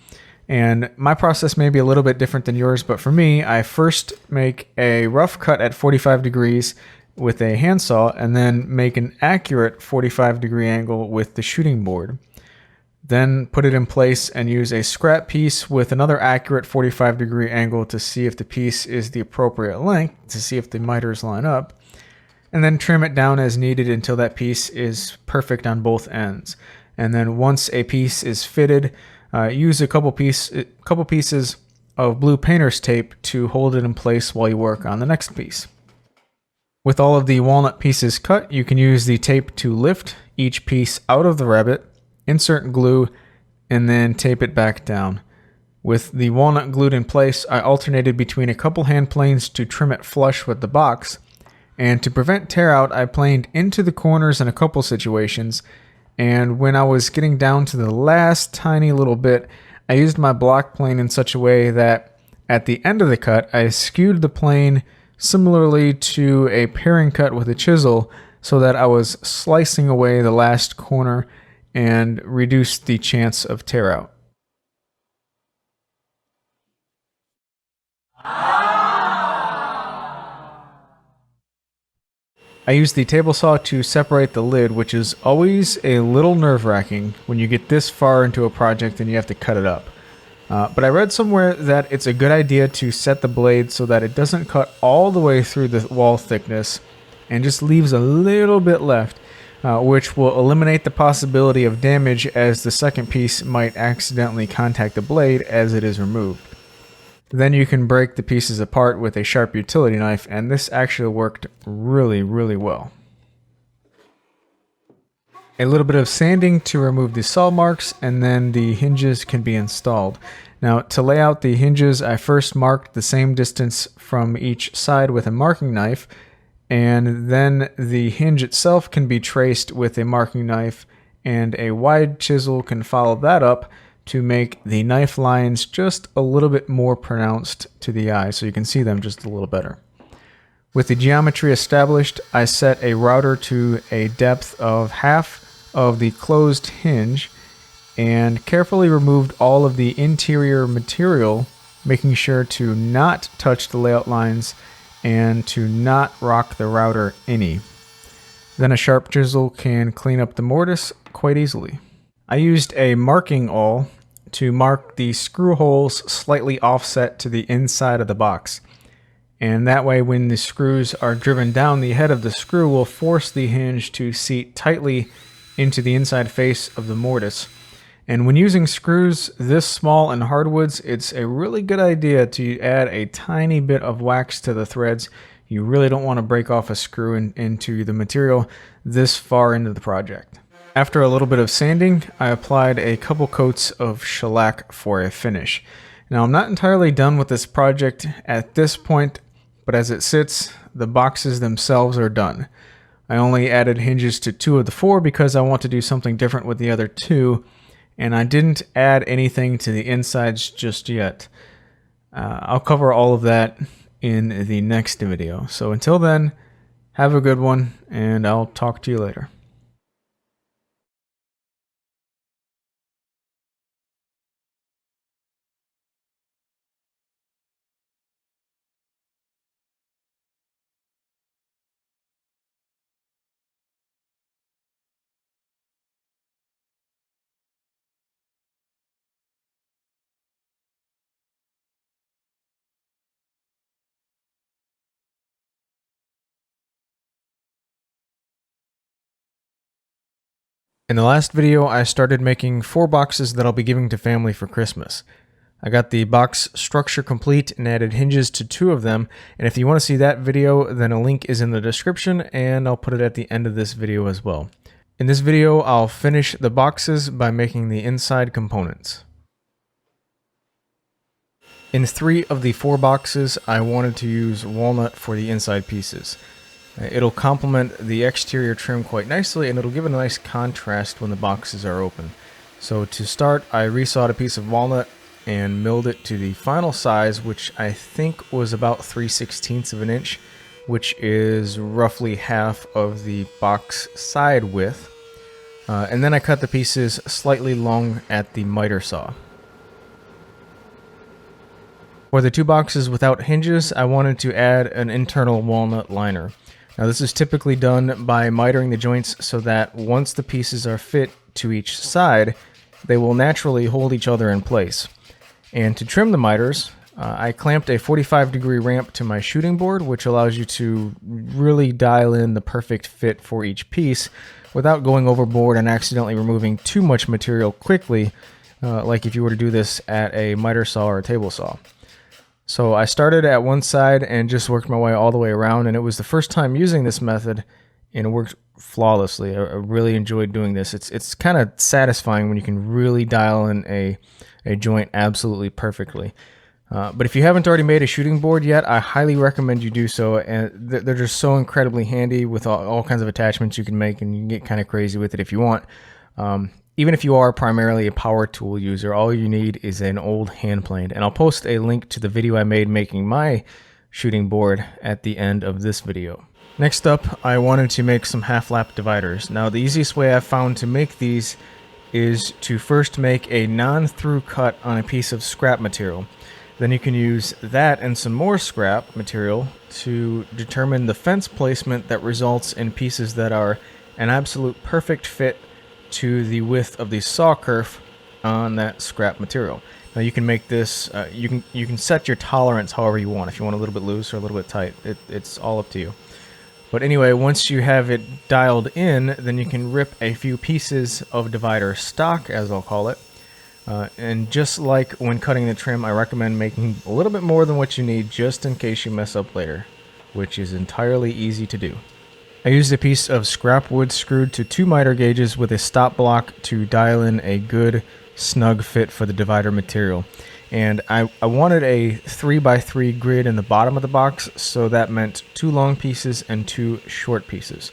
And my process may be a little bit different than yours, but for me, I first make a rough cut at 45 degrees with a handsaw, and then make an accurate 45-degree angle with the shooting board. Then put it in place and use a scrap piece with another accurate 45-degree angle to see if the piece is the appropriate length, to see if the miters line up, and then trim it down as needed until that piece is perfect on both ends. And then once a piece is fitted, use a couple pieces of blue painter's tape to hold it in place while you work on the next piece. With all of the walnut pieces cut, you can use the tape to lift each piece out of the rabbet, insert glue, and then tape it back down. With the walnut glued in place, I alternated between a couple hand planes to trim it flush with the box, and to prevent tear out, I planed into the corners in a couple situations, and when I was getting down to the last tiny little bit, I used my block plane in such a way that at the end of the cut, I skewed the plane similarly to a paring cut with a chisel so that I was slicing away the last corner and reduced the chance of tear out. I used the table saw to separate the lid, which is always a little nerve-wracking when you get this far into a project and you have to cut it up. But I read somewhere that it's a good idea to set the blade so that it doesn't cut all the way through the wall thickness and just leaves a little bit left, which will eliminate the possibility of damage as the second piece might accidentally contact the blade as it is removed. Then you can break the pieces apart with a sharp utility knife, and this actually worked really, really well. A little bit of sanding to remove the saw marks, and then the hinges can be installed. Now, to lay out the hinges, I first marked the same distance from each side with a marking knife, and then the hinge itself can be traced with a marking knife, and a wide chisel can follow that up to make the knife lines just a little bit more pronounced to the eye, so you can see them just a little better. With the geometry established, I set a router to a depth of half of the closed hinge and carefully removed all of the interior material, making sure to not touch the layout lines and to not rock the router any. Then a sharp chisel can clean up the mortise quite easily. I used a marking awl to mark the screw holes slightly offset to the inside of the box. And that way when the screws are driven down, the head of the screw will force the hinge to seat tightly into the inside face of the mortise. And when using screws this small in hardwoods, it's a really good idea to add a tiny bit of wax to the threads. You really don't want to break off a screw into the material this far into the project. After a little bit of sanding, I applied a couple coats of shellac for a finish. Now, I'm not entirely done with this project at this point, but as it sits, the boxes themselves are done. I only added hinges to 2 of the 4 because I want to do something different with the other 2, and I didn't add anything to the insides just yet. I'll cover all of that in the next video. So until then, have a good one, and I'll talk to you later. In the last video, I started making 4 boxes that I'll be giving to family for Christmas. I got the box structure complete and added hinges to 2 of them, and if you want to see that video, then a link is in the description, and I'll put it at the end of this video as well. In this video, I'll finish the boxes by making the inside components. In 3 of the 4 boxes, I wanted to use walnut for the inside pieces. It'll complement the exterior trim quite nicely, and it'll give a nice contrast when the boxes are open. So to start, I resawed a piece of walnut and milled it to the final size, which I think was about 3/16 of an inch, which is roughly half of the box side width. And then I cut the pieces slightly long at the miter saw. For the 2 boxes without hinges, I wanted to add an internal walnut liner. Now this is typically done by mitering the joints so that once the pieces are fit to each side, they will naturally hold each other in place. And to trim the miters, I clamped a 45-degree ramp to my shooting board, which allows you to really dial in the perfect fit for each piece without going overboard and accidentally removing too much material quickly, like if you were to do this at a miter saw or a table saw. So I started at one side and just worked my way all the way around, and it was the first time using this method, and it worked flawlessly. I really enjoyed doing this. It's kind of satisfying when you can really dial in a joint absolutely perfectly. But if you haven't already made a shooting board yet, I highly recommend you do so. And they're just so incredibly handy with all kinds of attachments you can make, and you can get kind of crazy with it if you want. Even if you are primarily a power tool user, all you need is an old hand plane. And I'll post a link to the video I made making my shooting board at the end of this video. Next up, I wanted to make some half-lap dividers. Now, the easiest way I've found to make these is to first make a non-through cut on a piece of scrap material. Then you can use that and some more scrap material to determine the fence placement that results in pieces that are an absolute perfect fit to the width of the saw kerf on that scrap material. Now you can make this, you can set your tolerance however you want. If you want a little bit loose or a little bit tight, it's all up to you. But anyway, once you have it dialed in, then you can rip a few pieces of divider stock, as I'll call it. And just like when cutting the trim, I recommend making a little bit more than what you need just in case you mess up later, which is entirely easy to do. I used a piece of scrap wood screwed to 2 miter gauges with a stop block to dial in a good snug fit for the divider material. And I wanted a 3x3 grid in the bottom of the box, so that meant 2 long pieces and 2 short pieces.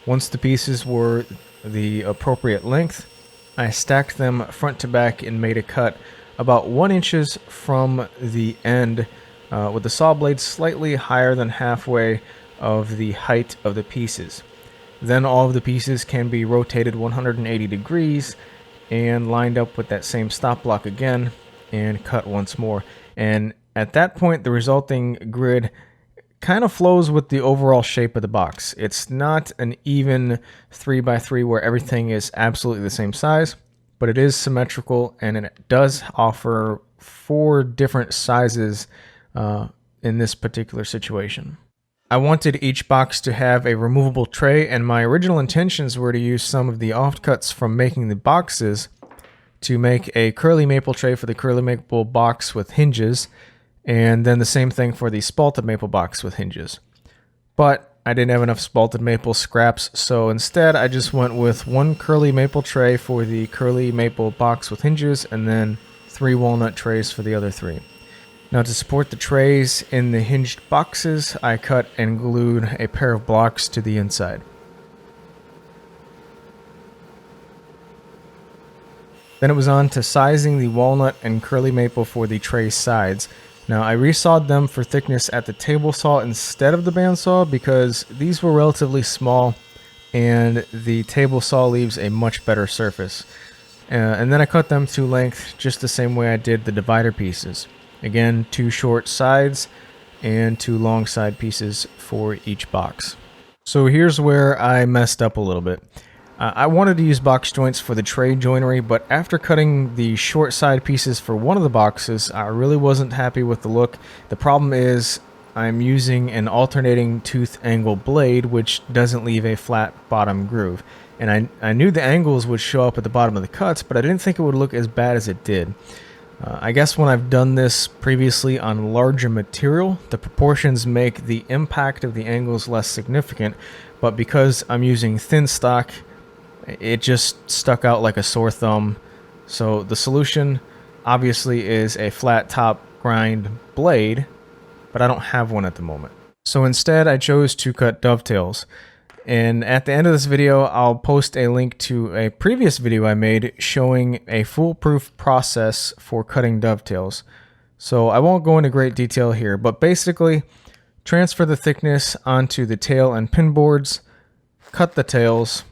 Once the pieces were the appropriate length, I stacked them front to back and made a cut about 1 inch from the end with the saw blade slightly higher than halfway of the height of the pieces. Then all of the pieces can be rotated 180 degrees and lined up with that same stop block again and cut once more. And at that point, the resulting grid kind of flows with the overall shape of the box. It's not an even 3x3 where everything is absolutely the same size, but it is symmetrical, and it does offer 4 different sizes in this particular situation. I wanted each box to have a removable tray, and my original intentions were to use some of the offcuts from making the boxes to make a curly maple tray for the curly maple box with hinges, and then the same thing for the spalted maple box with hinges. But I didn't have enough spalted maple scraps, so instead I just went with 1 curly maple tray for the curly maple box with hinges, and then 3 walnut trays for the other 3. Now, to support the trays in the hinged boxes, I cut and glued a pair of blocks to the inside. Then it was on to sizing the walnut and curly maple for the tray sides. Now, I resawed them for thickness at the table saw instead of the bandsaw because these were relatively small and the table saw leaves a much better surface. And then I cut them to length just the same way I did the divider pieces. Again, 2 short sides and 2 long side pieces for each box. So here's where I messed up a little bit. I wanted to use box joints for the tray joinery, but after cutting the short side pieces for one of the boxes, I really wasn't happy with the look. The problem is I'm using an alternating tooth angle blade, which doesn't leave a flat bottom groove. And I knew the angles would show up at the bottom of the cuts, but I didn't think it would look as bad as it did. I guess when I've done this previously on larger material, the proportions make the impact of the angles less significant, but because I'm using thin stock, it just stuck out like a sore thumb. So the solution obviously is a flat top grind blade, but I don't have one at the moment. So instead I chose to cut dovetails. And at the end of this video, I'll post a link to a previous video I made showing a foolproof process for cutting dovetails. So I won't go into great detail here, but basically transfer the thickness onto the tail and pin boards, cut the tails,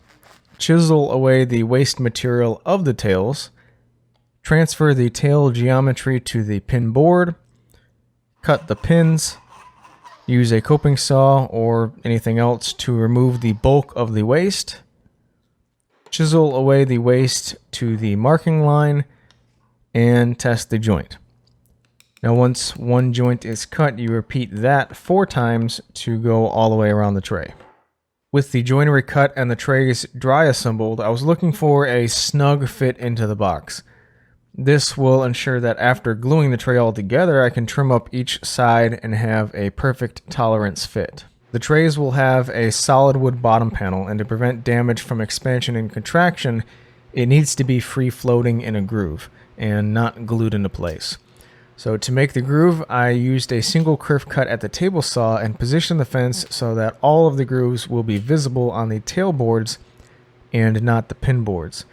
chisel away the waste material of the tails, transfer the tail geometry to the pin board, cut the pins, use a coping saw or anything else to remove the bulk of the waste, chisel away the waste to the marking line, and test the joint. Now once one joint is cut, you repeat that 4 times to go all the way around the tray. With the joinery cut and the trays dry assembled, I was looking for a snug fit into the box. This will ensure that after gluing the tray all together, I can trim up each side and have a perfect tolerance fit. The trays will have a solid wood bottom panel, and to prevent damage from expansion and contraction, it needs to be free floating in a groove and not glued into place. So to make the groove, I used a single kerf cut at the table saw and positioned the fence so that all of the grooves will be visible on the tail boards and not the pin boards.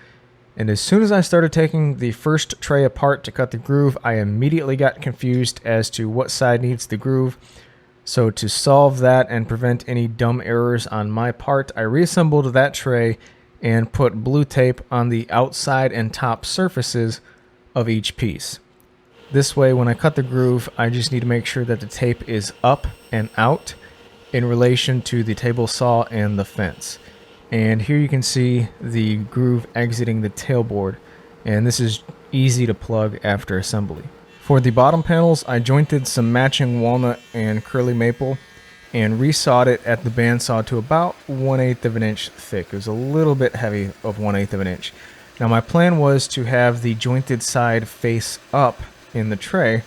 And as soon as I started taking the first tray apart to cut the groove, I immediately got confused as to what side needs the groove. So to solve that and prevent any dumb errors on my part, I reassembled that tray and put blue tape on the outside and top surfaces of each piece. This way, when I cut the groove, I just need to make sure that the tape is up and out in relation to the table saw and the fence. And here you can see the groove exiting the tailboard, and this is easy to plug after assembly. For the bottom panels, I jointed some matching walnut and curly maple and resawed it at the bandsaw to about 1/8 of an inch thick. It was a little bit heavy of 1/8 of an inch. Now my plan was to have the jointed side face up in the tray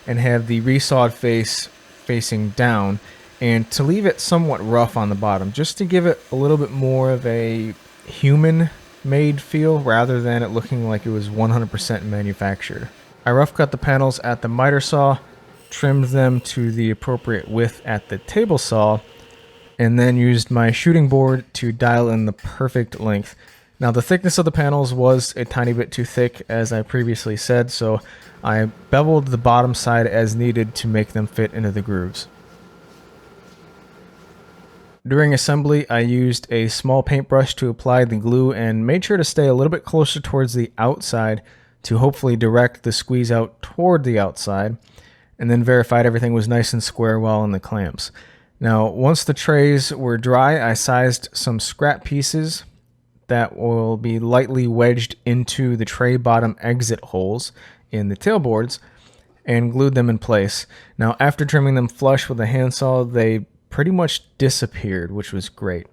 and have the resawed face facing down, and to leave it somewhat rough on the bottom, just to give it a little bit more of a human-made feel rather than it looking like it was 100% manufactured. I rough cut the panels at the miter saw, trimmed them to the appropriate width at the table saw, and then used my shooting board to dial in the perfect length. Now the thickness of the panels was a tiny bit too thick, as I previously said, so I beveled the bottom side as needed to make them fit into the grooves. During assembly, I used a small paintbrush to apply the glue and made sure to stay a little bit closer towards the outside to hopefully direct the squeeze out toward the outside, and then verified everything was nice and square while in the clamps. Now, once the trays were dry, I sized some scrap pieces that will be lightly wedged into the tray bottom exit holes in the tailboards and glued them in place. Now, after trimming them flush with a handsaw, they pretty much disappeared, which was great.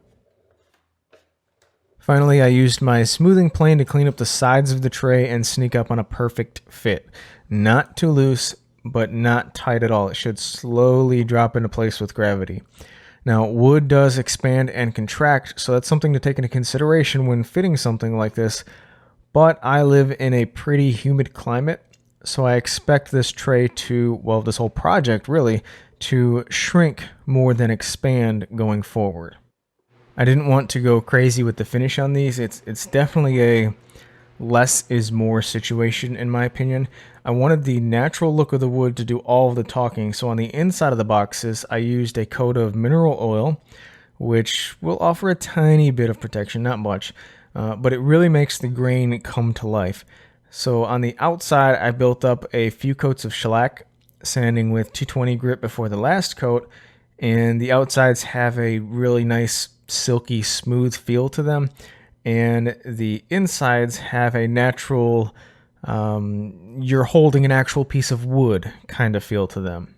Finally, I used my smoothing plane to clean up the sides of the tray and sneak up on a perfect fit. Not too loose, but not tight at all. It should slowly drop into place with gravity. Now, wood does expand and contract, so that's something to take into consideration when fitting something like this, but I live in a pretty humid climate, so I expect this tray to, well, this whole project really, to shrink more than expand going forward. I didn't want to go crazy with the finish on these. It's definitely a less is more situation in my opinion. I wanted the natural look of the wood to do all of the talking, so on the inside of the boxes I used a coat of mineral oil, which will offer a tiny bit of protection, not much, but it really makes the grain come to life. So on the outside I built up a few coats of shellac, sanding with 220 grit before the last coat, and the outsides have a really nice silky smooth feel to them, and the insides have a natural you're holding an actual piece of wood kind of feel to them.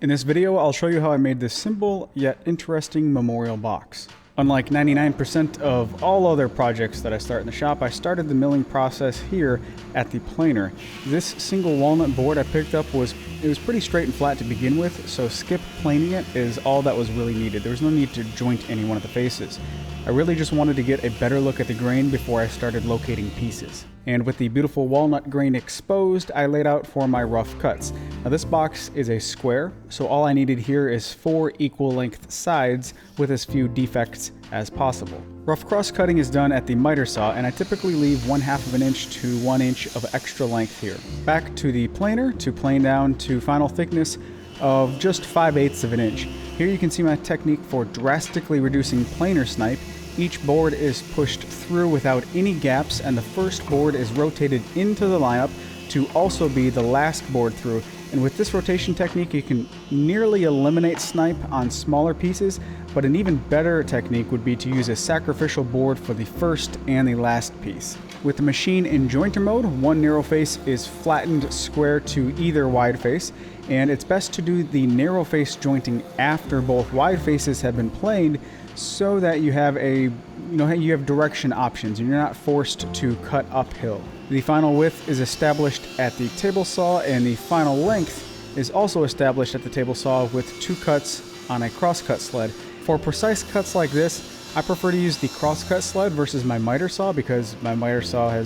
In this video, I'll show you how I made this simple yet interesting memorial box. Unlike 99% of all other projects that I start in the shop, I started the milling process here at the planer. This single walnut board I picked up was pretty straight and flat to begin with, so skip planing it is all that was really needed. There was no need to joint any one of the faces. I really just wanted to get a better look at the grain before I started locating pieces. And with the beautiful walnut grain exposed, I laid out for my rough cuts. Now this box is a square, so all I needed here is 4 equal length sides with as few defects as possible. Rough cross cutting is done at the miter saw, and I typically leave 1/2 of an inch to 1 inch of extra length here. Back to the planer to plane down to final thickness of just 5/8 of an inch. Here you can see my technique for drastically reducing planer snipe. Each board is pushed through without any gaps, and the first board is rotated into the lineup to also be the last board through. And with this rotation technique, you can nearly eliminate snipe on smaller pieces, but an even better technique would be to use a sacrificial board for the first and the last piece. With the machine in jointer mode, one narrow face is flattened square to either wide face, and it's best to do the narrow face jointing after both wide faces have been planed, so that you have a you have direction options and you're not forced to cut uphill. The final width is established at the table saw, and the final length is also established at the table saw with 2 cuts on a crosscut sled. For precise cuts like this, I prefer to use the crosscut sled versus my miter saw, because my miter saw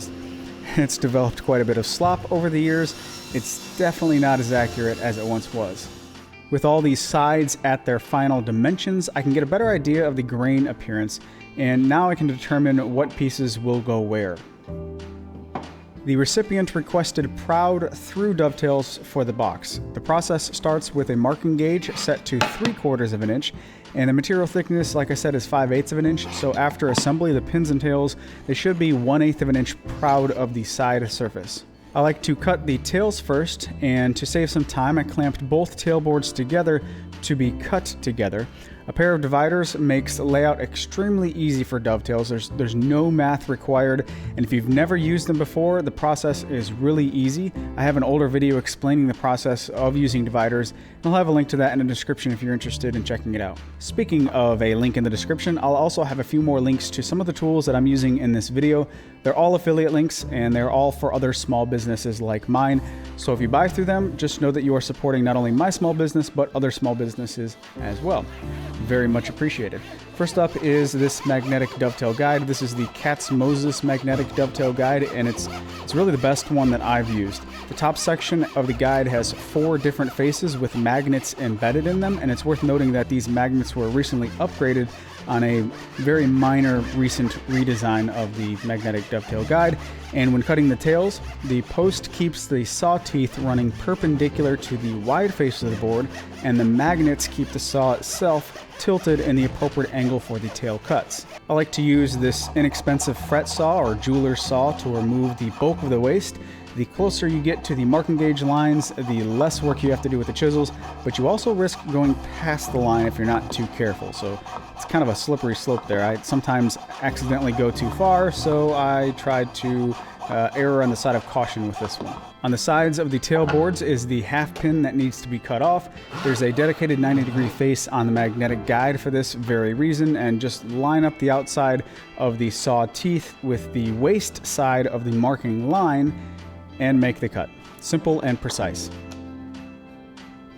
it's developed quite a bit of slop over the years. It's definitely not as accurate as it once was. With all these sides at their final dimensions, I can get a better idea of the grain appearance, and now I can determine what pieces will go where. The recipient requested proud through dovetails for the box. The process starts with a marking gauge set to 3/4 of an inch, and the material thickness, like I said, is 5/8 of an inch, so after assembly, the pins and tails, they should be 1/8 of an inch proud of the side surface. I like to cut the tails first, and to save some time, I clamped both tailboards together to be cut together. A pair of dividers makes layout extremely easy for dovetails. There's no math required, and if you've never used them before, the process is really easy. I have an older video explaining the process of using dividers, and I'll have a link to that in the description if you're interested in checking it out. Speaking of a link in the description, I'll also have a few more links to some of the tools that I'm using in this video. They're all affiliate links, and they're all for other small businesses like mine. So if you buy through them, just know that you are supporting not only my small business, but other small businesses as well. Very much appreciated. First up is this magnetic dovetail guide. This is the Cat's Moses magnetic dovetail guide, and it's really the best one that I've used. The top section of the guide has 4 different faces with magnets embedded in them, and it's worth noting that these magnets were recently upgraded on a very minor recent redesign of the magnetic dovetail guide. And when cutting the tails, the post keeps the saw teeth running perpendicular to the wide face of the board, and the magnets keep the saw itself tilted in the appropriate angle for the tail cuts. I like to use this inexpensive fret saw or jeweler's saw to remove the bulk of the waste. The closer you get to the marking gauge lines, the less work you have to do with the chisels, but you also risk going past the line if you're not too careful. So it's kind of a slippery slope there. I sometimes accidentally go too far, so I tried to err on the side of caution with this one. On the sides of the tailboards is the half pin that needs to be cut off. There's a dedicated 90-degree face on the magnetic guide for this very reason, and just line up the outside of the saw teeth with the waist side of the marking line and make the cut. Simple and precise.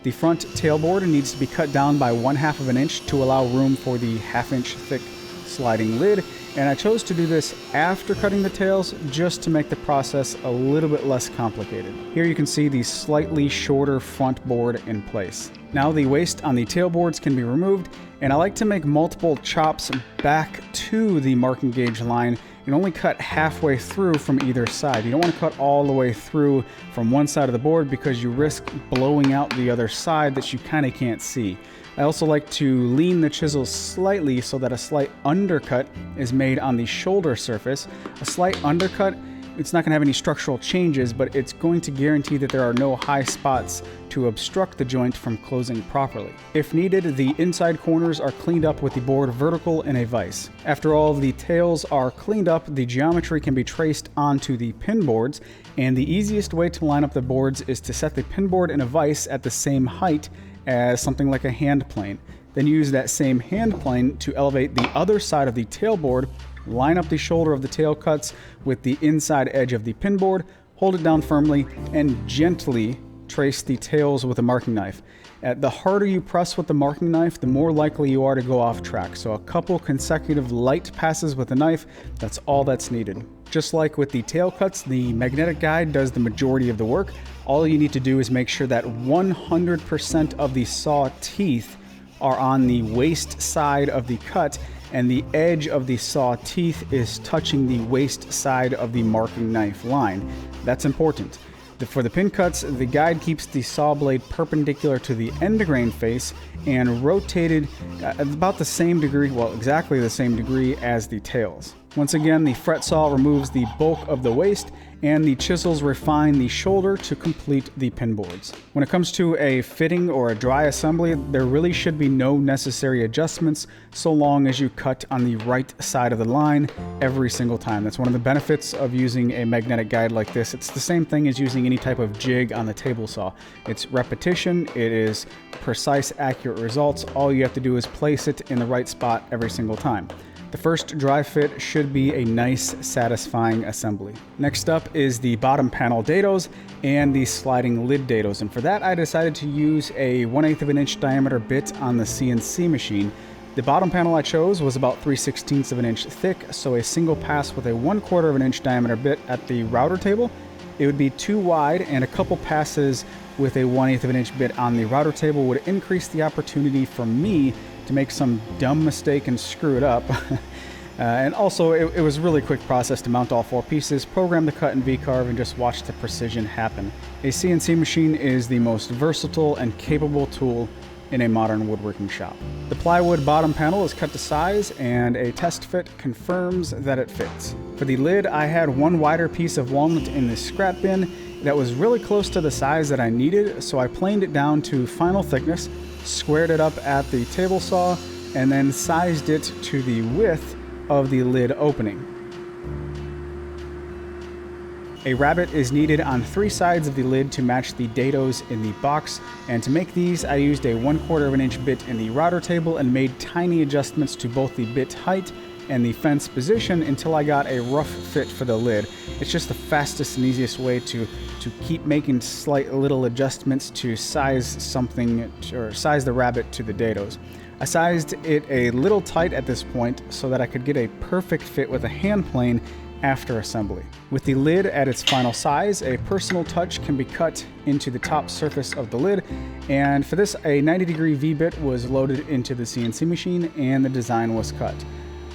The front tailboard needs to be cut down by 1/2 of an inch to allow room for the 1/2 inch thick sliding lid, and I chose to do this after cutting the tails just to make the process a little bit less complicated. Here you can see the slightly shorter front board in place. Now the waist on the tailboards can be removed, and I like to make multiple chops back to the marking gauge line and only cut halfway through from either side. You don't want to cut all the way through from one side of the board because you risk blowing out the other side that you kind of can't see. I also like to lean the chisel slightly so that a slight undercut is made on the shoulder surface. A slight undercut, it's not going to have any structural changes, but it's going to guarantee that there are no high spots to obstruct the joint from closing properly. If needed, the inside corners are cleaned up with the board vertical in a vise. After all of the tails are cleaned up, the geometry can be traced onto the pin boards, and the easiest way to line up the boards is to set the pin board in a vise at the same height as something like a hand plane. Then use that same hand plane to elevate the other side of the tailboard, line up the shoulder of the tail cuts with the inside edge of the pin board, hold it down firmly, and gently trace the tails with a marking knife. The harder you press with the marking knife, the more likely you are to go off track. So a couple consecutive light passes with the knife, that's all that's needed. Just like with the tail cuts, the magnetic guide does the majority of the work. All you need to do is make sure that 100% of the saw teeth are on the waist side of the cut, and the edge of the saw teeth is touching the waist side of the marking knife line. That's important. For the pin cuts, the guide keeps the saw blade perpendicular to the end grain face and rotated about the same degree, well, exactly the same degree as the tails. Once again, the fret saw removes the bulk of the waist, and the chisels refine the shoulder to complete the pin boards. When it comes to a fitting or a dry assembly, there really should be no necessary adjustments so long as you cut on the right side of the line every single time. That's one of the benefits of using a magnetic guide like this. It's the same thing as using any type of jig on the table saw. It's repetition, it is precise, accurate results. All you have to do is place it in the right spot every single time. The first dry fit should be a nice, satisfying assembly. Next up is the bottom panel dados and the sliding lid dados, and for that I decided to use a 1/8 of an inch diameter bit on the CNC machine. The bottom panel I chose was about 3/16 of an inch thick, so a single pass with a 1/4 of an inch diameter bit at the router table. It would be too wide, and a couple passes with a 1/8 of an inch bit on the router table would increase the opportunity for me to make some dumb mistake and screw it up. And also, it was a really quick process to mount all 4 pieces, program the cut and V-carve, and just watch the precision happen. A CNC machine is the most versatile and capable tool in a modern woodworking shop. The plywood bottom panel is cut to size, and a test fit confirms that it fits. For the lid, I had one wider piece of walnut in the scrap bin that was really close to the size that I needed, so I planed it down to final thickness, squared it up at the table saw, and then sized it to the width of the lid opening. A rabbet is needed on 3 sides of the lid to match the dados in the box, and to make these I used a 1/4 of an inch bit in the router table and made tiny adjustments to both the bit height and the fence position until I got a rough fit for the lid. It's just the fastest and easiest way to keep making slight little adjustments to size something, or size the rabbet to the dados. I sized it a little tight at this point so that I could get a perfect fit with a hand plane after assembly. With the lid at its final size, a personal touch can be cut into the top surface of the lid, and for this a 90-degree V-bit was loaded into the CNC machine and the design was cut.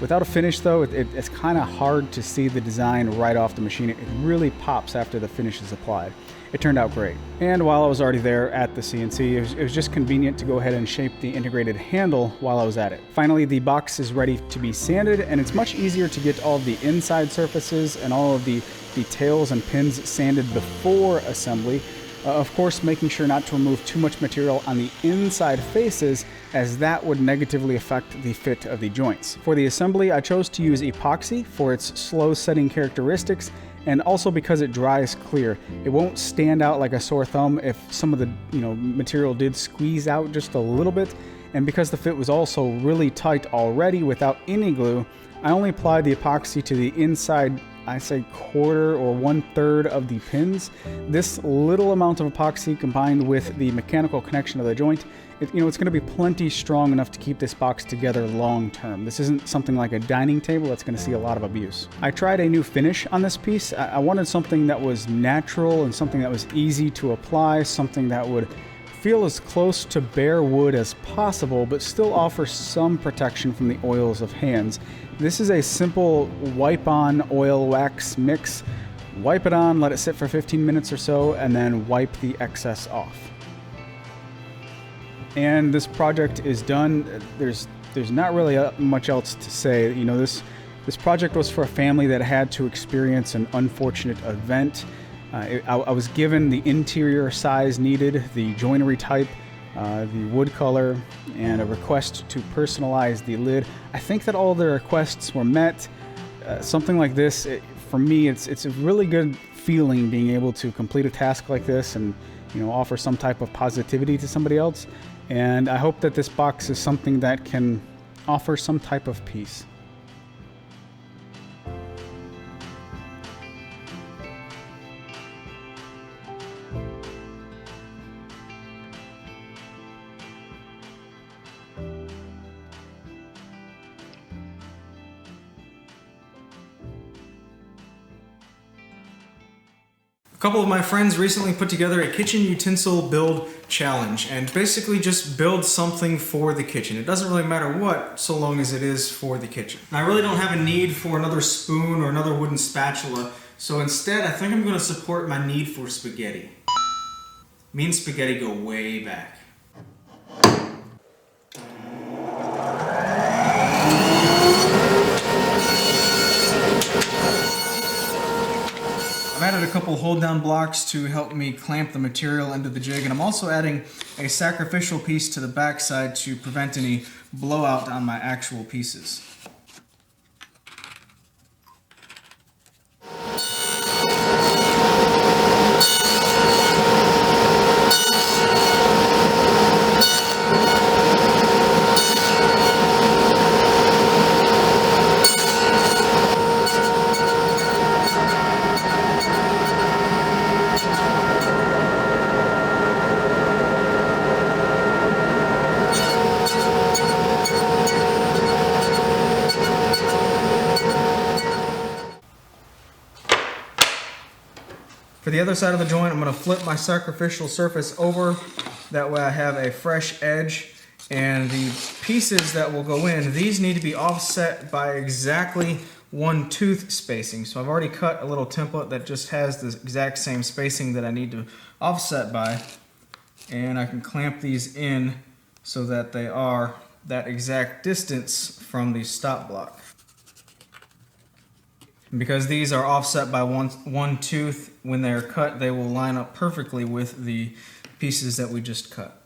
Without a finish though, it's kind of hard to see the design right off the machine. It really pops after the finish is applied. It turned out great. And while I was already there at the CNC, it was just convenient to go ahead and shape the integrated handle while I was at it. Finally, the box is ready to be sanded, and it's much easier to get all of the inside surfaces and all of the tails and pins sanded before assembly. Of course, making sure not to remove too much material on the inside faces, as that would negatively affect the fit of the joints. For the assembly, I chose to use epoxy for its slow setting characteristics, and also because it dries clear. It won't stand out like a sore thumb if some of the material did squeeze out just a little bit, and because the fit was also really tight already without any glue, I only applied the epoxy to the inside, I say 1/4 or 1/3 of the pins. This little amount of epoxy combined with the mechanical connection of the joint, it's going to be plenty strong enough to keep this box together long term. This isn't something like a dining table that's going to see a lot of abuse. I tried a new finish on this piece. I wanted something that was natural and something that was easy to apply, something that would feel as close to bare wood as possible, but still offer some protection from the oils of hands. This is a simple wipe-on oil wax mix. Wipe it on, let it sit for 15 minutes or so, and then wipe the excess off. And this project is done. There's not really much else to say. This project was for a family that had to experience an unfortunate event. I was given the interior size needed, the joinery type, the wood color, and a request to personalize the lid. I think that all the requests were met. Something like this, for me, it's a really good feeling being able to complete a task like this and offer some type of positivity to somebody else. And I hope that this box is something that can offer some type of peace. A couple of my friends recently put together a kitchen utensil build challenge, and basically just build something for the kitchen. It doesn't really matter what, so long as it is for the kitchen. And I really don't have a need for another spoon or another wooden spatula, so instead I think I'm going to support my need for spaghetti. Me and spaghetti go way back. I've added a couple hold down blocks to help me clamp the material into the jig, and I'm also adding a sacrificial piece to the backside to prevent any blowout on my actual pieces. For the other side of the joint, I'm going to flip my sacrificial surface over. That way I have a fresh edge. And the pieces that will go in, these need to be offset by exactly 1 tooth spacing. So I've already cut a little template that just has the exact same spacing that I need to offset by. And I can clamp these in so that they are that exact distance from the stop block. And because these are offset by one tooth, when they're cut, they will line up perfectly with the pieces that we just cut.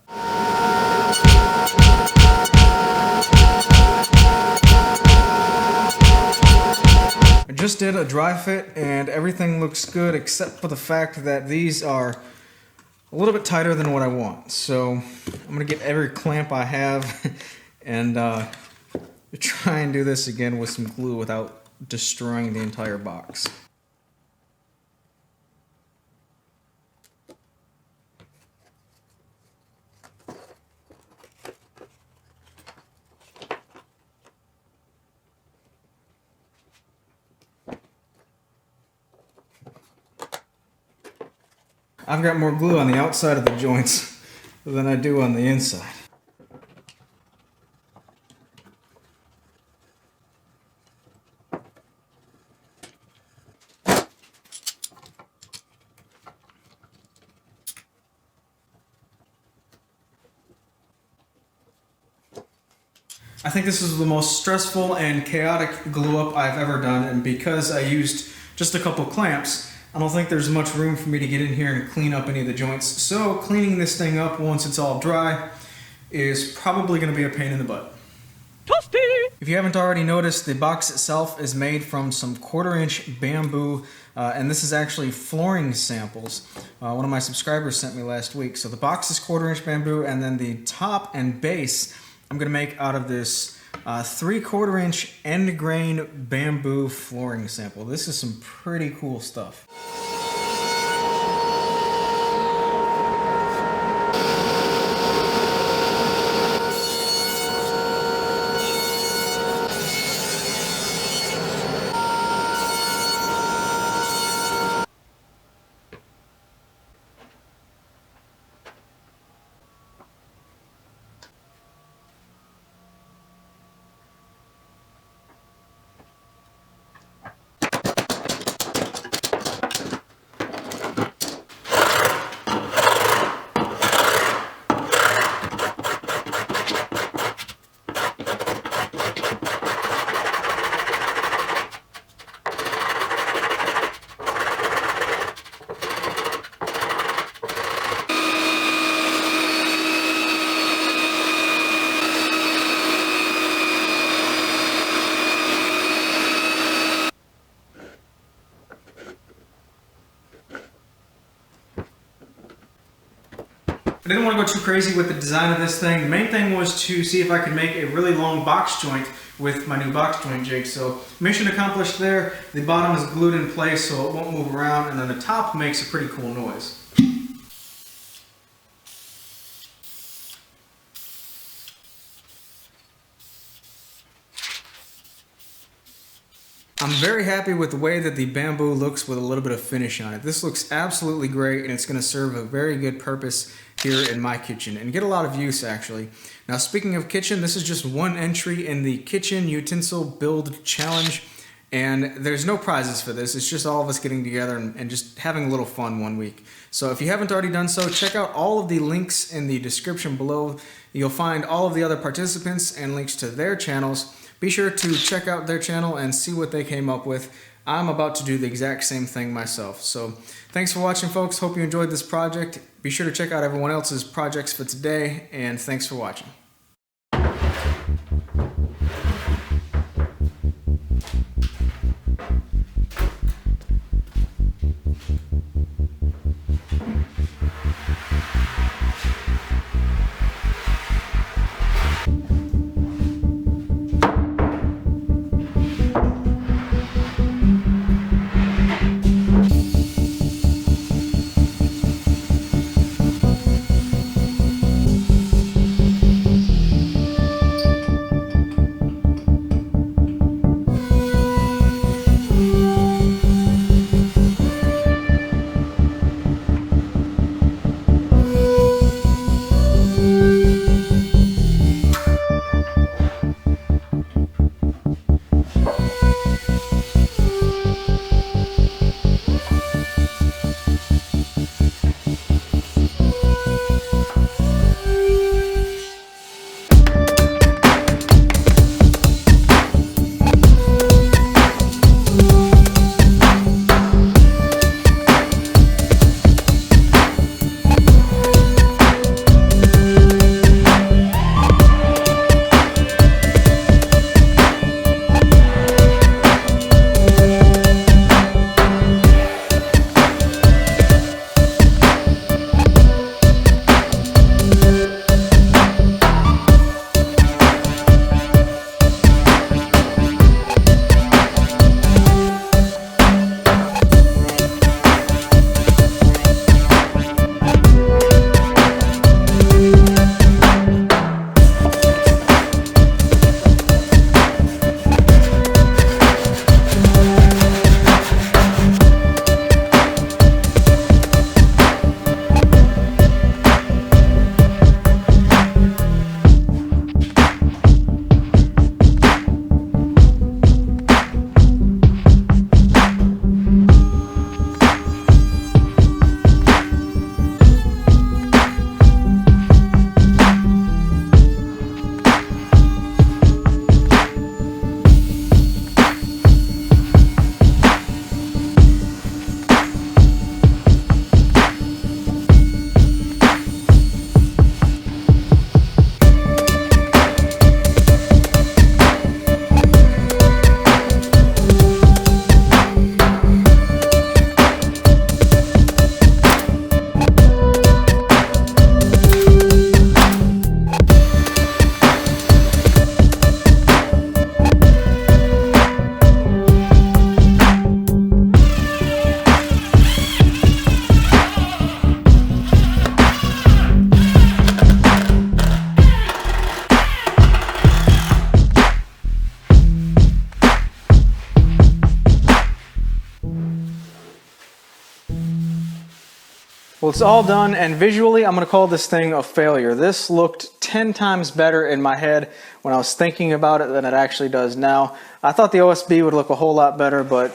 I just did a dry fit and everything looks good except for the fact that these are a little bit tighter than what I want. So I'm gonna get every clamp I have and try and do this again with some glue without destroying the entire box. I've got more glue on the outside of the joints than I do on the inside. I think this is the most stressful and chaotic glue up I've ever done, and because I used just a couple clamps, I don't think there's much room for me to get in here and clean up any of the joints. So cleaning this thing up once it's all dry is probably going to be a pain in the butt. Toasty! If you haven't already noticed, the box itself is made from some 1/4-inch bamboo, and this is actually flooring samples. One of my subscribers sent me last week. So the box is 1/4-inch bamboo, and then the top and base I'm going to make out of this 3/4-inch end grain bamboo flooring sample. This is some pretty cool stuff. I didn't want to go too crazy with the design of this thing. The main thing was to see if I could make a really long box joint with my new box joint jig. So mission accomplished there. The bottom is glued in place so it won't move around, and then the top makes a pretty cool noise. I'm very happy with the way that the bamboo looks with a little bit of finish on it. This looks absolutely great, and it's going to serve a very good purpose here in my kitchen and get a lot of use actually. Now speaking of kitchen, this is just one entry in the kitchen utensil build challenge, and there's no prizes for this. It's just all of us getting together and just having a little fun one week. So if you haven't already done so, check out all of the links in the description below. You'll find all of the other participants and links to their channels. Be sure to check out their channel and see what they came up with. I'm about to do the exact same thing myself. So thanks for watching, folks. Hope you enjoyed this project. Be sure to check out everyone else's projects for today, and thanks for watching. Well, it's all done, and visually, I'm going to call this thing a failure. This looked 10 times better in my head when I was thinking about it than it actually does now. I thought the OSB would look a whole lot better, but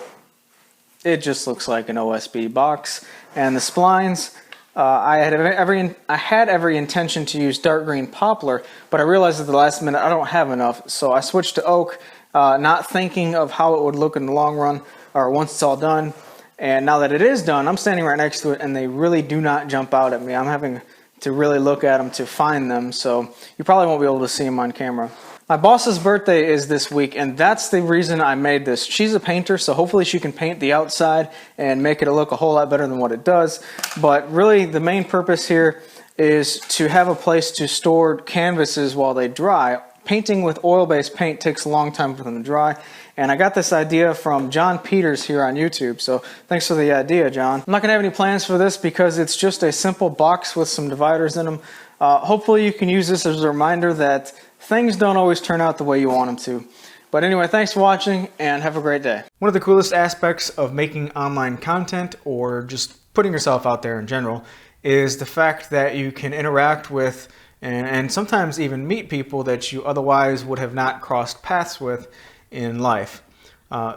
it just looks like an OSB box. And the splines, I had every intention to use dark green poplar, but I realized at the last minute I don't have enough, so I switched to oak, not thinking of how it would look in the long run, or once it's all done. And now that it is done, I'm standing right next to it, and they really do not jump out at me. I'm having to really look at them to find them, so you probably won't be able to see them on camera. My boss's birthday is this week, and that's the reason I made this. She's a painter, so hopefully she can paint the outside and make it look a whole lot better than what it does. But really, the main purpose here is to have a place to store canvases while they dry. Painting with oil-based paint takes a long time for them to dry, and I got this idea from John Peters here on YouTube, so thanks for the idea, John. I'm not going to have any plans for this because it's just a simple box with some dividers in them. Hopefully you can use this as a reminder that things don't always turn out the way you want them to. But anyway, thanks for watching, and have a great day. One of the coolest aspects of making online content, or just putting yourself out there in general, is the fact that you can interact with and sometimes even meet people that you otherwise would have not crossed paths with in life.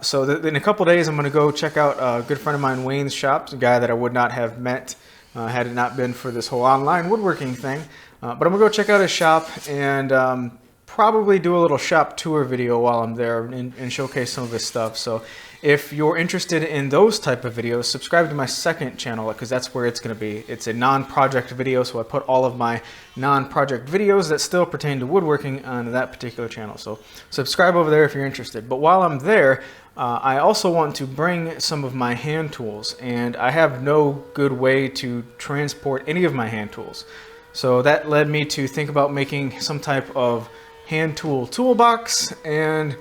So in a couple days, I'm going to go check out a good friend of mine, Wayne's shop, a guy that I would not have met had it not been for this whole online woodworking thing. But I'm going to go check out his shop and probably do a little shop tour video while I'm there and showcase some of his stuff. So if you're interested in those type of videos, subscribe to my second channel because that's where it's going to be. It's a non-project video, so I put all of my non-project videos that still pertain to woodworking on that particular channel. So subscribe over there if you're interested. But while I'm there, I also want to bring some of my hand tools, and I have no good way to transport any of my hand tools. So that led me to think about making some type of hand tool toolbox, and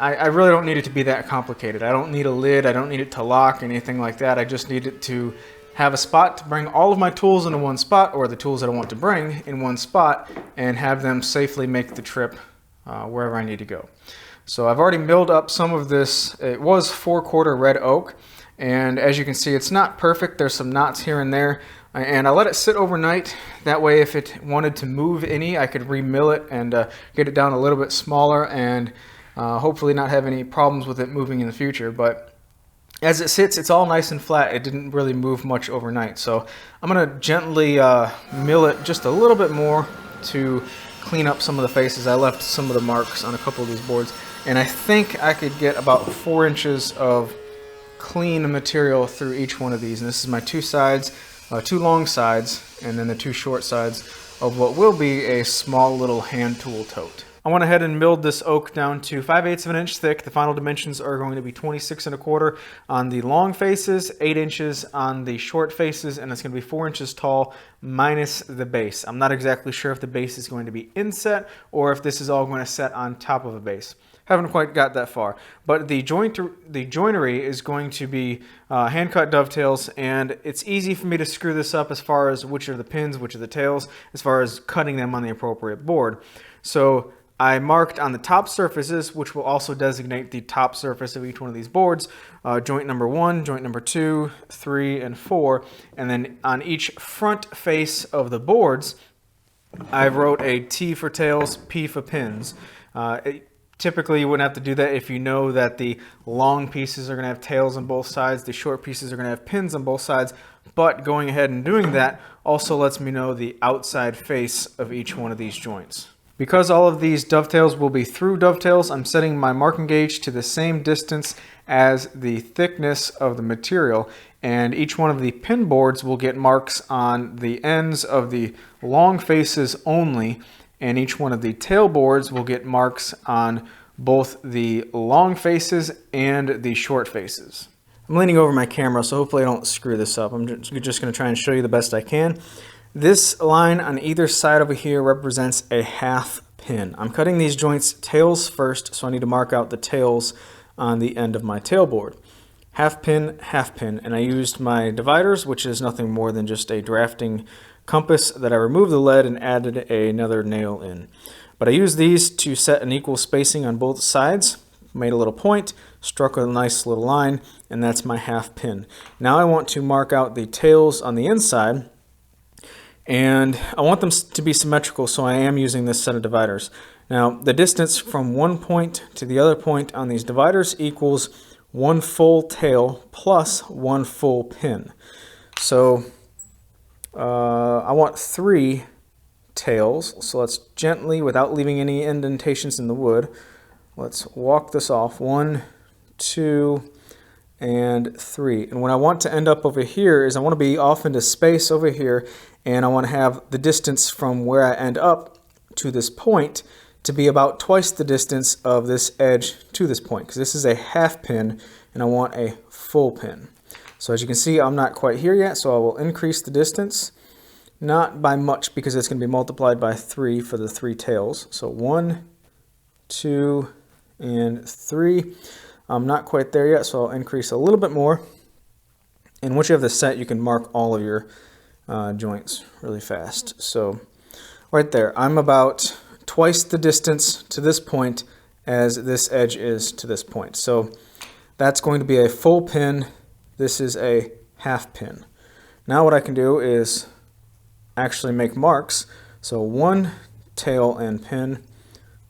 I really don't need it to be that complicated. I don't need a lid, I don't need it to lock, anything like that. I just need it to have a spot to bring all of my tools into one spot, or the tools that I want to bring in one spot, and have them safely make the trip wherever I need to go. So I've already milled up some of this. It was 4/4 red oak, and as you can see, it's not perfect. There's some knots here and there, and I let it sit overnight. That way, if it wanted to move any, I could remill it and get it down a little bit smaller, and hopefully not have any problems with it moving in the future. But as it sits, it's all nice and flat. It didn't really move much overnight. So I'm going to gently mill it just a little bit more to clean up some of the faces. I left some of the marks on a couple of these boards, and I think I could get about 4 inches of clean material through each one of these. And this is my two sides, two long sides, and then the two short sides of what will be a small little hand tool tote. I went ahead and milled this oak down to 5/8 of an inch thick. The final dimensions are going to be 26 1/4 on the long faces, 8 inches on the short faces, and it's going to be 4 inches tall minus the base. I'm not exactly sure if the base is going to be inset or if this is all going to set on top of a base. Haven't quite got that far, but the joinery is going to be hand cut dovetails, and it's easy for me to screw this up as far as which are the pins, which are the tails, as far as cutting them on the appropriate board. So I marked on the top surfaces, which will also designate the top surface of each one of these boards, joint number 1, joint number 2, 3, and 4, and then on each front face of the boards, I wrote a T for tails, P for pins. Typically, you wouldn't have to do that if you know that the long pieces are going to have tails on both sides, the short pieces are going to have pins on both sides, but going ahead and doing that also lets me know the outside face of each one of these joints. Because all of these dovetails will be through dovetails, I'm setting my marking gauge to the same distance as the thickness of the material, and each one of the pin boards will get marks on the ends of the long faces only, and each one of the tail boards will get marks on both the long faces and the short faces. I'm leaning over my camera, so hopefully I don't screw this up. I'm just going to try and show you the best I can. This line on either side over here represents a half pin. I'm cutting these joints tails first, so I need to mark out the tails on the end of my tail board. Half pin, and I used my dividers, which is nothing more than just a drafting compass that I removed the lead and added another nail in. But I use these to set an equal spacing on both sides. made a little point, struck a nice little line, and that's my half pin. Now I want to mark out the tails on the inside, and I want them to be symmetrical, so I am using this set of dividers. Now, the distance from one point to the other point on these dividers equals one full tail plus one full pin. So I want 3 tails, so let's gently, without leaving any indentations in the wood, let's walk this off. 1, 2, and 3. And what I want to end up over here is I want to be off into space over here, and I want to have the distance from where I end up to this point to be about twice the distance of this edge to this point, because this is a half pin and I want a full pin. So as you can see, I'm not quite here yet, so I will increase the distance, not by much because it's going to be multiplied by 3 for the 3 tails. So 1, 2, and 3. I'm not quite there yet, so I'll increase a little bit more. And once you have this set, you can mark all of your joints really fast. So right there, I'm about twice the distance to this point as this edge is to this point. So that's going to be a full pin. This is a half pin. Now what I can do is actually make marks. So 1 tail and pin,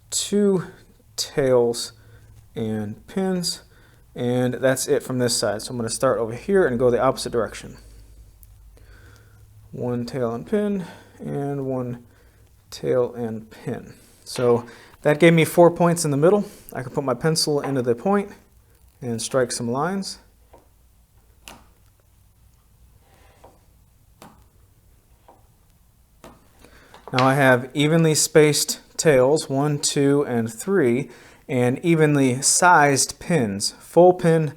2 tails and pins, and that's it from this side. So I'm going to start over here and go the opposite direction. 1 tail and pin, and 1 tail and pin. So that gave me 4 points in the middle. I can put my pencil into the point and strike some lines. Now I have evenly spaced tails, 1, 2, and 3, and evenly sized pins. Full pin,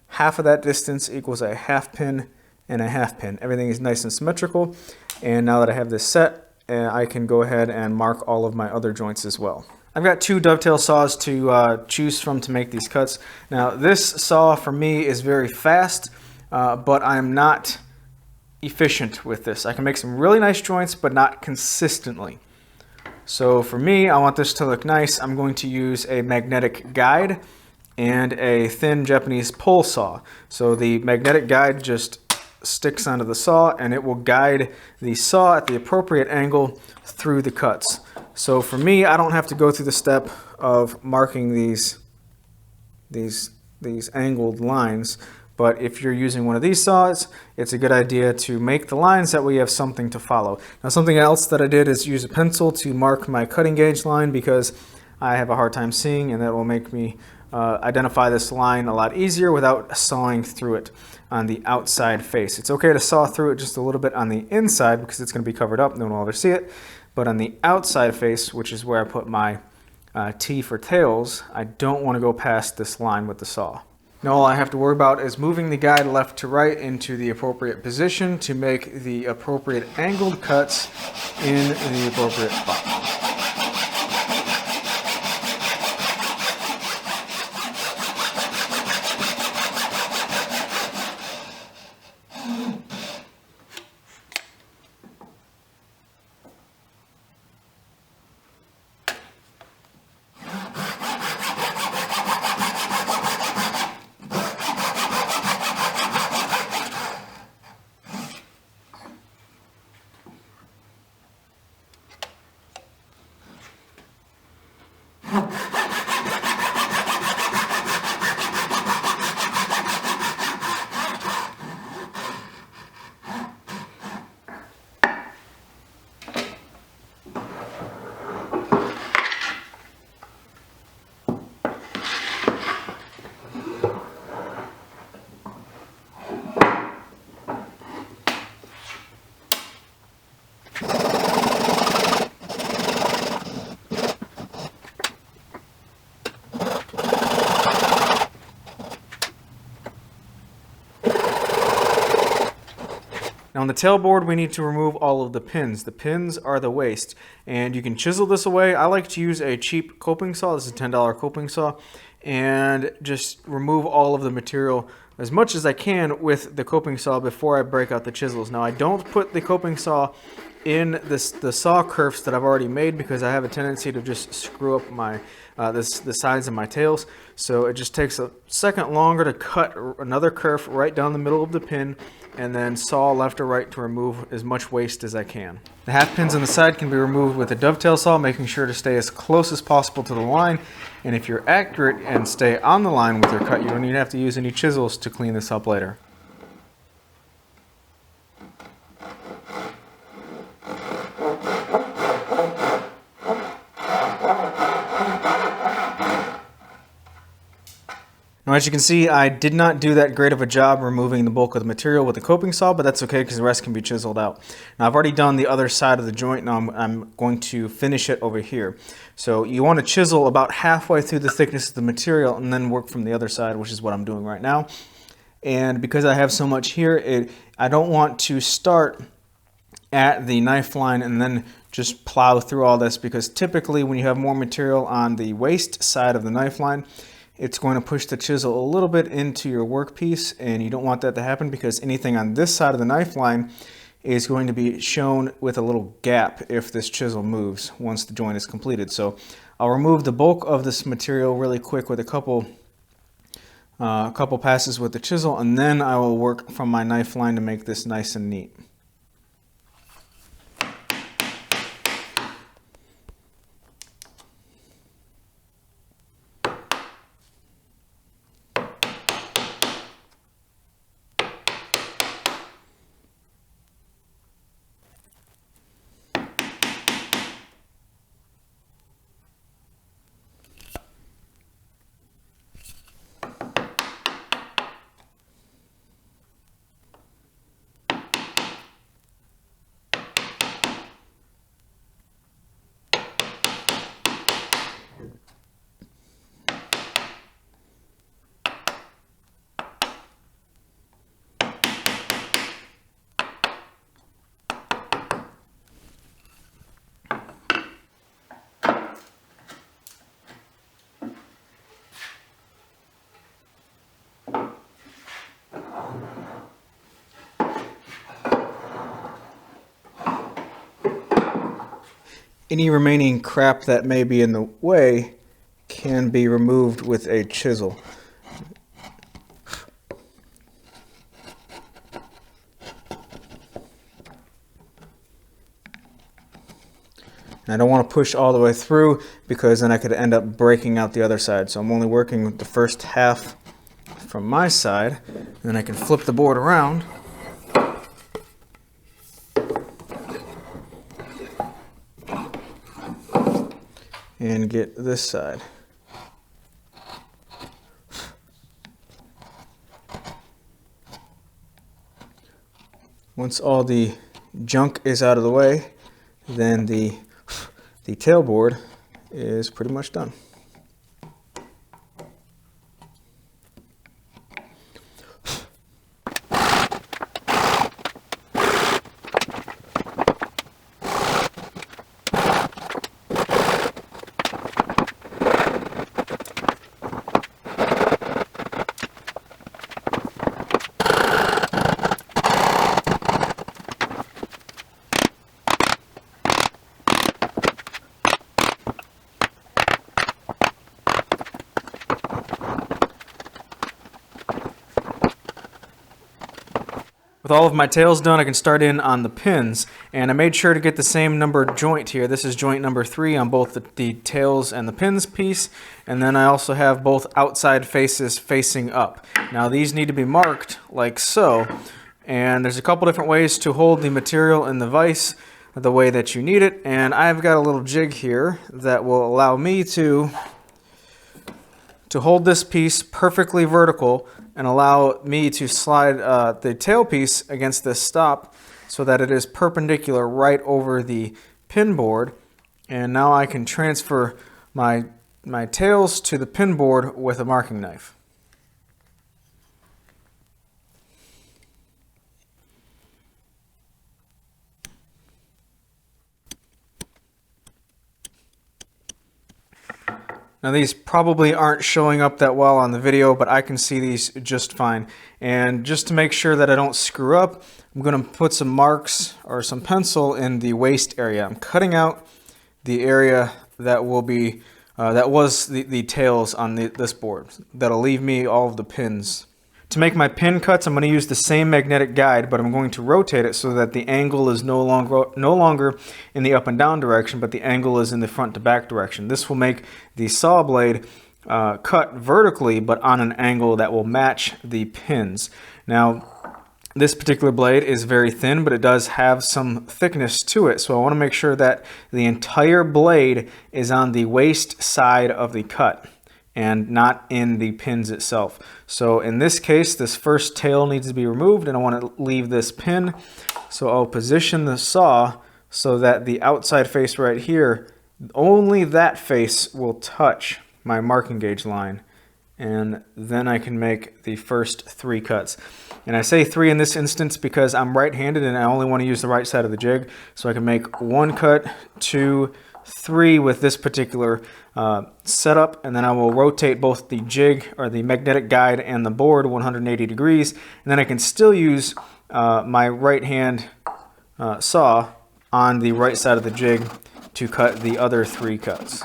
half of that distance equals a half pin and a half pin. Everything is nice and symmetrical, and now that I have this set, I can go ahead and mark all of my other joints as well. I've got 2 dovetail saws to choose from to make these cuts. Now this saw for me is very fast, but I'm not efficient with this. I can make some really nice joints, but not consistently. So for me, I want this to look nice. I'm going to use a magnetic guide and a thin Japanese pole saw. So the magnetic guide just sticks onto the saw and it will guide the saw at the appropriate angle through the cuts. So for me, I don't have to go through the step of marking these angled lines. But if you're using one of these saws, it's a good idea to make the lines that way you have something to follow. Now something else that I did is use a pencil to mark my cutting gauge line because I have a hard time seeing, and that will make me identify this line a lot easier without sawing through it on the outside face. It's okay to saw through it just a little bit on the inside because it's going to be covered up, no one will ever see it. But on the outside face, which is where I put my T for tails, I don't want to go past this line with the saw. Now all I have to worry about is moving the guide left to right into the appropriate position to make the appropriate angled cuts in the appropriate spot. Now on the tailboard, we need to remove all of the pins. The pins are the waste, and you can chisel this away. I like to use a cheap coping saw. This is a $10 coping saw, and just remove all of the material as much as I can with the coping saw before I break out the chisels. Now I don't put the coping saw in the saw kerfs that I've already made because I have a tendency to just screw up my the sides of my tails. So it just takes a second longer to cut another kerf right down the middle of the pin and then saw left or right to remove as much waste as I can. The half pins on the side can be removed with a dovetail saw, making sure to stay as close as possible to the line. And if you're accurate and stay on the line with your cut, you don't even have to use any chisels to clean this up later. Now, as you can see, I did not do that great of a job removing the bulk of the material with the coping saw, but that's okay because the rest can be chiseled out. Now, I've already done the other side of the joint. Now I'm going to finish it over here. So you want to chisel about halfway through the thickness of the material and then work from the other side, which is what I'm doing right now. And because I have so much here, I don't want to start at the knife line and then just plow through all this, because typically when you have more material on the waist side of the knife line, it's going to push the chisel a little bit into your workpiece, and you don't want that to happen because anything on this side of the knife line is going to be shown with a little gap if this chisel moves once the joint is completed. So I'll remove the bulk of this material really quick with a couple passes with the chisel, and then I will work from my knife line to make this nice and neat. Any remaining crap that may be in the way can be removed with a chisel. And I don't want to push all the way through because then I could end up breaking out the other side. So I'm only working with the first half from my side, and then I can flip the board around. And get this side. Once all the junk is out of the way, then the tailboard is pretty much done. With all of my tails done, I can start in on the pins, and I made sure to get the same numbered joint here. This is joint number 3 on both the tails and the pins piece, and then I also have both outside faces facing up. Now these need to be marked like so, and there's a couple different ways to hold the material in the vise the way that you need it, and I've got a little jig here that will allow me to hold this piece perfectly vertical and allow me to slide the tail piece against this stop so that it is perpendicular right over the pin board. And now I can transfer my tails to the pin board with a marking knife. Now these probably aren't showing up that well on the video, but I can see these just fine. And just to make sure that I don't screw up, I'm going to put some marks or some pencil in the waist area. I'm cutting out the area that will be that was the tails on this board. That'll leave me all of the pins. To make my pin cuts, I'm going to use the same magnetic guide, but I'm going to rotate it so that the angle is no longer in the up and down direction, but the angle is in the front to back direction. This will make the saw blade cut vertically, but on an angle that will match the pins. Now, this particular blade is very thin, but it does have some thickness to it, so I want to make sure that the entire blade is on the waist side of the cut and not in the pins itself. So in this case, this first tail needs to be removed, and I want to leave this pin. So I'll position the saw so that the outside face right here, only that face will touch my marking gauge line, and then I can make the first 3 cuts. And I say 3 in this instance because I'm right-handed and I only want to use the right side of the jig, so I can make 1 cut, 2, 3 with this particular setup, and then I will rotate both the jig or the magnetic guide and the board 180 degrees, and then I can still use my right hand saw on the right side of the jig to cut the other 3 cuts.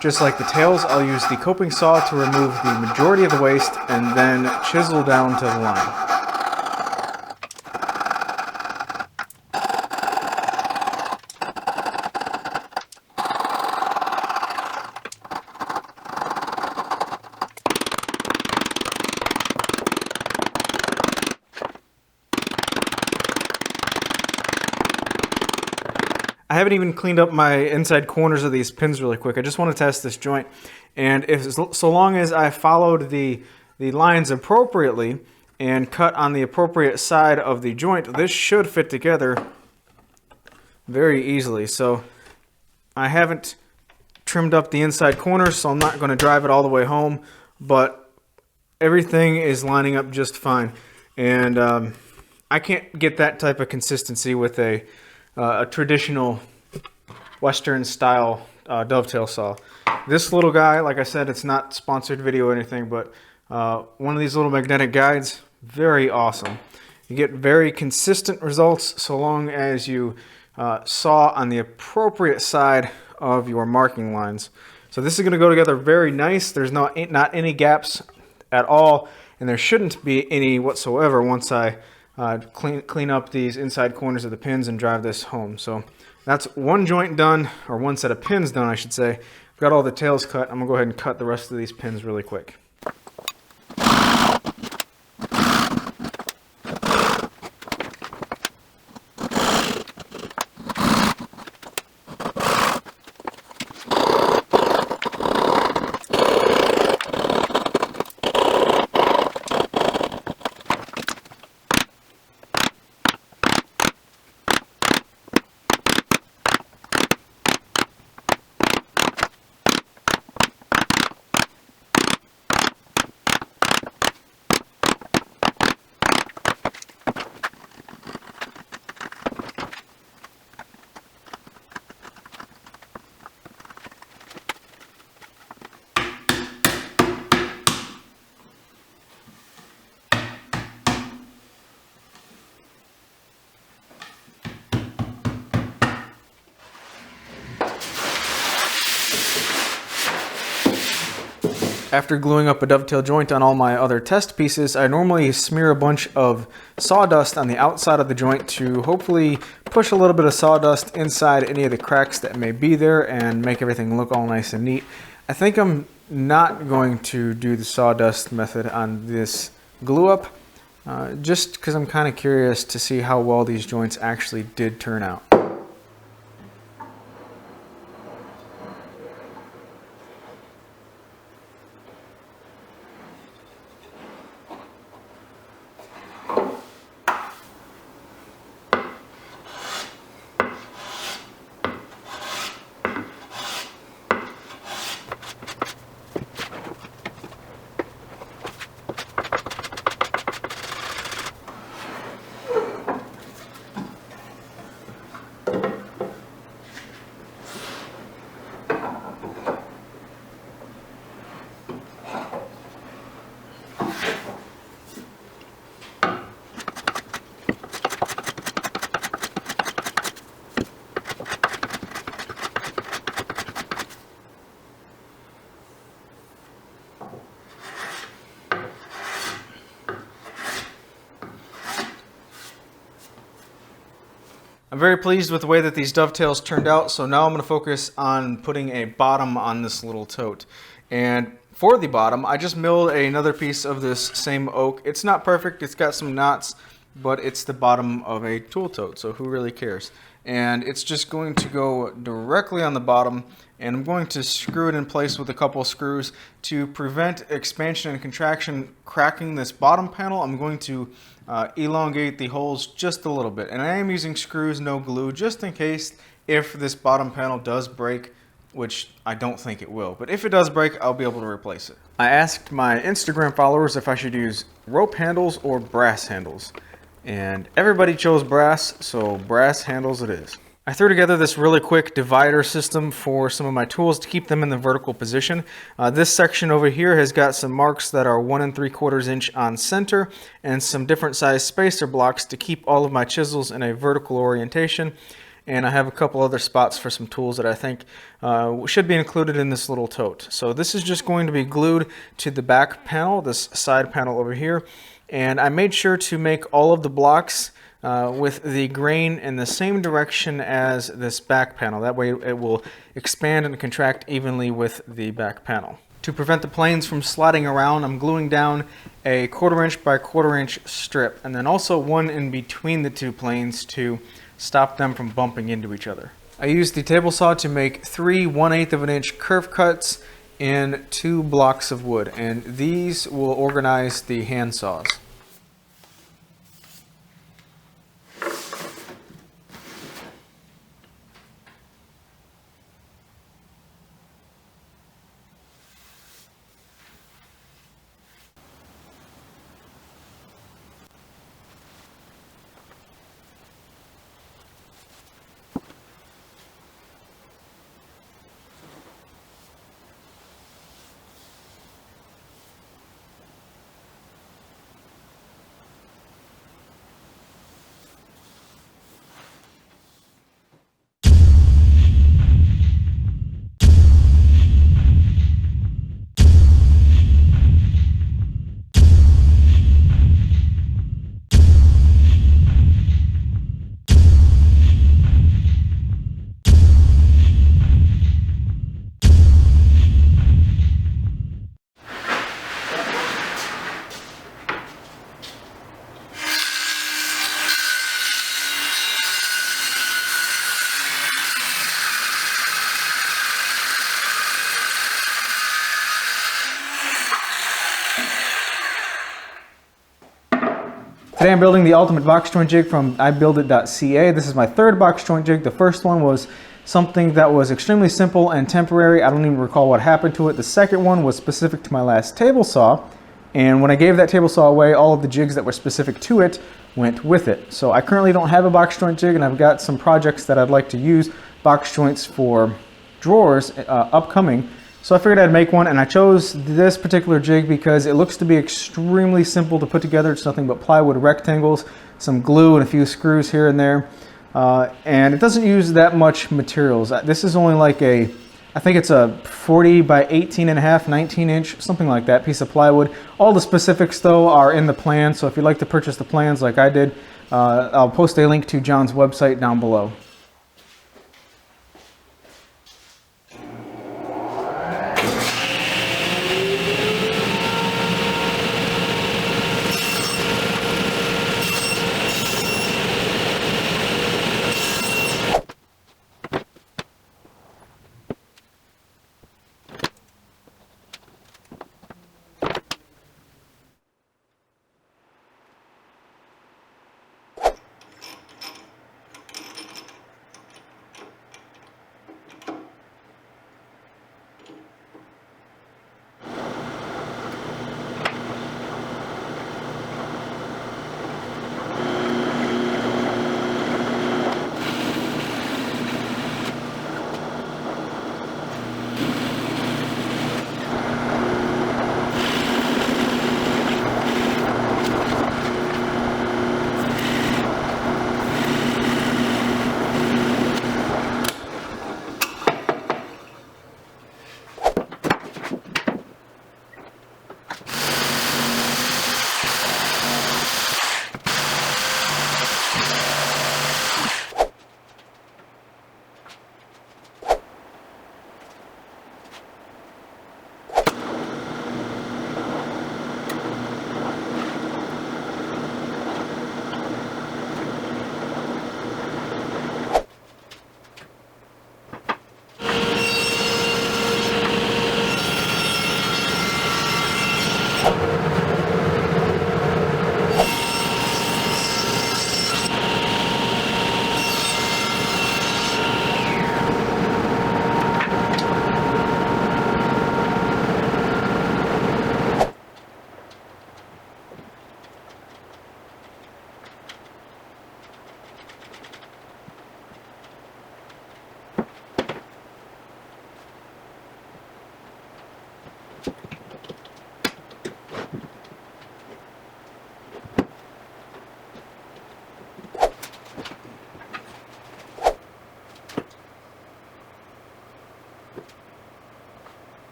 Just like the tails, I'll use the coping saw to remove the majority of the waste and then chisel down to the line. I haven't even cleaned up my inside corners of these pins really quick. I just want to test this joint, and so long as I followed the lines appropriately and cut on the appropriate side of the joint, this should fit together very easily. So I haven't trimmed up the inside corners, so I'm not going to drive it all the way home, but everything is lining up just fine. And I can't get that type of consistency with a traditional Western style dovetail saw. This little guy, like I said, it's not sponsored video or anything, but one of these little magnetic guides, very awesome. You get very consistent results so long as you saw on the appropriate side of your marking lines. So this is going to go together very nice. There's not any gaps at all, and there shouldn't be any whatsoever once I clean up these inside corners of the pins and drive this home. So that's one joint done, or one set of pins done, I should say. I've got all the tails cut. I'm gonna go ahead and cut the rest of these pins really quick. After gluing up a dovetail joint on all my other test pieces, I normally smear a bunch of sawdust on the outside of the joint to hopefully push a little bit of sawdust inside any of the cracks that may be there and make everything look all nice and neat. I think I'm not going to do the sawdust method on this glue up, just because I'm kind of curious to see how well these joints actually did turn out. I'm very pleased with the way that these dovetails turned out, so now I'm going to focus on putting a bottom on this little tote. And for the bottom, I just milled another piece of this same oak. It's not perfect, it's got some knots, but it's the bottom of a tool tote, so who really cares? And it's just going to go directly on the bottom, and I'm going to screw it in place with a couple screws to prevent expansion and contraction cracking this bottom panel. I'm going to elongate the holes just a little bit, and I am using screws, no glue, just in case if this bottom panel does break, which I don't think it will, but if it does break, I'll be able to replace it. I asked my Instagram followers if I should use rope handles or brass handles, and everybody chose brass, so brass handles it is. I threw together this really quick divider system for some of my tools to keep them in the vertical position. This section over here has got some marks that are 1 3/4 inch on center and some different size spacer blocks to keep all of my chisels in a vertical orientation. And I have a couple other spots for some tools that I think should be included in this little tote. So this is just going to be glued to the back panel, this side panel over here. And I made sure to make all of the blocks with the grain in the same direction as this back panel. That way it will expand and contract evenly with the back panel. To prevent the planes from sliding around, I'm gluing down a 1/4 inch by 1/4 inch strip, and then also one in between the two planes to stop them from bumping into each other. I used the table saw to make 3 1/8 inch curve cuts in 2 blocks of wood, and these will organize the hand saws. Today I'm building the ultimate box joint jig from ibuildit.ca. This is my 3rd box joint jig. The first one was something that was extremely simple and temporary. I don't even recall what happened to it. The second one was specific to my last table saw, and when I gave that table saw away, all of the jigs that were specific to it went with it. So I currently don't have a box joint jig, and I've got some projects that I'd like to use box joints for drawers upcoming. So I figured I'd make one, and I chose this particular jig because it looks to be extremely simple to put together. It's nothing but plywood rectangles, some glue, and a few screws here and there. And it doesn't use that much materials. This is only like a I think it's a 40 by 18 and a half, 19 inch, something like that, piece of plywood. All the specifics though are in the plan, so if you'd like to purchase the plans like I did, I'll post a link to John's website down below.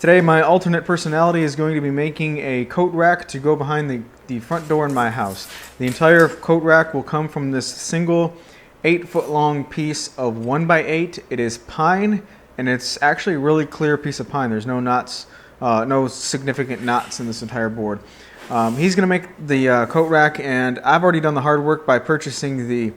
Today my alternate personality is going to be making a coat rack to go behind the front door in my house. The entire coat rack will come from this single 8-foot long piece of 1x8. It is pine, and it's actually a really clear piece of pine. There's no knots, no significant knots in this entire board. He's going to make the coat rack, and I've already done the hard work by purchasing the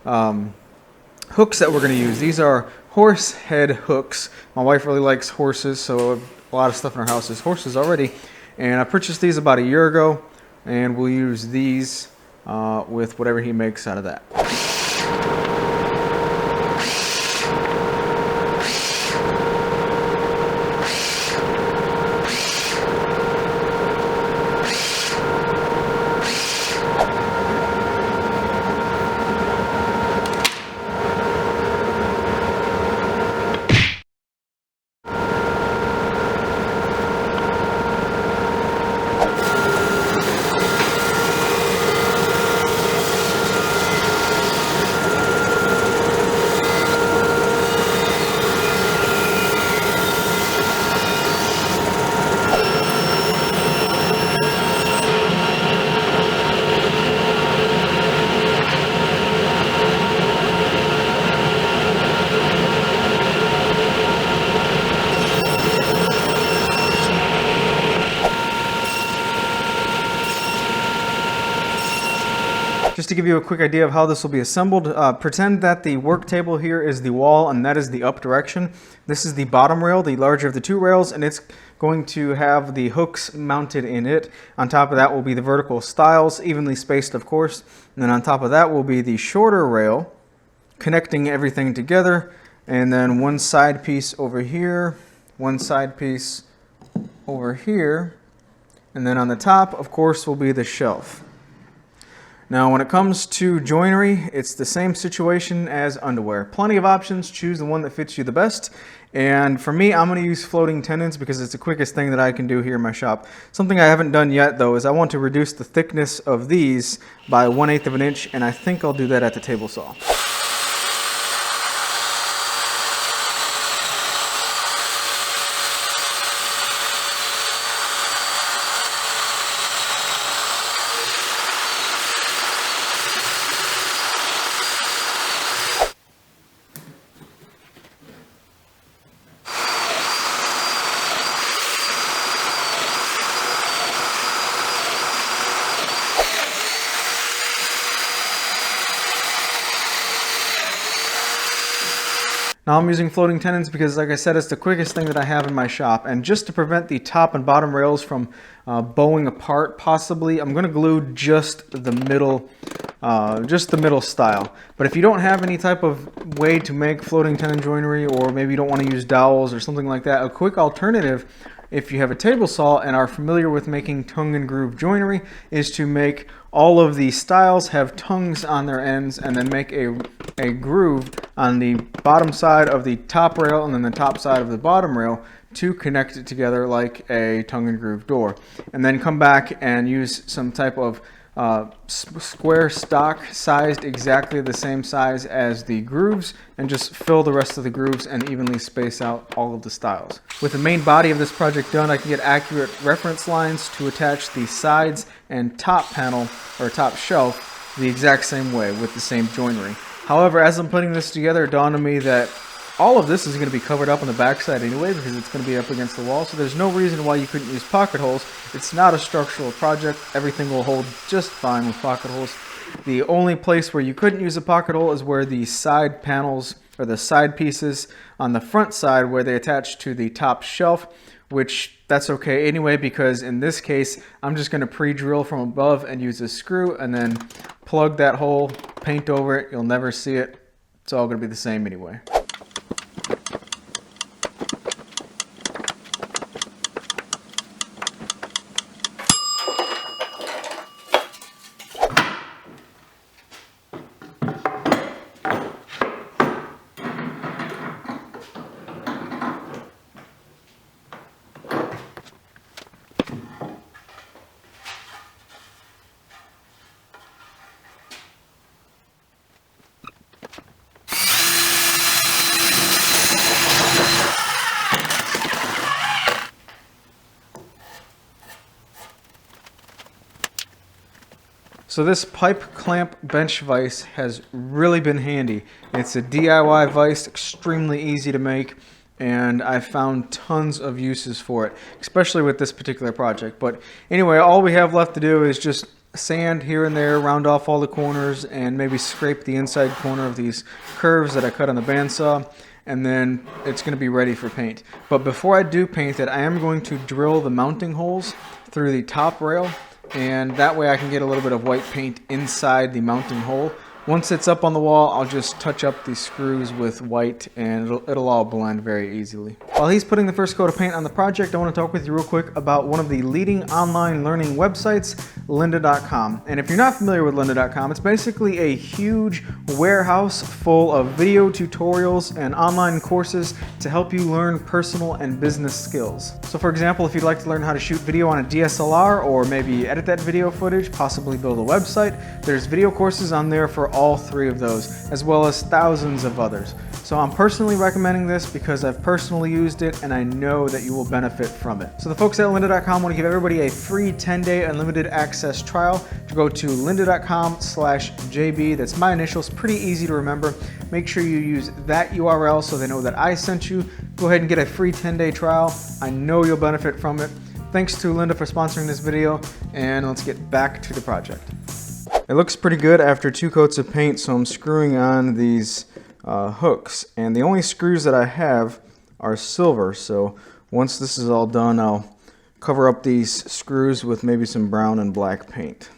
hooks that we're going to use. These are horse head hooks. My wife really likes horses, so a lot of stuff in our house is horses already. And I purchased these about a year ago, and we'll use these with whatever he makes out of that. Just to give you a quick idea of how this will be assembled, pretend that the work table here is the wall and that is the up direction. This is the bottom rail, the larger of the two rails, and it's going to have the hooks mounted in it. On top of that will be the vertical stiles, evenly spaced of course, and then on top of that will be the shorter rail connecting everything together, and then one side piece over here, one side piece over here, and then on the top of course will be the shelf. Now when it comes to joinery, it's the same situation as underwear. Plenty of options, choose the one that fits you the best. And for me, I'm going to use floating tenons because it's the quickest thing that I can do here in my shop. Something I haven't done yet though is I want to reduce the thickness of these by 1/8 of an inch, and I think I'll do that at the table saw. Now I'm using floating tenons because, like I said, it's the quickest thing that I have in my shop. And just to prevent the top and bottom rails from bowing apart, possibly, I'm going to glue just the middle style. But if you don't have any type of way to make floating tenon joinery, or maybe you don't want to use dowels or something like that, a quick alternative, if you have a table saw and are familiar with making tongue and groove joinery, is to make all of the stiles have tongues on their ends, and then make a groove on the bottom side of the top rail and then the top side of the bottom rail to connect it together like a tongue and groove door. And then come back and use some type of square stock sized exactly the same size as the grooves, and just fill the rest of the grooves and evenly space out all of the stiles. With the main body of this project done, I can get accurate reference lines to attach the sides and top panel or top shelf the exact same way with the same joinery. However, as I'm putting this together, it dawned on me that all of this is going to be covered up on the backside anyway because it's going to be up against the wall, so there's no reason why you couldn't use pocket holes. It's not a structural project. Everything will hold just fine with pocket holes. The only place where you couldn't use a pocket hole is where the side panels or the side pieces on the front side where they attach to the top shelf, which that's okay anyway because in this case I'm just going to pre-drill from above and use a screw and then plug that hole, paint over it. You'll never see it. It's all going to be the same anyway. So this pipe clamp bench vise has really been handy. It's a DIY vise, extremely easy to make, and I found tons of uses for it, especially with this particular project. But anyway, all we have left to do is just sand here and there, round off all the corners, and maybe scrape the inside corner of these curves that I cut on the bandsaw, and then it's going to be ready for paint. But before I do paint it, I am going to drill the mounting holes through the top rail, and that way I can get a little bit of white paint inside the mounting hole. Once it's up on the wall, I'll just touch up the screws with white, and it'll all blend very easily. While he's putting the first coat of paint on the project, I want to talk with you real quick about one of the leading online learning websites, lynda.com. And if you're not familiar with lynda.com, it's basically a huge warehouse full of video tutorials and online courses to help you learn personal and business skills. So for example, if you'd like to learn how to shoot video on a DSLR, or maybe edit that video footage, possibly build a website, there's video courses on there for all three of those, as well as thousands of others. So I'm personally recommending this because I've personally used it and I know that you will benefit from it. So the folks at lynda.com want to give everybody a free 10-day unlimited access trial. To go to lynda.com/JB, that's my initials, pretty easy to remember. Make sure you use that URL so they know that I sent you. Go ahead and get a free 10-day trial. I know you'll benefit from it. Thanks to Lynda for sponsoring this video, and let's get back to the project. It looks pretty good after 2 coats of paint, so I'm screwing on these hooks, and the only screws that I have are silver, so once this is all done, I'll cover up these screws with maybe some brown and black paint.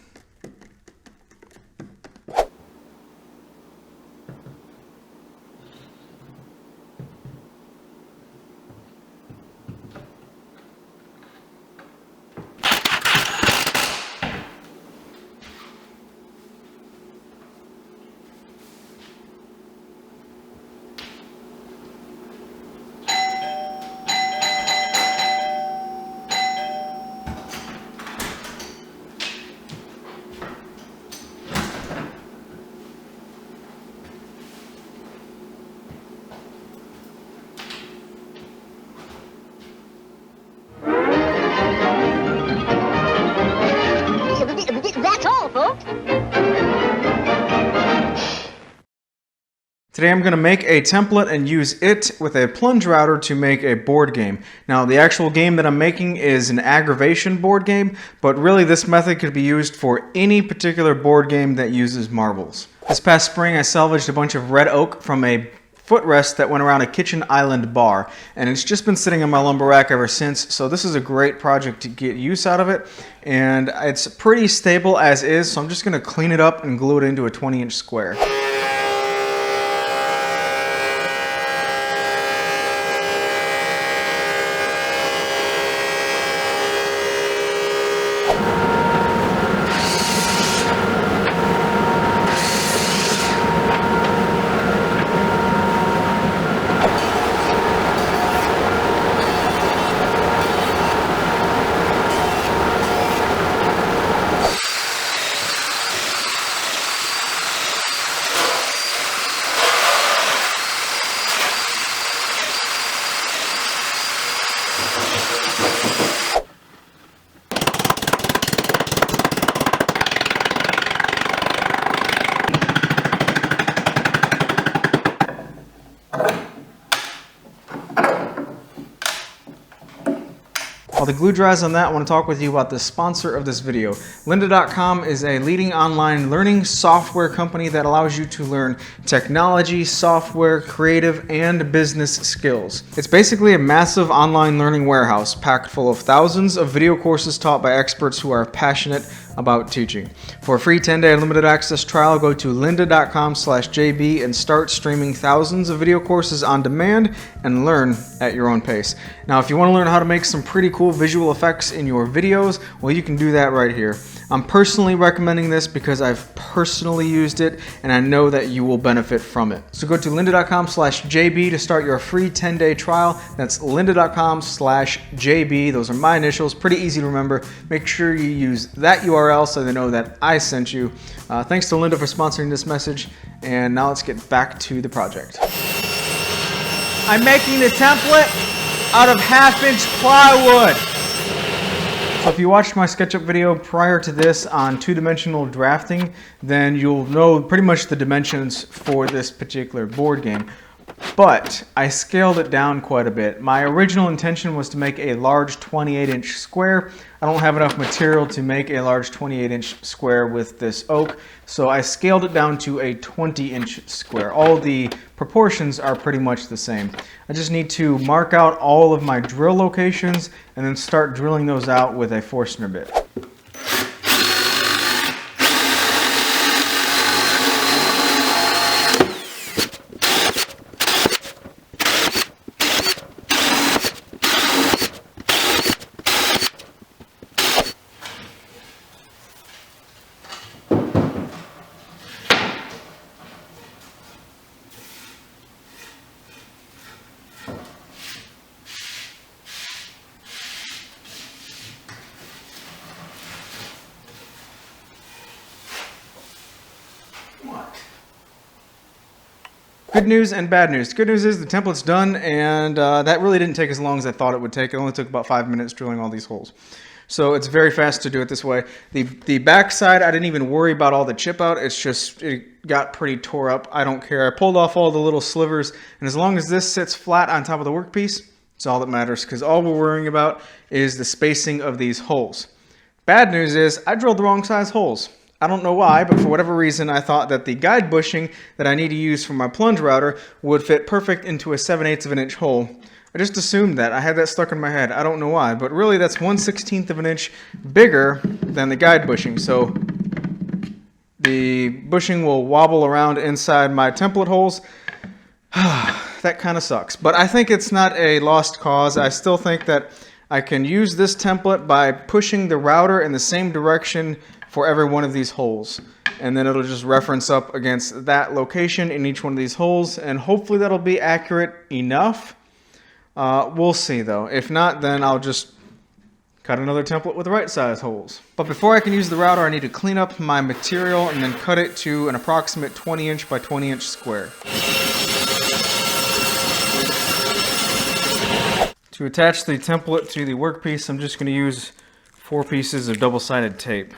That's all, folks. Today I'm going to make a template and use it with a plunge router to make a board game. Now the actual game that I'm making is an aggravation board game, but really this method could be used for any particular board game that uses marbles. This past spring I salvaged a bunch of red oak from a footrest that went around a kitchen island bar, and it's just been sitting on my lumber rack ever since, so this is a great project to get use out of it, and it's pretty stable as is, so I'm just going to clean it up and glue it into a 20-inch square. While the glue dries on that, I want to talk with you about the sponsor of this video. Lynda.com is a leading online learning software company that allows you to learn technology, software, creative, and business skills. It's basically a massive online learning warehouse packed full of thousands of video courses taught by experts who are passionate about teaching. For a free 10-day unlimited access trial, go to lynda.com/JB and start streaming thousands of video courses on demand and learn at your own pace. Now, if you want to learn how to make some pretty cool visual effects in your videos, well, you can do that right here. I'm personally recommending this because I've personally used it and I know that you will benefit from it. So go to lynda.com/JB to start your free 10-day trial. That's lynda.com/JB. Those are my initials, pretty easy to remember. Make sure you use that URL so they know that I sent you. Thanks to Lynda for sponsoring this message, and now let's get back to the project. I'm making the template out of 1/2-inch plywood. So if you watched my SketchUp video prior to this on two-dimensional drafting, then you'll know pretty much the dimensions for this particular board game. But I scaled it down quite a bit. My original intention was to make a large 28-inch square. I don't have enough material to make a large 28-inch square with this oak, so I scaled it down to a 20-inch square. All the proportions are pretty much the same. I just need to mark out all of my drill locations and then start drilling those out with a Forstner bit. Good news and bad news. Good news is the template's done, and that really didn't take as long as I thought it would take. It only took about 5 minutes drilling all these holes. So it's very fast to do it this way. The back side, I didn't even worry about all the chip out. It's just, it got pretty tore up. I don't care. I pulled off all the little slivers, and as long as this sits flat on top of the workpiece, it's all that matters, because all we're worrying about is the spacing of these holes. Bad news is I drilled the wrong size holes. I don't know why, but for whatever reason, I thought that the guide bushing that I need to use for my plunge router would fit perfect into a 7/8 of an inch hole. I just assumed that. I had that stuck in my head. I don't know why, but really that's 1/16 of an inch bigger than the guide bushing. So the bushing will wobble around inside my template holes. That kind of sucks, but I think it's not a lost cause. I still think that I can use this template by pushing the router in the same direction for every one of these holes, and then it'll just reference up against that location in each one of these holes, and hopefully that'll be accurate enough. We'll see though. If not, then I'll just cut another template with the right size holes. But before I can use the router, I need to clean up my material and then cut it to an approximate 20-inch by 20-inch square. To attach the template to the workpiece, I'm just going to use 4 pieces of double-sided tape.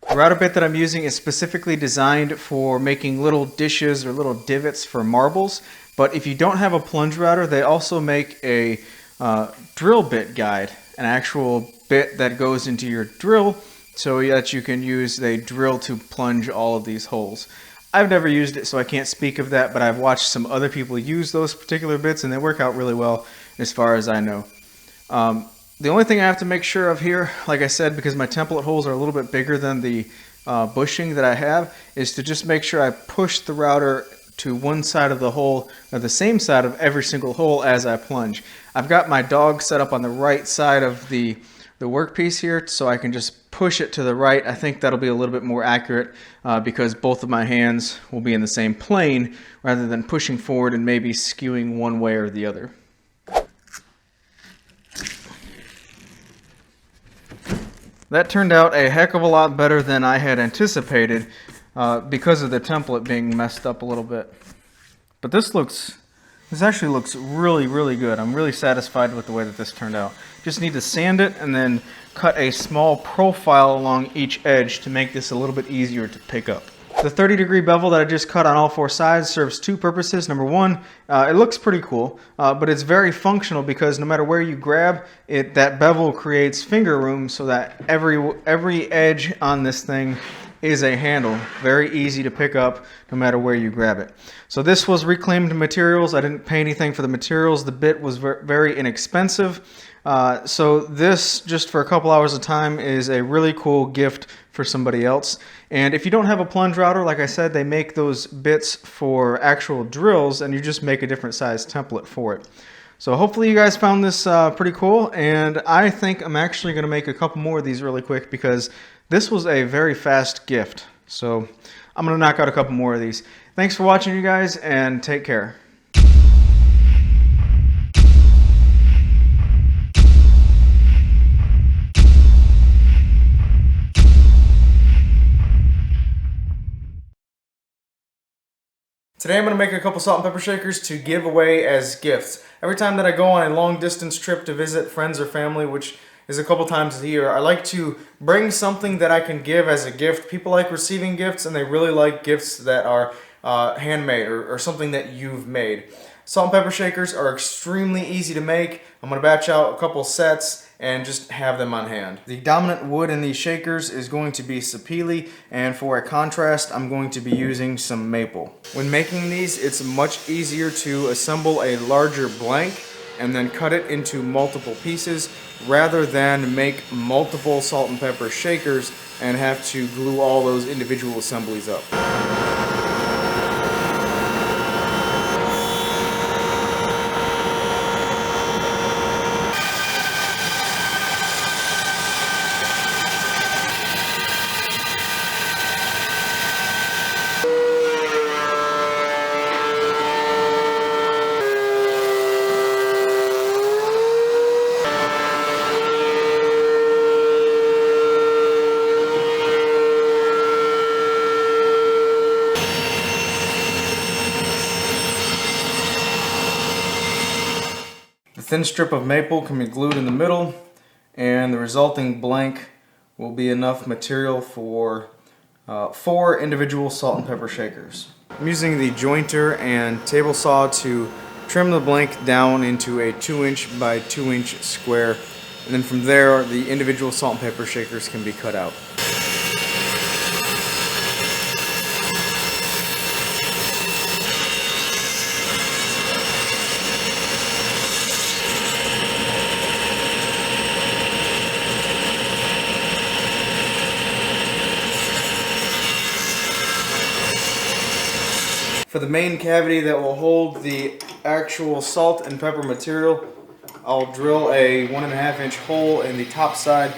The router bit that I'm using is specifically designed for making little dishes or little divots for marbles, but if you don't have a plunge router, they also make a drill bit guide, an actual bit that goes into your drill so that you can use a drill to plunge all of these holes. I've never used it, so I can't speak of that, but I've watched some other people use those particular bits and they work out really well as far as I know. The only thing I have to make sure of here, like I said, because my template holes are a little bit bigger than the bushing that I have, is to just make sure I push the router to one side of the hole, or the same side of every single hole as I plunge. I've got my dog set up on the right side of the workpiece here, so I can just push it to the right. I think that'll be a little bit more accurate because both of my hands will be in the same plane rather than pushing forward and maybe skewing one way or the other. That turned out a heck of a lot better than I had anticipated because of the template being messed up a little bit. But this actually looks really, really good. I'm really satisfied with the way that this turned out. Just need to sand it and then cut a small profile along each edge to make this a little bit easier to pick up. The 30-degree bevel that I just cut on all 4 sides serves 2 purposes. Number one, it looks pretty cool, but it's very functional because no matter where you grab it, that bevel creates finger room so that every edge on this thing is a handle. Very easy to pick up no matter where you grab it. So this was reclaimed materials. I didn't pay anything for the materials. The bit was very inexpensive. So this, just for a couple hours of time, is a really cool gift for somebody else. And if you don't have a plunge router, like I said, they make those bits for actual drills, and you just make a different size template for it. So hopefully you guys found this pretty cool, and I think I'm actually going to make a couple more of these really quick because this was a very fast gift. So I'm going to knock out a couple more of these. Thanks for watching, you guys, and take care. Today I'm going to make a couple salt and pepper shakers to give away as gifts. Every time that I go on a long distance trip to visit friends or family, which is a couple times a year, I like to bring something that I can give as a gift. People like receiving gifts, and they really like gifts that are handmade or something that you've made. Salt and pepper shakers are extremely easy to make. I'm going to batch out a couple sets and just have them on hand. The dominant wood in these shakers is going to be sapele, and for a contrast I'm going to be using some maple. When making these, it's much easier to assemble a larger blank and then cut it into multiple pieces rather than make multiple salt and pepper shakers and have to glue all those individual assemblies up. The thin strip of maple can be glued in the middle, and the resulting blank will be enough material for 4 individual salt and pepper shakers. I'm using the jointer and table saw to trim the blank down into a 2" by 2" square, and then from there the individual salt and pepper shakers can be cut out. For the main cavity that will hold the actual salt and pepper material, I'll drill a 1.5" hole in the top side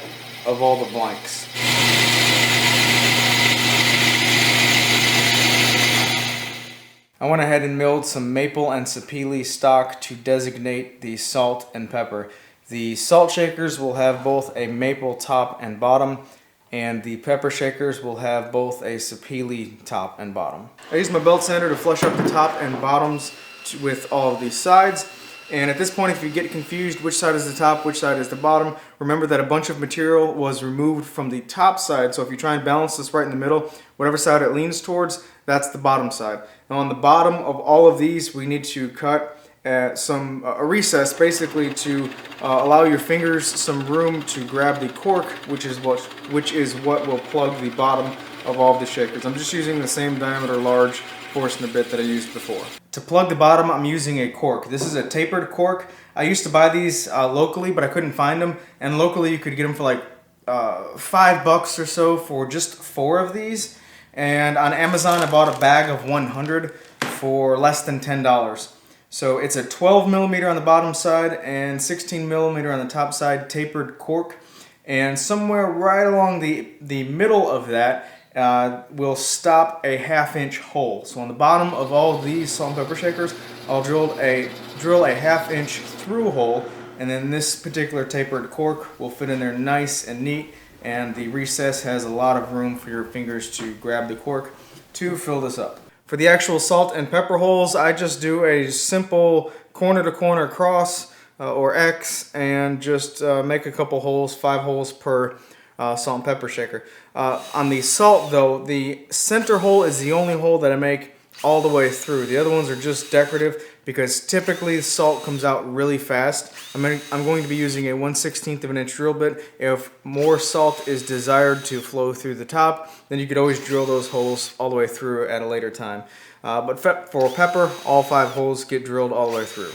of all the blanks. I went ahead and milled some maple and sapele stock to designate the salt and pepper. The salt shakers will have both a maple top and bottom, and the pepper shakers will have both a sapele top and bottom. I used my belt sander to flush up the top and bottoms with all of these sides. And at this point, if you get confused which side is the top, which side is the bottom, remember that a bunch of material was removed from the top side. So if you try and balance this right in the middle, whatever side it leans towards, that's the bottom side. Now on the bottom of all of these, we need to cut a recess, basically to allow your fingers some room to grab the cork, which is what will plug the bottom of all of the shakers. I'm just using the same diameter large force and a bit that I used before. To plug the bottom, I'm using a cork. This is a tapered cork. I used to buy these locally, but I couldn't find them. And locally, you could get them for like $5 or so for just 4 of these. And on Amazon, I bought a bag of 100 for less than $10. So it's a 12mm on the bottom side and 16mm on the top side tapered cork. And somewhere right along the middle of that will stop a 1/2" hole. So on the bottom of all of these salt and pepper shakers, I'll drill a 1/2" through hole, and then this particular tapered cork will fit in there nice and neat, and the recess has a lot of room for your fingers to grab the cork to fill this up. For the actual salt and pepper holes, I just do a simple corner to corner cross or X, and just make a couple holes, 5 holes per salt and pepper shaker. On the salt though, the center hole is the only hole that I make all the way through. The other ones are just decorative because typically salt comes out really fast. I'm going to be using a 1/16 drill bit. If more salt is desired to flow through the top, then you could always drill those holes all the way through at a later time. But for pepper, all 5 holes get drilled all the way through.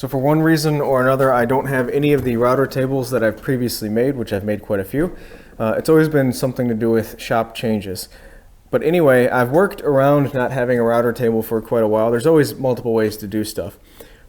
So for one reason or another, I don't have any of the router tables that I've previously made, which I've made quite a few. It's always been something to do with shop changes. But anyway, I've worked around not having a router table for quite a while. There's always multiple ways to do stuff.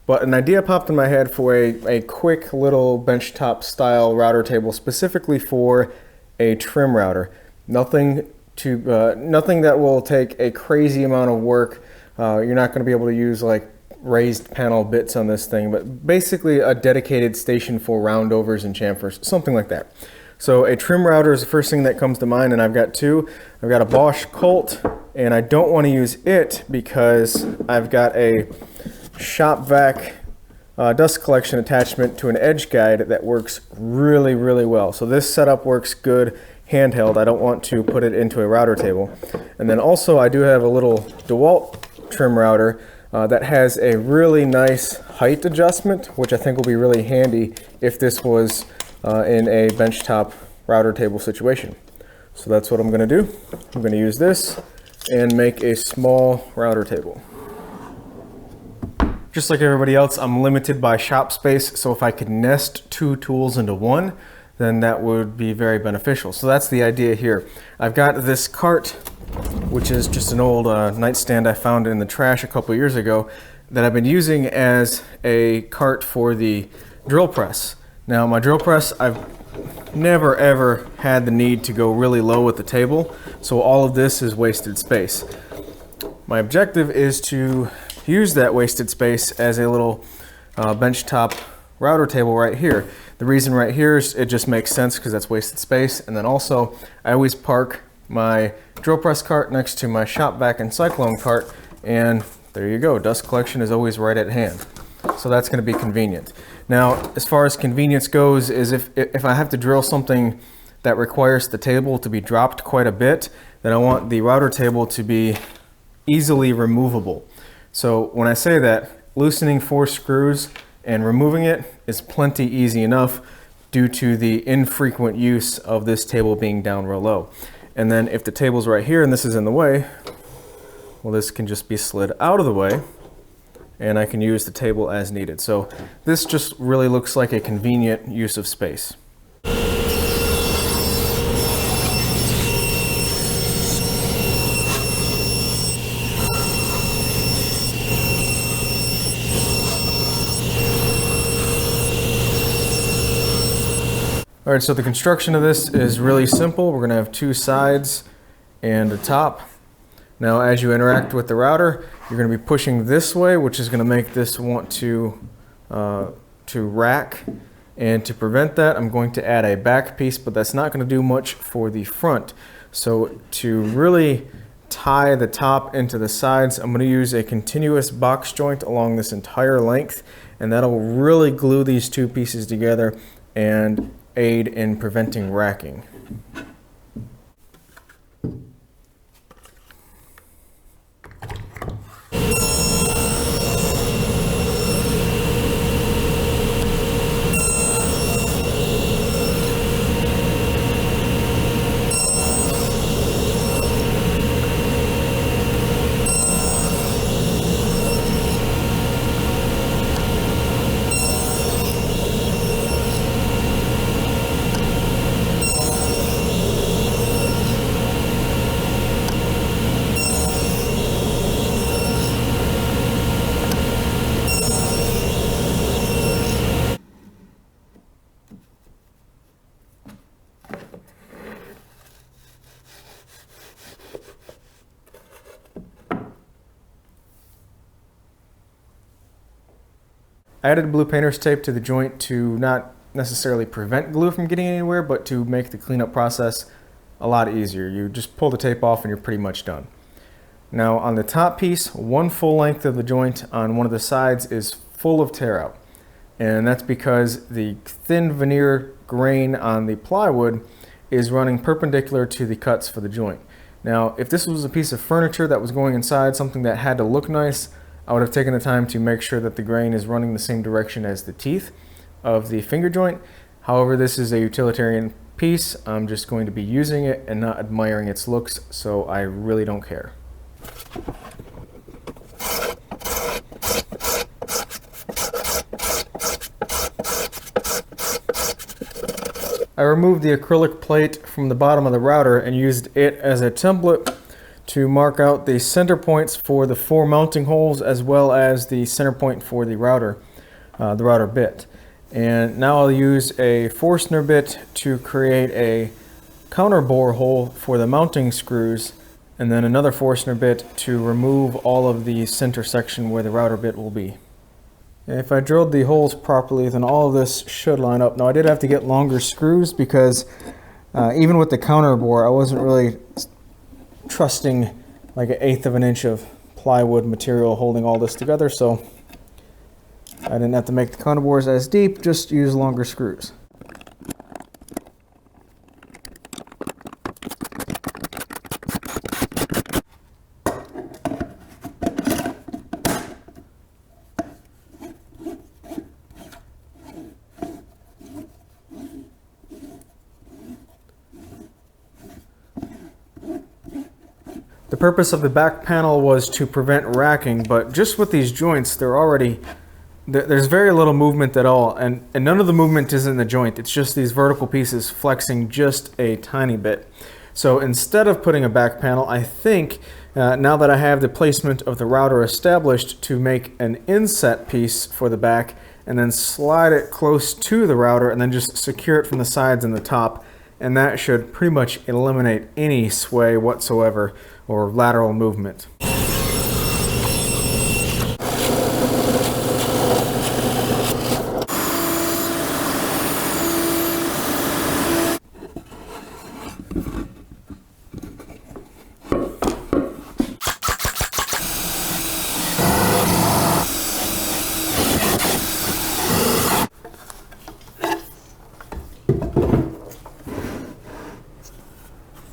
But an idea popped in my head for a quick little benchtop style router table specifically for a trim router. Nothing that will take a crazy amount of work. You're not going to be able to use like raised panel bits on this thing, but basically a dedicated station for roundovers and chamfers, something like that. So a trim router is the first thing that comes to mind, and I've got two. I've got a Bosch Colt, and I don't want to use it because I've got a shop vac dust collection attachment to an edge guide that works really, really well. So this setup works good handheld. I don't want to put it into a router table. And then also I do have a little DeWalt trim router that has a really nice height adjustment, which I think will be really handy if this was in a benchtop router table situation. So that's what I'm going to do. I'm going to use this and make a small router table. Just like everybody else, I'm limited by shop space, so if I could nest two tools into one, then that would be very beneficial. So that's the idea here. I've got this cart, which is just an old nightstand I found in the trash a couple years ago, that I've been using as a cart for the drill press. Now my drill press, I've never ever had the need to go really low with the table, so all of this is wasted space. My objective is to use that wasted space as a little benchtop router table right here. The reason right here is it just makes sense because that's wasted space, and then also I always park my drill press cart next to my shop vac and cyclone cart, and there you go, dust collection is always right at hand. So that's going to be convenient. Now, as far as convenience goes, is if I have to drill something that requires the table to be dropped quite a bit, then I want the router table to be easily removable. So when I say that, loosening 4 screws and removing it is plenty easy enough due to the infrequent use of this table being down real low. And then if the table's right here and this is in the way, well, this can just be slid out of the way and I can use the table as needed. So this just really looks like a convenient use of space. All right, so the construction of this is really simple. We're gonna have 2 sides and a top. Now, as you interact with the router, you're gonna be pushing this way, which is gonna make this want to rack. And to prevent that, I'm going to add a back piece, but that's not gonna do much for the front. So to really tie the top into the sides, I'm gonna use a continuous box joint along this entire length, and that'll really glue these 2 pieces together and aid in preventing racking. I added blue painter's tape to the joint to not necessarily prevent glue from getting anywhere, but to make the cleanup process a lot easier. You just pull the tape off and you're pretty much done. Now on the top piece, 1 full length of the joint on one of the sides is full of tear out. And that's because the thin veneer grain on the plywood is running perpendicular to the cuts for the joint. Now, if this was a piece of furniture that was going inside, something that had to look nice, I would have taken the time to make sure that the grain is running the same direction as the teeth of the finger joint. However, this is a utilitarian piece. I'm just going to be using it and not admiring its looks, so I really don't care. I removed the acrylic plate from the bottom of the router and used it as a template to mark out the center points for the 4 mounting holes as well as the center point for the router bit. And now I'll use a Forstner bit to create a counter bore hole for the mounting screws, and then another Forstner bit to remove all of the center section where the router bit will be. If I drilled the holes properly, then all of this should line up. Now I did have to get longer screws because even with the counter bore, I wasn't really trusting like 1/8 of an inch of plywood material holding all this together, so I didn't have to make the counter bores as deep, just use longer screws. The purpose of the back panel was to prevent racking, but just with these joints, there's very little movement at all, and none of the movement is in the joint. It's just these vertical pieces flexing just a tiny bit. So instead of putting a back panel, I think now that I have the placement of the router established, to make an inset piece for the back and then slide it close to the router and then just secure it from the sides and the top, and that should pretty much eliminate any sway whatsoever or lateral movement.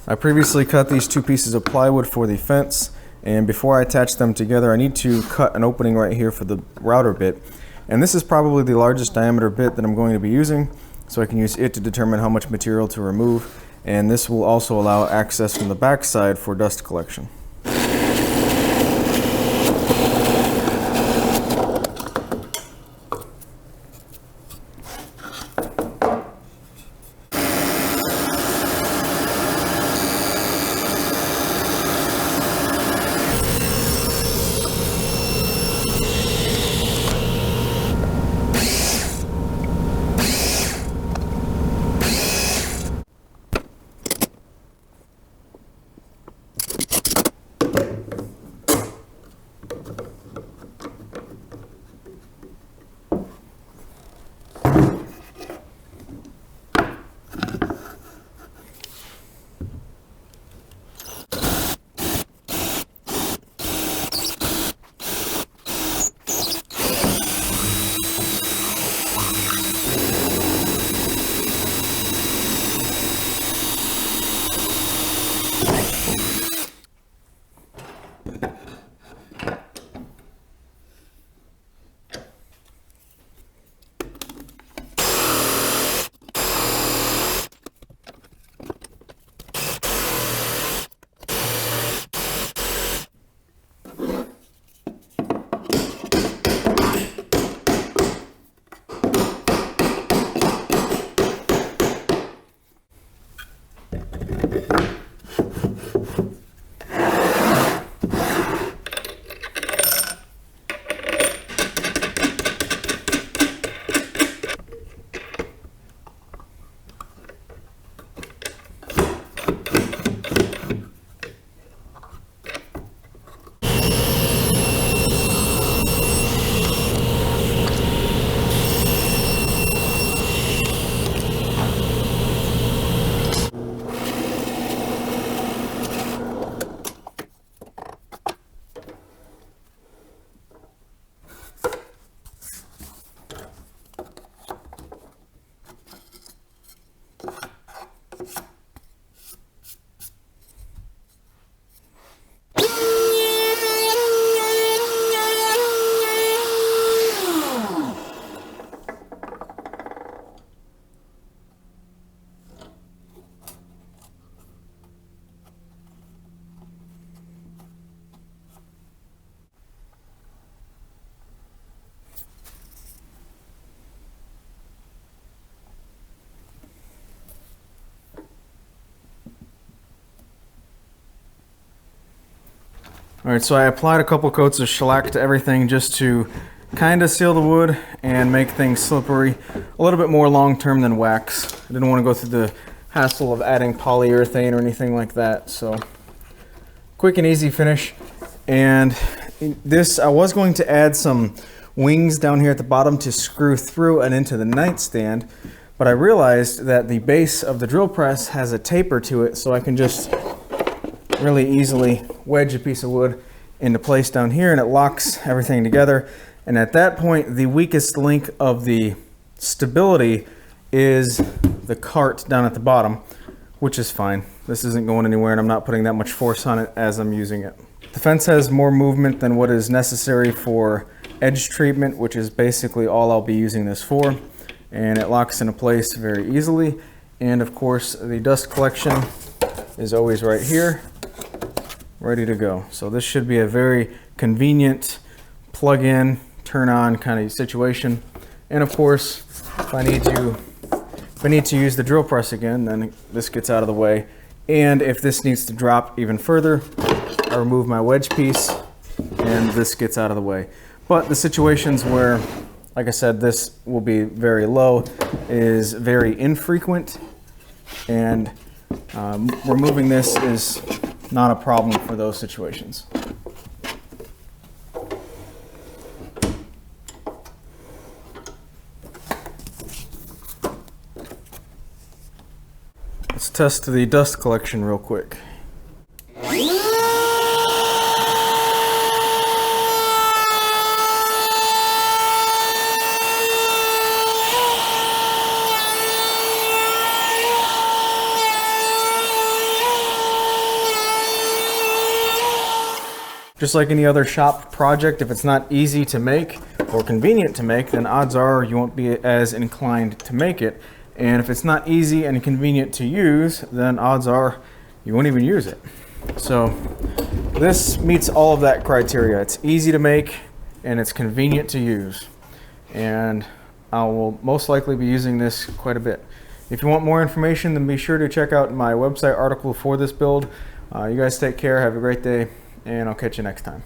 I previously cut these 2 pieces of plywood for the fence, and before I attach them together I need to cut an opening right here for the router bit. And this is probably the largest diameter bit that I'm going to be using, so I can use it to determine how much material to remove, and this will also allow access from the back side for dust collection. Alright, so I applied a couple coats of shellac to everything just to kind of seal the wood and make things slippery. A little bit more long term than wax. I didn't want to go through the hassle of adding polyurethane or anything like that, so quick and easy finish. And this, I was going to add some wings down here at the bottom to screw through and into the nightstand, but I realized that the base of the drill press has a taper to it, so I can just really easily wedge a piece of wood into place down here and it locks everything together. And at that point, the weakest link of the stability is the cart down at the bottom, which is fine. This isn't going anywhere and I'm not putting that much force on it as I'm using it. The fence has more movement than what is necessary for edge treatment, which is basically all I'll be using this for. And it locks into place very easily. And of course, the dust collection is always right here, ready to go. So this should be a very convenient plug in, turn on kind of situation. And of course, if I need to use the drill press again, then this gets out of the way. And if this needs to drop even further, I remove my wedge piece and this gets out of the way. But the situations where, like I said, this will be very low is very infrequent, and removing this is not a problem for those situations. Let's test the dust collection real quick. Just like any other shop project, if it's not easy to make or convenient to make, then odds are you won't be as inclined to make it. And if it's not easy and convenient to use, then odds are you won't even use it. So this meets all of that criteria. It's easy to make and it's convenient to use. And I will most likely be using this quite a bit. If you want more information, then be sure to check out my website article for this build. You guys take care, have a great day, and I'll catch you next time.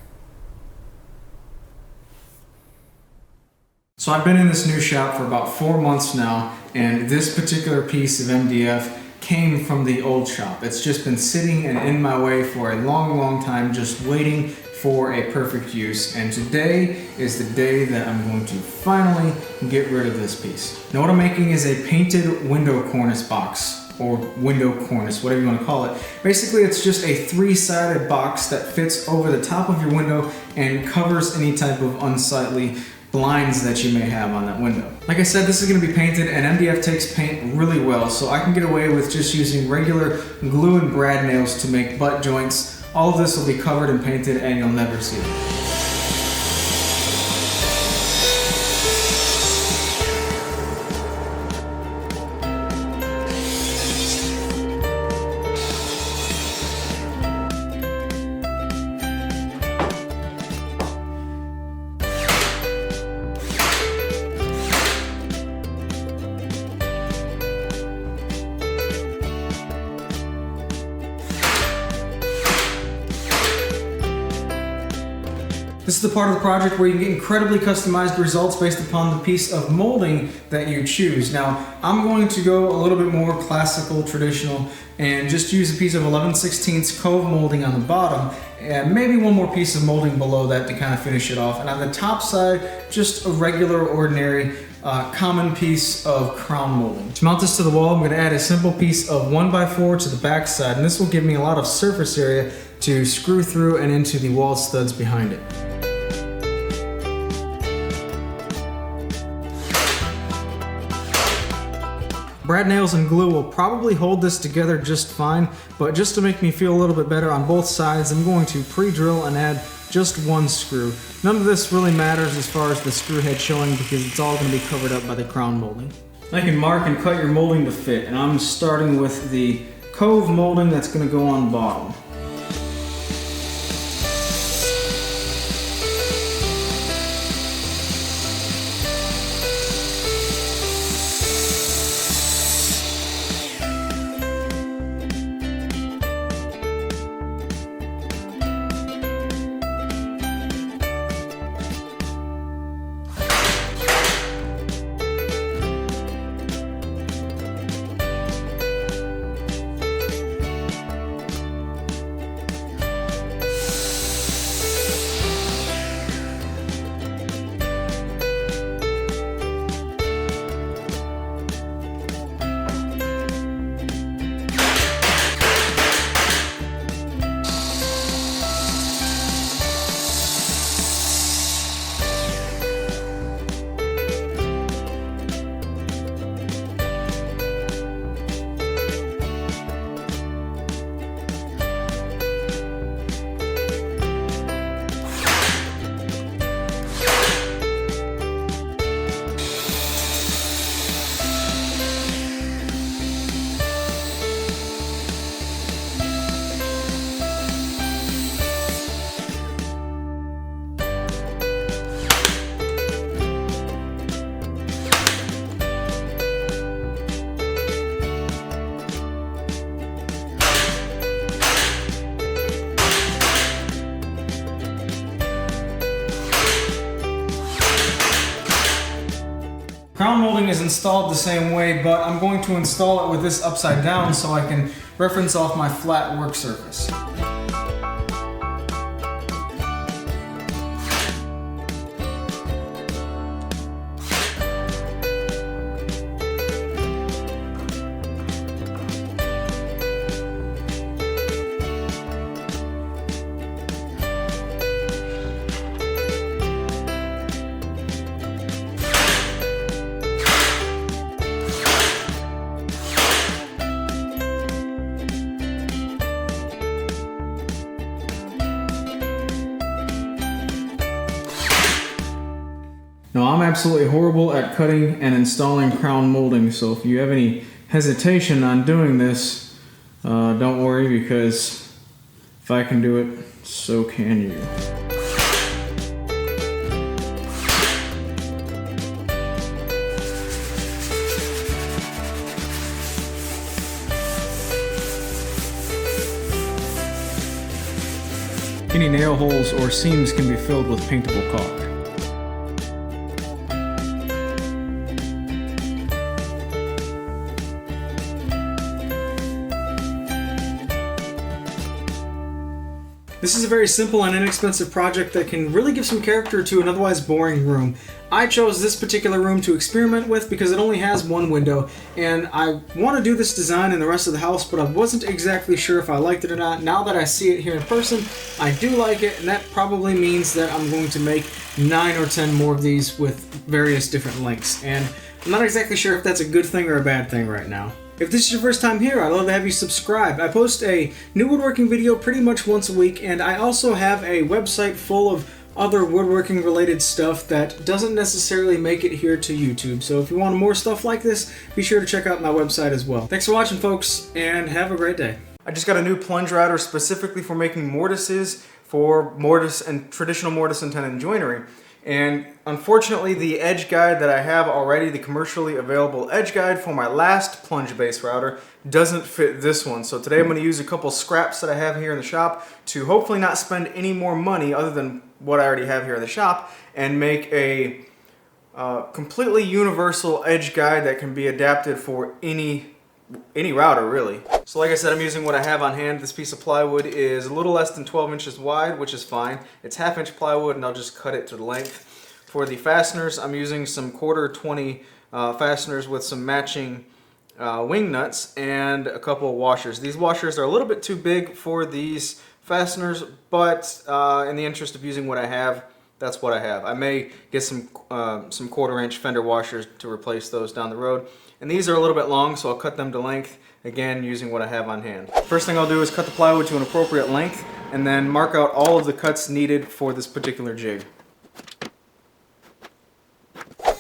So I've been in this new shop for about 4 months now, and this particular piece of MDF came from the old shop. It's just been sitting and in my way for a long time, just waiting for a perfect use. And today is the day that I'm going to finally get rid of this piece. Now what I'm making is a painted window cornice box, or window cornice, whatever you want to call it. Basically, it's just a 3-sided box that fits over the top of your window and covers any type of unsightly blinds that you may have on that window. Like I said, this is going to be painted, and MDF takes paint really well, so I can get away with just using regular glue and brad nails to make butt joints. All of this will be covered and painted and you'll never see it. This is the part of the project where you get incredibly customized results based upon the piece of molding that you choose. Now, I'm going to go a little bit more classical, traditional, and just use a piece of 11/16 cove molding on the bottom, and maybe one more piece of molding below that to kind of finish it off. And on the top side, just a regular, ordinary, common piece of crown molding. To mount this to the wall, I'm going to add a simple piece of 1x4 to the back side, and this will give me a lot of surface area to screw through and into the wall studs behind it. Brad nails and glue will probably hold this together just fine, but just to make me feel a little bit better on both sides, I'm going to pre-drill and add just one screw. None of this really matters as far as the screw head showing because it's all going to be covered up by the crown molding. I can mark and cut your molding to fit, and I'm starting with the cove molding that's going to go on bottom. Crown molding is installed the same way, but I'm going to install it with this upside down so I can reference off my flat work surface. Now, I'm absolutely horrible at cutting and installing crown molding, so if you have any hesitation on doing this, don't worry, because if I can do it, so can you. Any nail holes or seams can be filled with paintable caulk. This is a very simple and inexpensive project that can really give some character to an otherwise boring room. I chose this particular room to experiment with because it only has one window, and I want to do this design in the rest of the house, but I wasn't exactly sure if I liked it or not. Now that I see it here in person, I do like it, and that probably means that I'm going to make 9 or 10 more of these with various different lengths, and I'm not exactly sure if that's a good thing or a bad thing right now. If this is your first time here, I'd love to have you subscribe. I post a new woodworking video pretty much once a week, and I also have a website full of other woodworking related stuff that doesn't necessarily make it here to YouTube. So if you want more stuff like this, be sure to check out my website as well. Thanks for watching, folks, and have a great day. I just got a new plunge router specifically for making mortises for mortise and traditional mortise and tenon joinery. And unfortunately, the edge guide that I have already, the commercially available edge guide for my last plunge base router, doesn't fit this one. So today I'm going to use a couple scraps that I have here in the shop to hopefully not spend any more money other than what I already have here in the shop and make a completely universal edge guide that can be adapted for any router, really. So like I said, I'm using what I have on hand. This piece of plywood is a little less than 12 inches wide, which is fine. It's 1/2 inch plywood, and I'll just cut it to the length. For the fasteners, I'm using some 1/4 20 fasteners with some matching wing nuts and a couple of washers. These washers are a little bit too big for these fasteners, but in the interest of using what I have, that's what I have. I may get some 1/4 inch fender washers to replace those down the road. And these are a little bit long, so I'll cut them to length, again, using what I have on hand. First thing I'll do is cut the plywood to an appropriate length, and then mark out all of the cuts needed for this particular jig.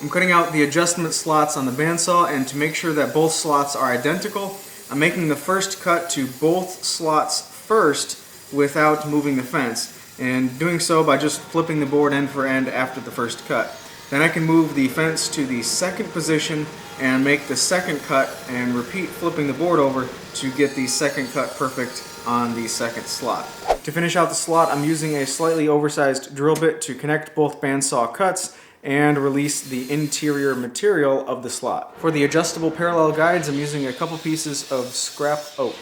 I'm cutting out the adjustment slots on the bandsaw, and to make sure that both slots are identical, I'm making the first cut to both slots first without moving the fence, and doing so by just flipping the board end for end after the first cut. Then I can move the fence to the second position and make the second cut and repeat flipping the board over to get the second cut perfect on the second slot. To finish out the slot, I'm using a slightly oversized drill bit to connect both bandsaw cuts and release the interior material of the slot. For the adjustable parallel guides, I'm using a couple pieces of scrap oak.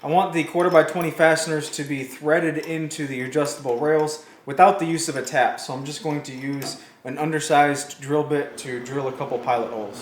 I want the 1/4 by 20 fasteners to be threaded into the adjustable rails without the use of a tap, so I'm just going to use an undersized drill bit to drill a couple pilot holes.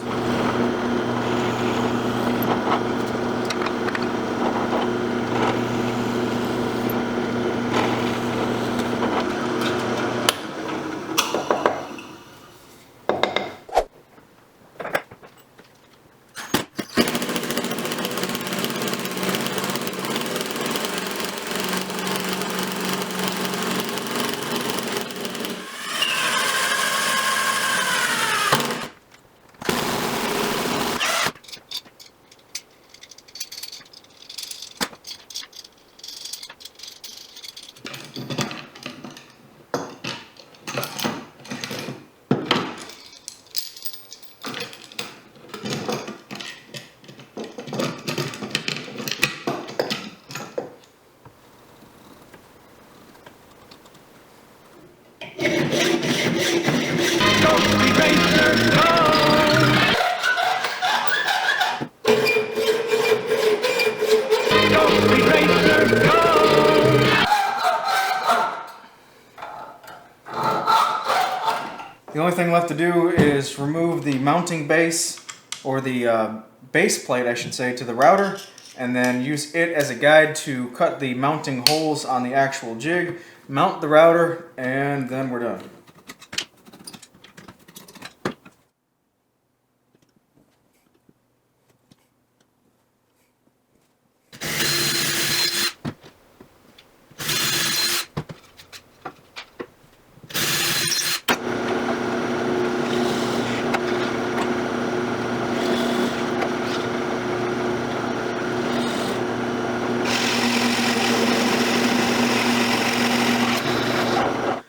The only thing left to do is remove the mounting base, or the base plate I should say, to the router, and then use it as a guide to cut the mounting holes on the actual jig, mount the router, and then we're done.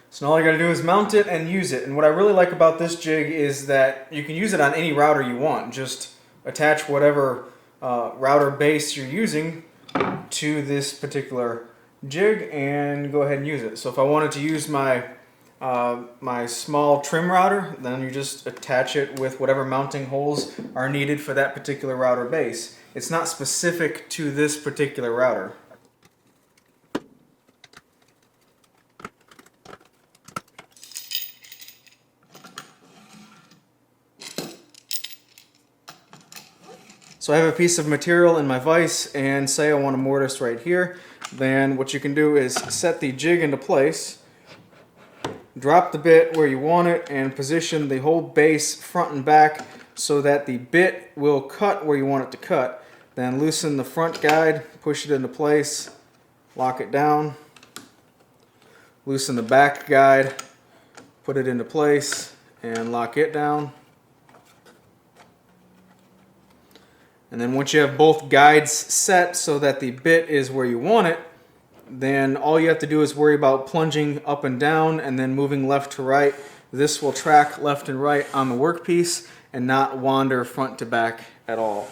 So all you gotta do is mount it and use it. And what I really like about this jig is that you can use it on any router you want. Just attach whatever router base you're using to this particular jig and go ahead and use it. So if I wanted to use my my small trim router, then you just attach it with whatever mounting holes are needed for that particular router base. It's not specific to this particular router. So I have a piece of material in my vise, and say I want a mortise right here. Then what you can do is set the jig into place, drop the bit where you want it, and position the whole base front and back so that the bit will cut where you want it to cut. Then loosen the front guide, push it into place, lock it down. Loosen the back guide, put it into place, and lock it down. And then once you have both guides set so that the bit is where you want it, then all you have to do is worry about plunging up and down and then moving left to right. This will track left and right on the workpiece and not wander front to back at all.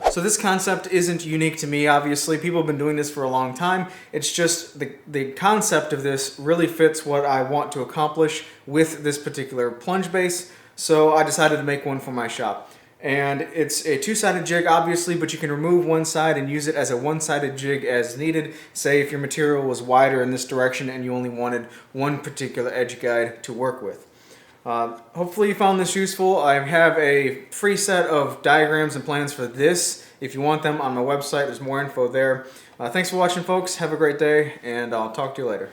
So this concept isn't unique to me, obviously. People have been doing this for a long time. It's just the concept of this really fits what I want to accomplish with this particular plunge base. So I decided to make one for my shop. And it's a two-sided jig, obviously, but you can remove one side and use it as a one-sided jig as needed. Say if your material was wider in this direction and you only wanted one particular edge guide to work with. Hopefully you found this useful. I have a free set of diagrams and plans for this. If you want them on my website, there's more info there. Thanks for watching, folks. Have a great day, and I'll talk to you later.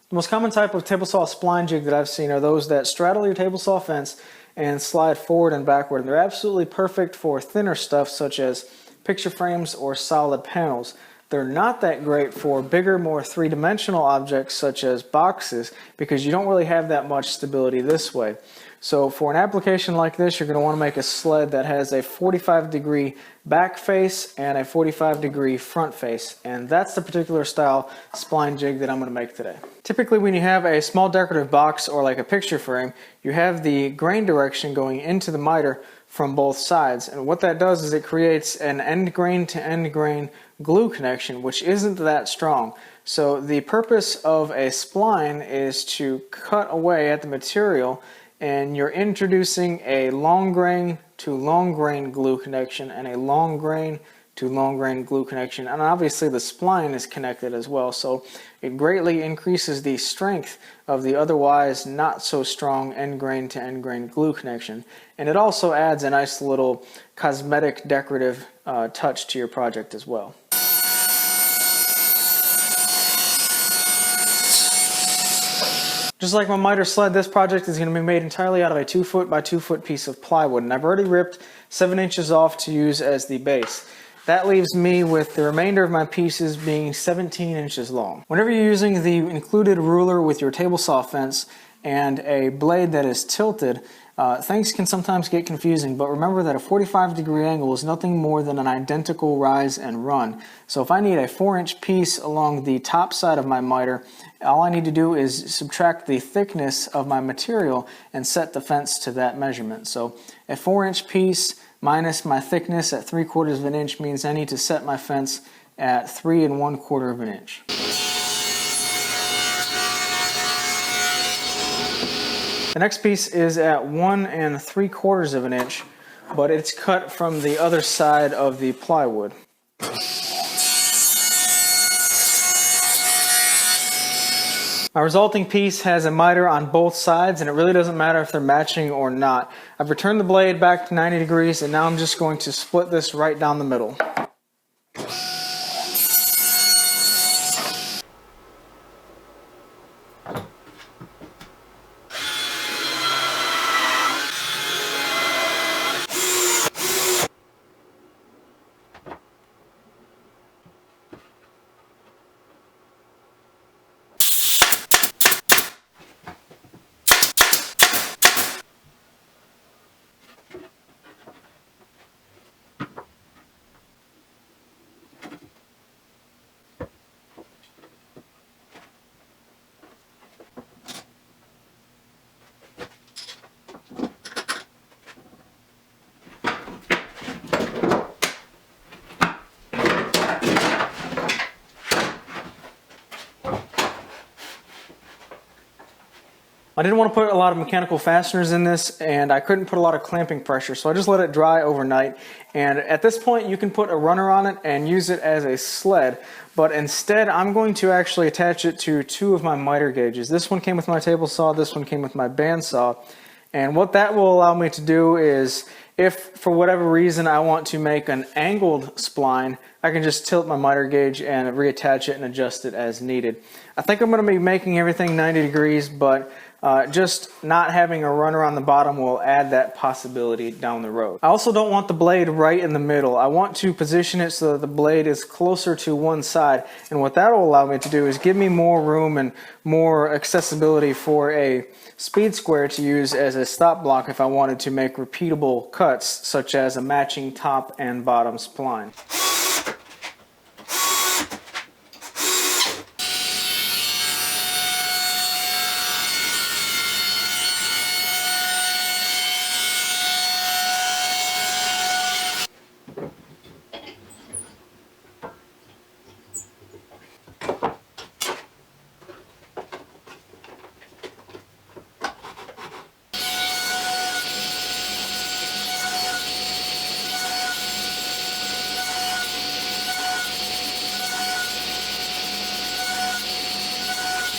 The most common type of table saw spline jig that I've seen are those that straddle your table saw fence and slide forward and backward. And they're absolutely perfect for thinner stuff such as picture frames or solid panels. They're not that great for bigger, more three-dimensional objects such as boxes because you don't really have that much stability this way. So for an application like this, you're going to want to make a sled that has a 45-degree back face and a 45-degree front face. And that's the particular style spline jig that I'm going to make today. Typically when you have a small decorative box or like a picture frame, you have the grain direction going into the miter from both sides. And what that does is it creates an end grain to end grain glue connection, which isn't that strong. So the purpose of a spline is to cut away at the material, and you're introducing a long grain to long grain glue connection and a long grain to long grain glue connection, and obviously the spline is connected as well, so it greatly increases the strength of the otherwise not so strong end grain to end grain glue connection, and it also adds a nice little cosmetic decorative touch to your project as well. Just like my miter sled, this project is going to be made entirely out of a 2 foot by 2 foot piece of plywood, and I've already ripped 7 inches off to use as the base. That leaves me with the remainder of my pieces being 17 inches long. Whenever you're using the included ruler with your table saw fence and a blade that is tilted, things can sometimes get confusing, but remember that a 45-degree angle is nothing more than an identical rise and run. So if I need a 4-inch piece along the top side of my miter, all I need to do is subtract the thickness of my material and set the fence to that measurement. So a 4-inch piece minus my thickness at 3/4 of an inch means I need to set my fence at 3 1/4 of an inch. The next piece is at 1 3/4 of an inch, but it's cut from the other side of the plywood. My resulting piece has a miter on both sides, and it really doesn't matter if they're matching or not. I've returned the blade back to 90 degrees, and now I'm just going to split this right down the middle. I didn't want to put a lot of mechanical fasteners in this, and I couldn't put a lot of clamping pressure, so I just let it dry overnight. And at this point you can put a runner on it and use it as a sled, but instead I'm going to actually attach it to 2 of my miter gauges. This one came with my table saw, this one came with my bandsaw, and what that will allow me to do is, if for whatever reason I want to make an angled spline, I can just tilt my miter gauge and reattach it and adjust it as needed. I think I'm going to be making everything 90 degrees, but just not having a runner on the bottom will add that possibility down the road. I also don't want the blade right in the middle. I want to position it so that the blade is closer to one side, and what that will allow me to do is give me more room and more accessibility for a speed square to use as a stop block if I wanted to make repeatable cuts, such as a matching top and bottom spline.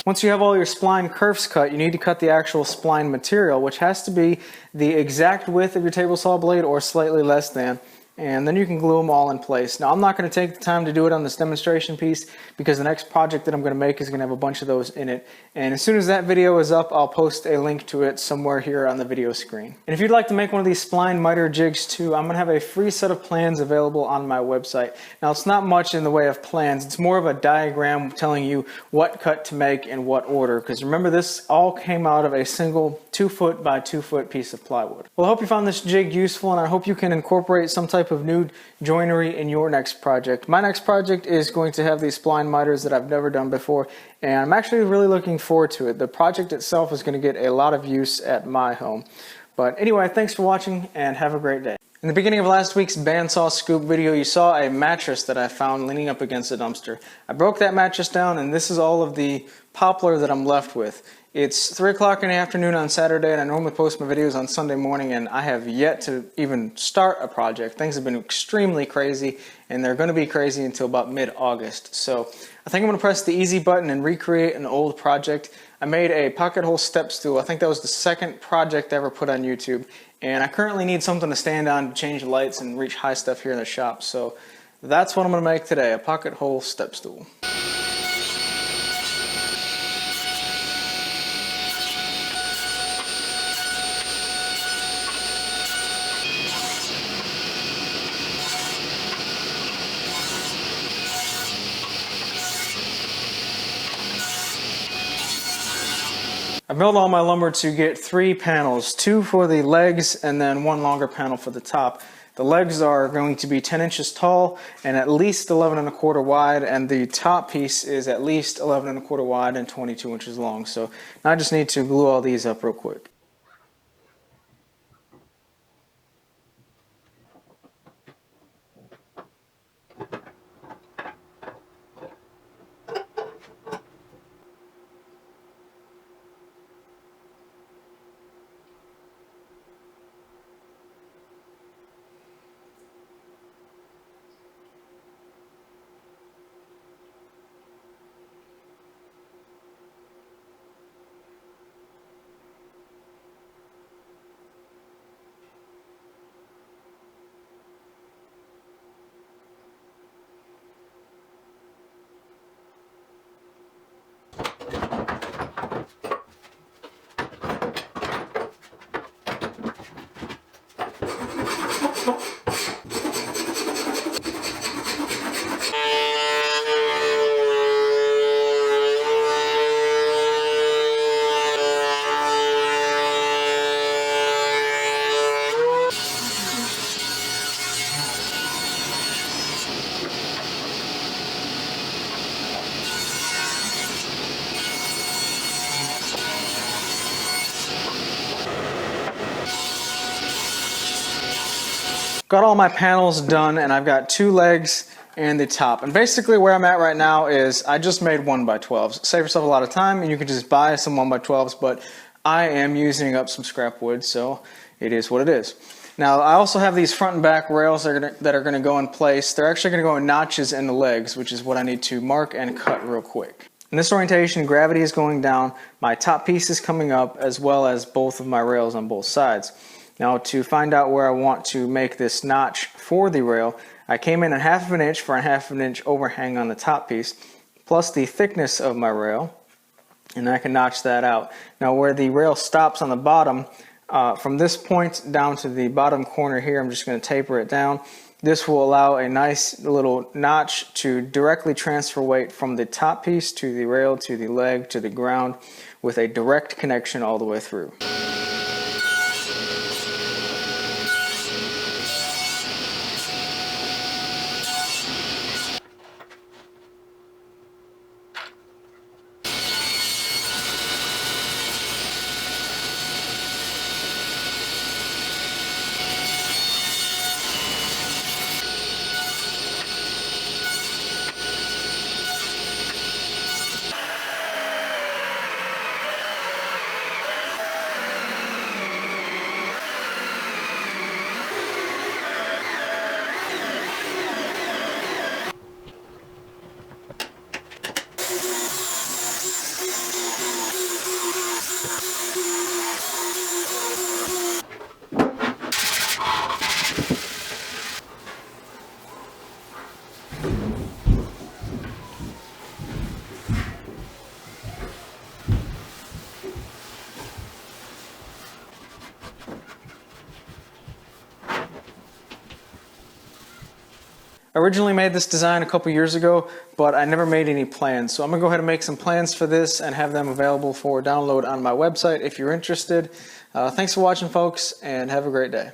Once you have all your spline curves cut, you need to cut the actual spline material, which has to be the exact width of your table saw blade or slightly less than, and then you can glue them all in place. Now, I'm not going to take the time to do it on this demonstration piece because the next project that I'm going to make is going to have a bunch of those in it, and as soon as that video is up, I'll post a link to it somewhere here on the video screen. And if you'd like to make one of these spline miter jigs too, I'm going to have a free set of plans available on my website. Now, it's not much in the way of plans, it's more of a diagram telling you what cut to make in what order, because remember, this all came out of a single 2 foot by 2 foot piece of plywood. Well, I hope you found this jig useful, and I hope you can incorporate some type of new joinery in your next project. My next project is going to have these spline miters that I've never done before, and I'm actually really looking forward to it. The project itself is going to get a lot of use at my home. But anyway, thanks for watching and have a great day. In the beginning of last week's Bandsaw Scoop video, you saw a mattress that I found leaning up against a dumpster. I broke that mattress down, and this is all of the poplar that I'm left with. It's 3 o'clock in the afternoon on Saturday, and I normally post my videos on Sunday morning, and I have yet to even start a project. Things have been extremely crazy, and they're going to be crazy until about mid-August. So I think I'm going to press the easy button and recreate an old project. I made a pocket hole step stool. I think that was the second project I ever put on YouTube, and I currently need something to stand on to change the lights and reach high stuff here in the shop. So that's what I'm going to make today, a pocket hole step stool. I built all my lumber to get 3 panels, 2 for the legs and then 1 longer panel for the top. The legs are going to be 10 inches tall and at least 11 1/4 wide, and the top piece is at least 11 1/4 wide and 22 inches long. So now I just need to glue all these up real quick. Got all my panels done, and I've got 2 legs and the top. And basically where I'm at right now is I just made 1x12s. Save yourself a lot of time, and you can just buy some 1x12s, but I am using up some scrap wood, so it is what it is. Now I also have these front and back rails that are going to go in place. They're actually going to go in notches in the legs, which is what I need to mark and cut real quick. In this orientation, gravity is going down, my top piece is coming up, as well as both of my rails on both sides. Now to find out where I want to make this notch for the rail, I came in 1/2 inch for a 1/2 inch overhang on the top piece, plus the thickness of my rail, and I can notch that out. Now where the rail stops on the bottom, from this point down to the bottom corner here, I'm just going to taper it down. This will allow a nice little notch to directly transfer weight from the top piece to the rail, to the leg, to the ground, with a direct connection all the way through. I originally made this design a couple years ago, but I never made any plans. So I'm gonna go ahead and make some plans for this and have them available for download on my website if you're interested. Thanks for watching, folks, and have a great day.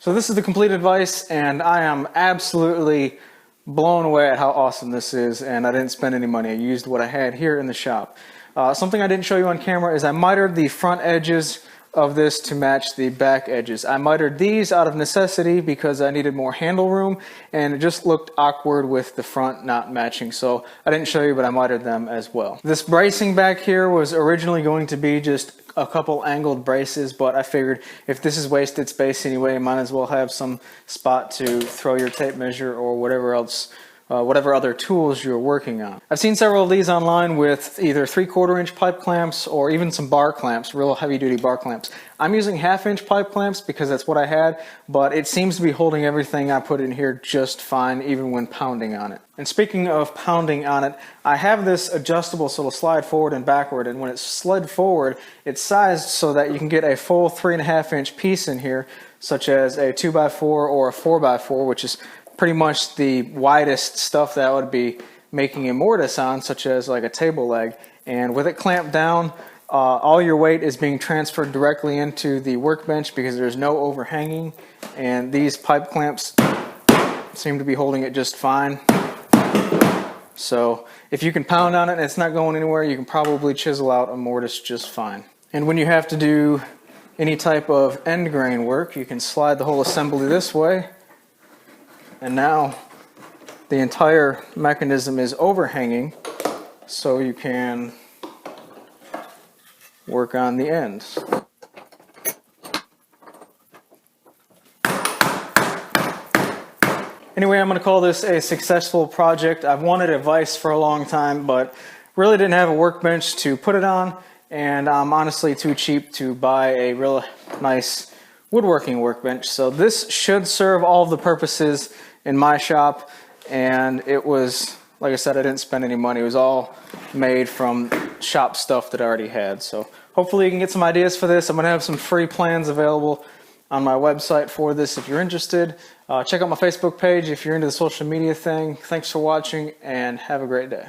So this is the completed vise, and I am absolutely blown away at how awesome this is, and I didn't spend any money. I used what I had here in the shop. Something I didn't show you on camera is I mitered the front edges of this to match the back edges. I mitered these out of necessity because I needed more handle room, and it just looked awkward with the front not matching, so I didn't show you, but I mitered them as well. This bracing back here was originally going to be just a couple angled braces, but I figured if this is wasted space anyway, might as well have some spot to throw your tape measure or whatever else, whatever other tools you're working on. I've seen several of these online with either 3/4 inch pipe clamps or even some bar clamps, real heavy duty bar clamps. I'm using 1/2 inch pipe clamps because that's what I had, but it seems to be holding everything I put in here just fine, even when pounding on it. And speaking of pounding on it, I have this adjustable so it'll slide forward and backward, and when it's slid forward, it's sized so that you can get a full 3.5 inch piece in here, such as a 2x4 or a 4x4, which is pretty much the widest stuff that I would be making a mortise on, such as like a table leg. And with it clamped down, all your weight is being transferred directly into the workbench because there's no overhanging, and these pipe clamps seem to be holding it just fine. So if you can pound on it and it's not going anywhere, you can probably chisel out a mortise just fine. And when you have to do any type of end grain work, you can slide the whole assembly this way, and now the entire mechanism is overhanging, so you can work on the ends. Anyway, I'm going to call this a successful project. I've wanted a vise for a long time, but really didn't have a workbench to put it on, and I'm honestly too cheap to buy a real nice woodworking workbench. So this should serve all of the purposes in my shop, and it was, like I said, I didn't spend any money. It was all made from shop stuff that I already had. So hopefully you can get some ideas for this. I'm going to have some free plans available on my website for this if you're interested. Check out my Facebook page if you're into the social media thing. Thanks for watching, and have a great day.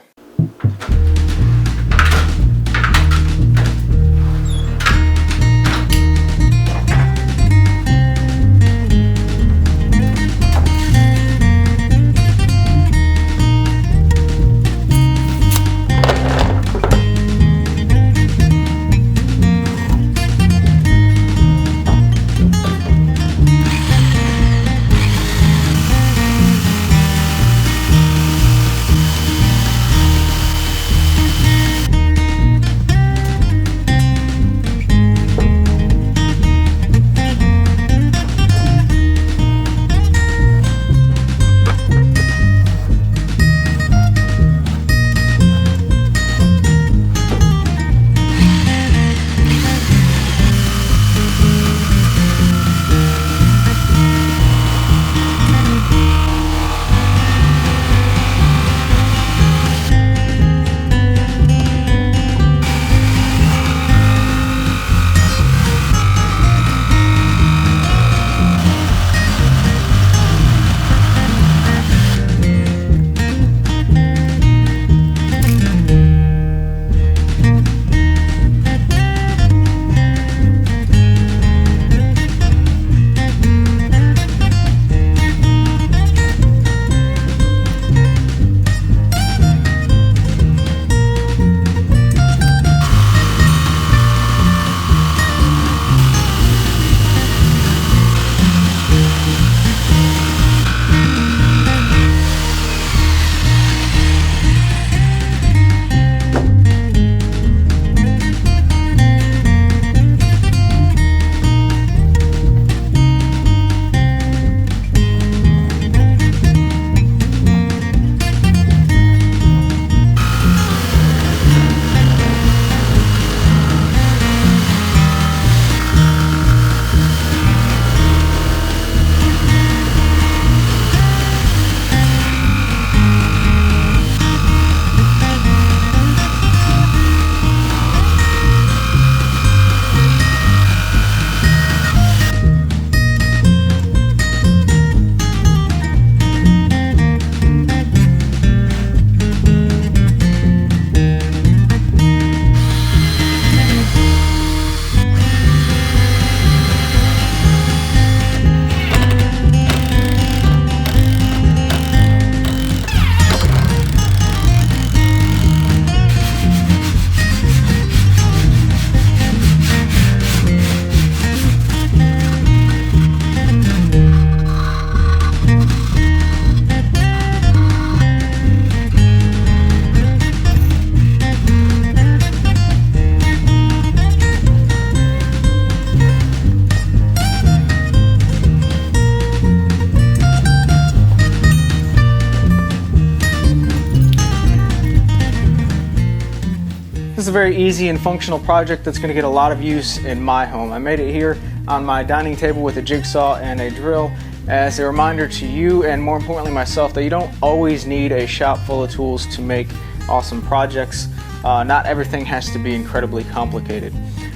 is a very easy and functional project that's going to get a lot of use in my home. I made it here on my dining table with a jigsaw and a drill as a reminder to you, and more importantly myself, that you don't always need a shop full of tools to make awesome projects. Not everything has to be incredibly complicated.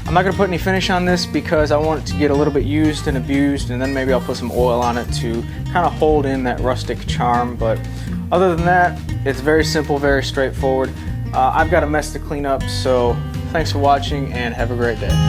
I'm not going to put any finish on this because I want it to get a little bit used and abused, and then maybe I'll put some oil on it to kind of hold in that rustic charm. But other than that, it's very simple, very straightforward. I've got a mess to clean up, so thanks for watching and have a great day.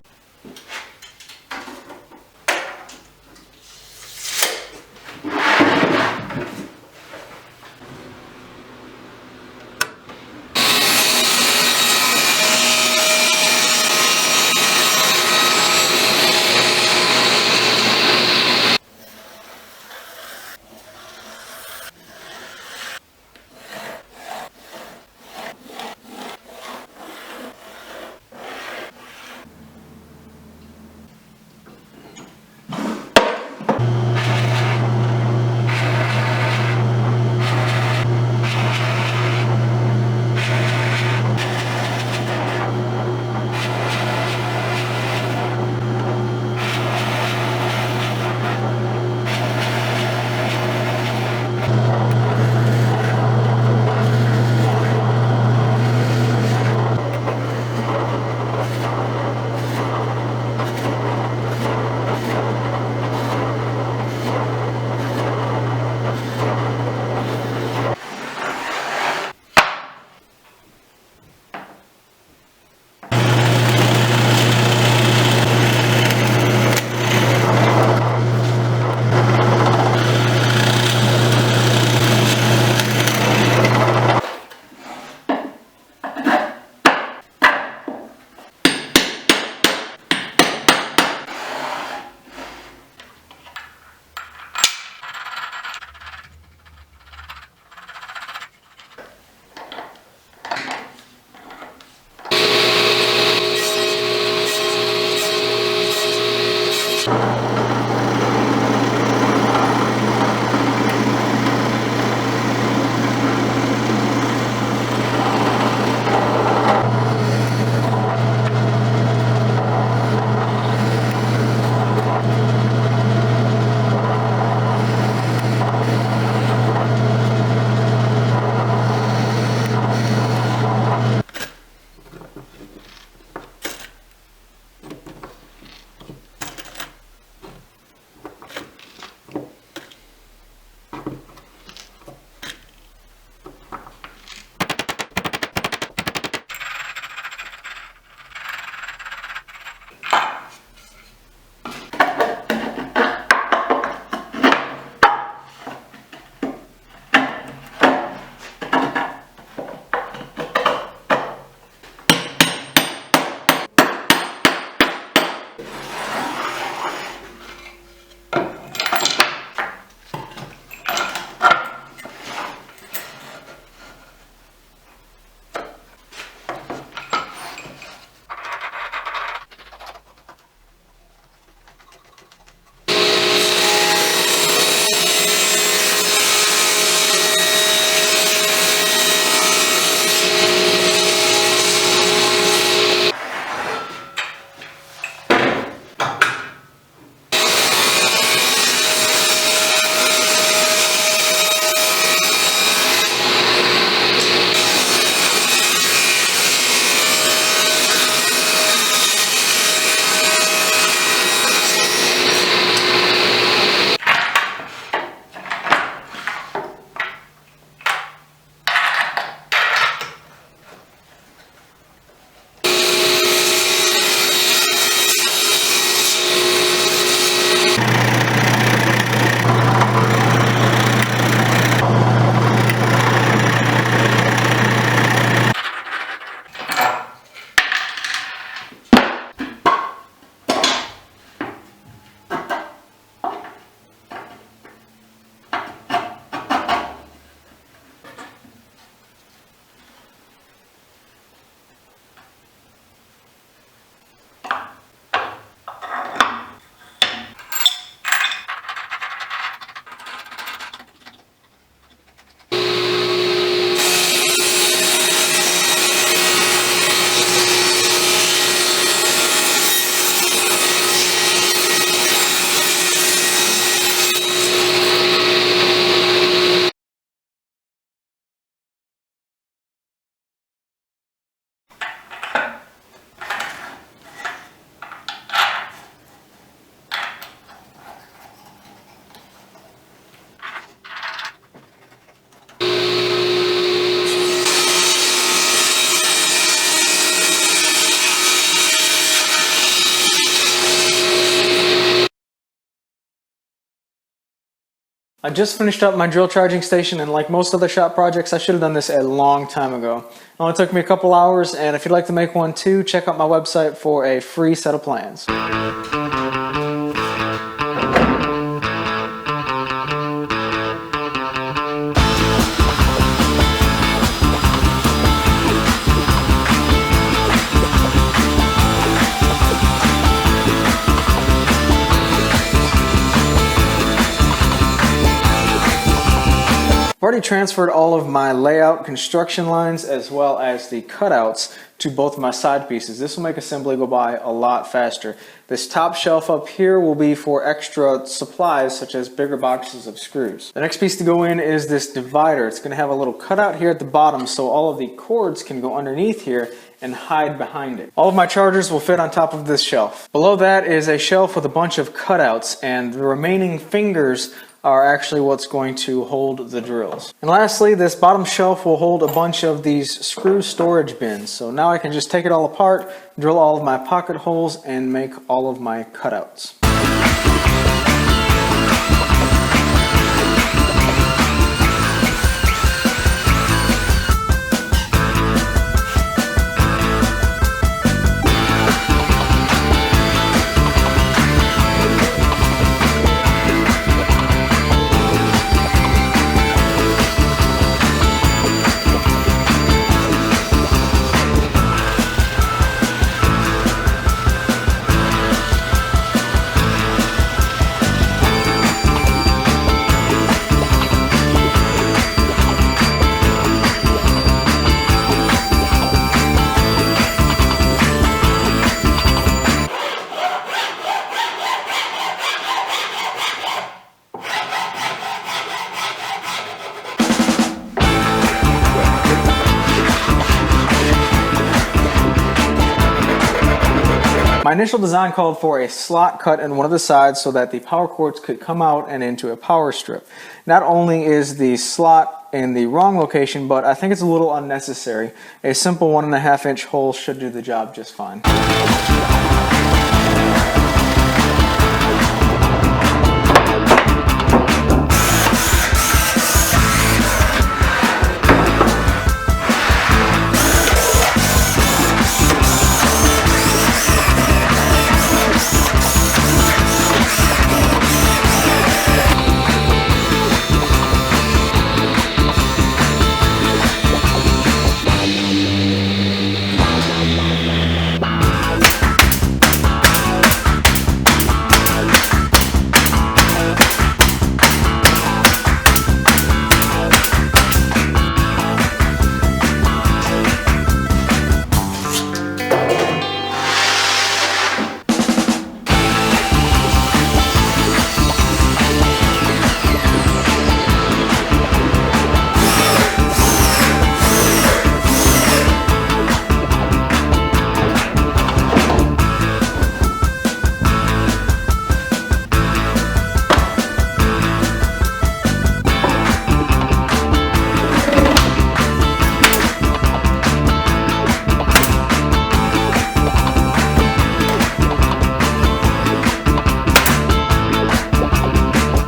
I just finished up my drill charging station, and like most other shop projects, I should have done this a long time ago. It only took me a couple hours, and if you'd like to make one too, check out my website for a free set of plans. I've already transferred all of my layout construction lines as well as the cutouts to both of my side pieces. This will make assembly go by a lot faster. This top shelf up here will be for extra supplies such as bigger boxes of screws. The next piece to go in is this divider. It's going to have a little cutout here at the bottom so all of the cords can go underneath here and hide behind it. All of my chargers will fit on top of this shelf. Below that is a shelf with a bunch of cutouts, and the remaining fingers are actually what's going to hold the drills. And lastly, this bottom shelf will hold a bunch of these screw storage bins. So now I can just take it all apart, drill all of my pocket holes, and make all of my cutouts. My initial design called for a slot cut in one of the sides so that the power cords could come out and into a power strip. Not only is the slot in the wrong location, but I think it's a little unnecessary. A simple 1.5 inch hole should do the job just fine.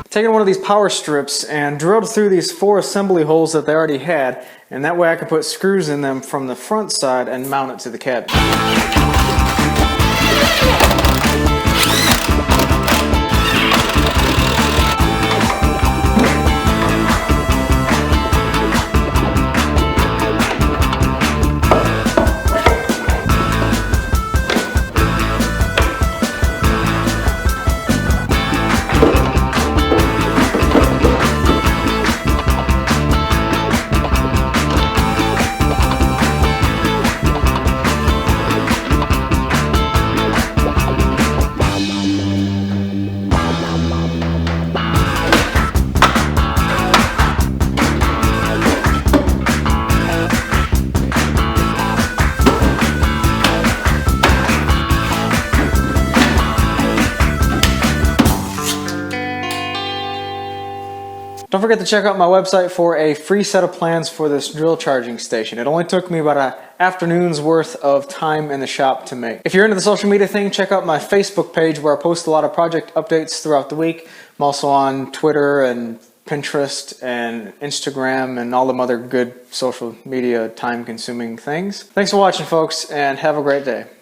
Taken one of these power strips and drilled through these 4 assembly holes that they already had, and that way I could put screws in them from the front side and mount it to the cabinet. Don't forget to check out my website for a free set of plans for this drill charging station. It only took me about an afternoon's worth of time in the shop to make. If you're into the social media thing, check out my Facebook page where I post a lot of project updates throughout the week. I'm also on Twitter and Pinterest and Instagram and all them other good social media time consuming things. Thanks for watching, folks, and have a great day.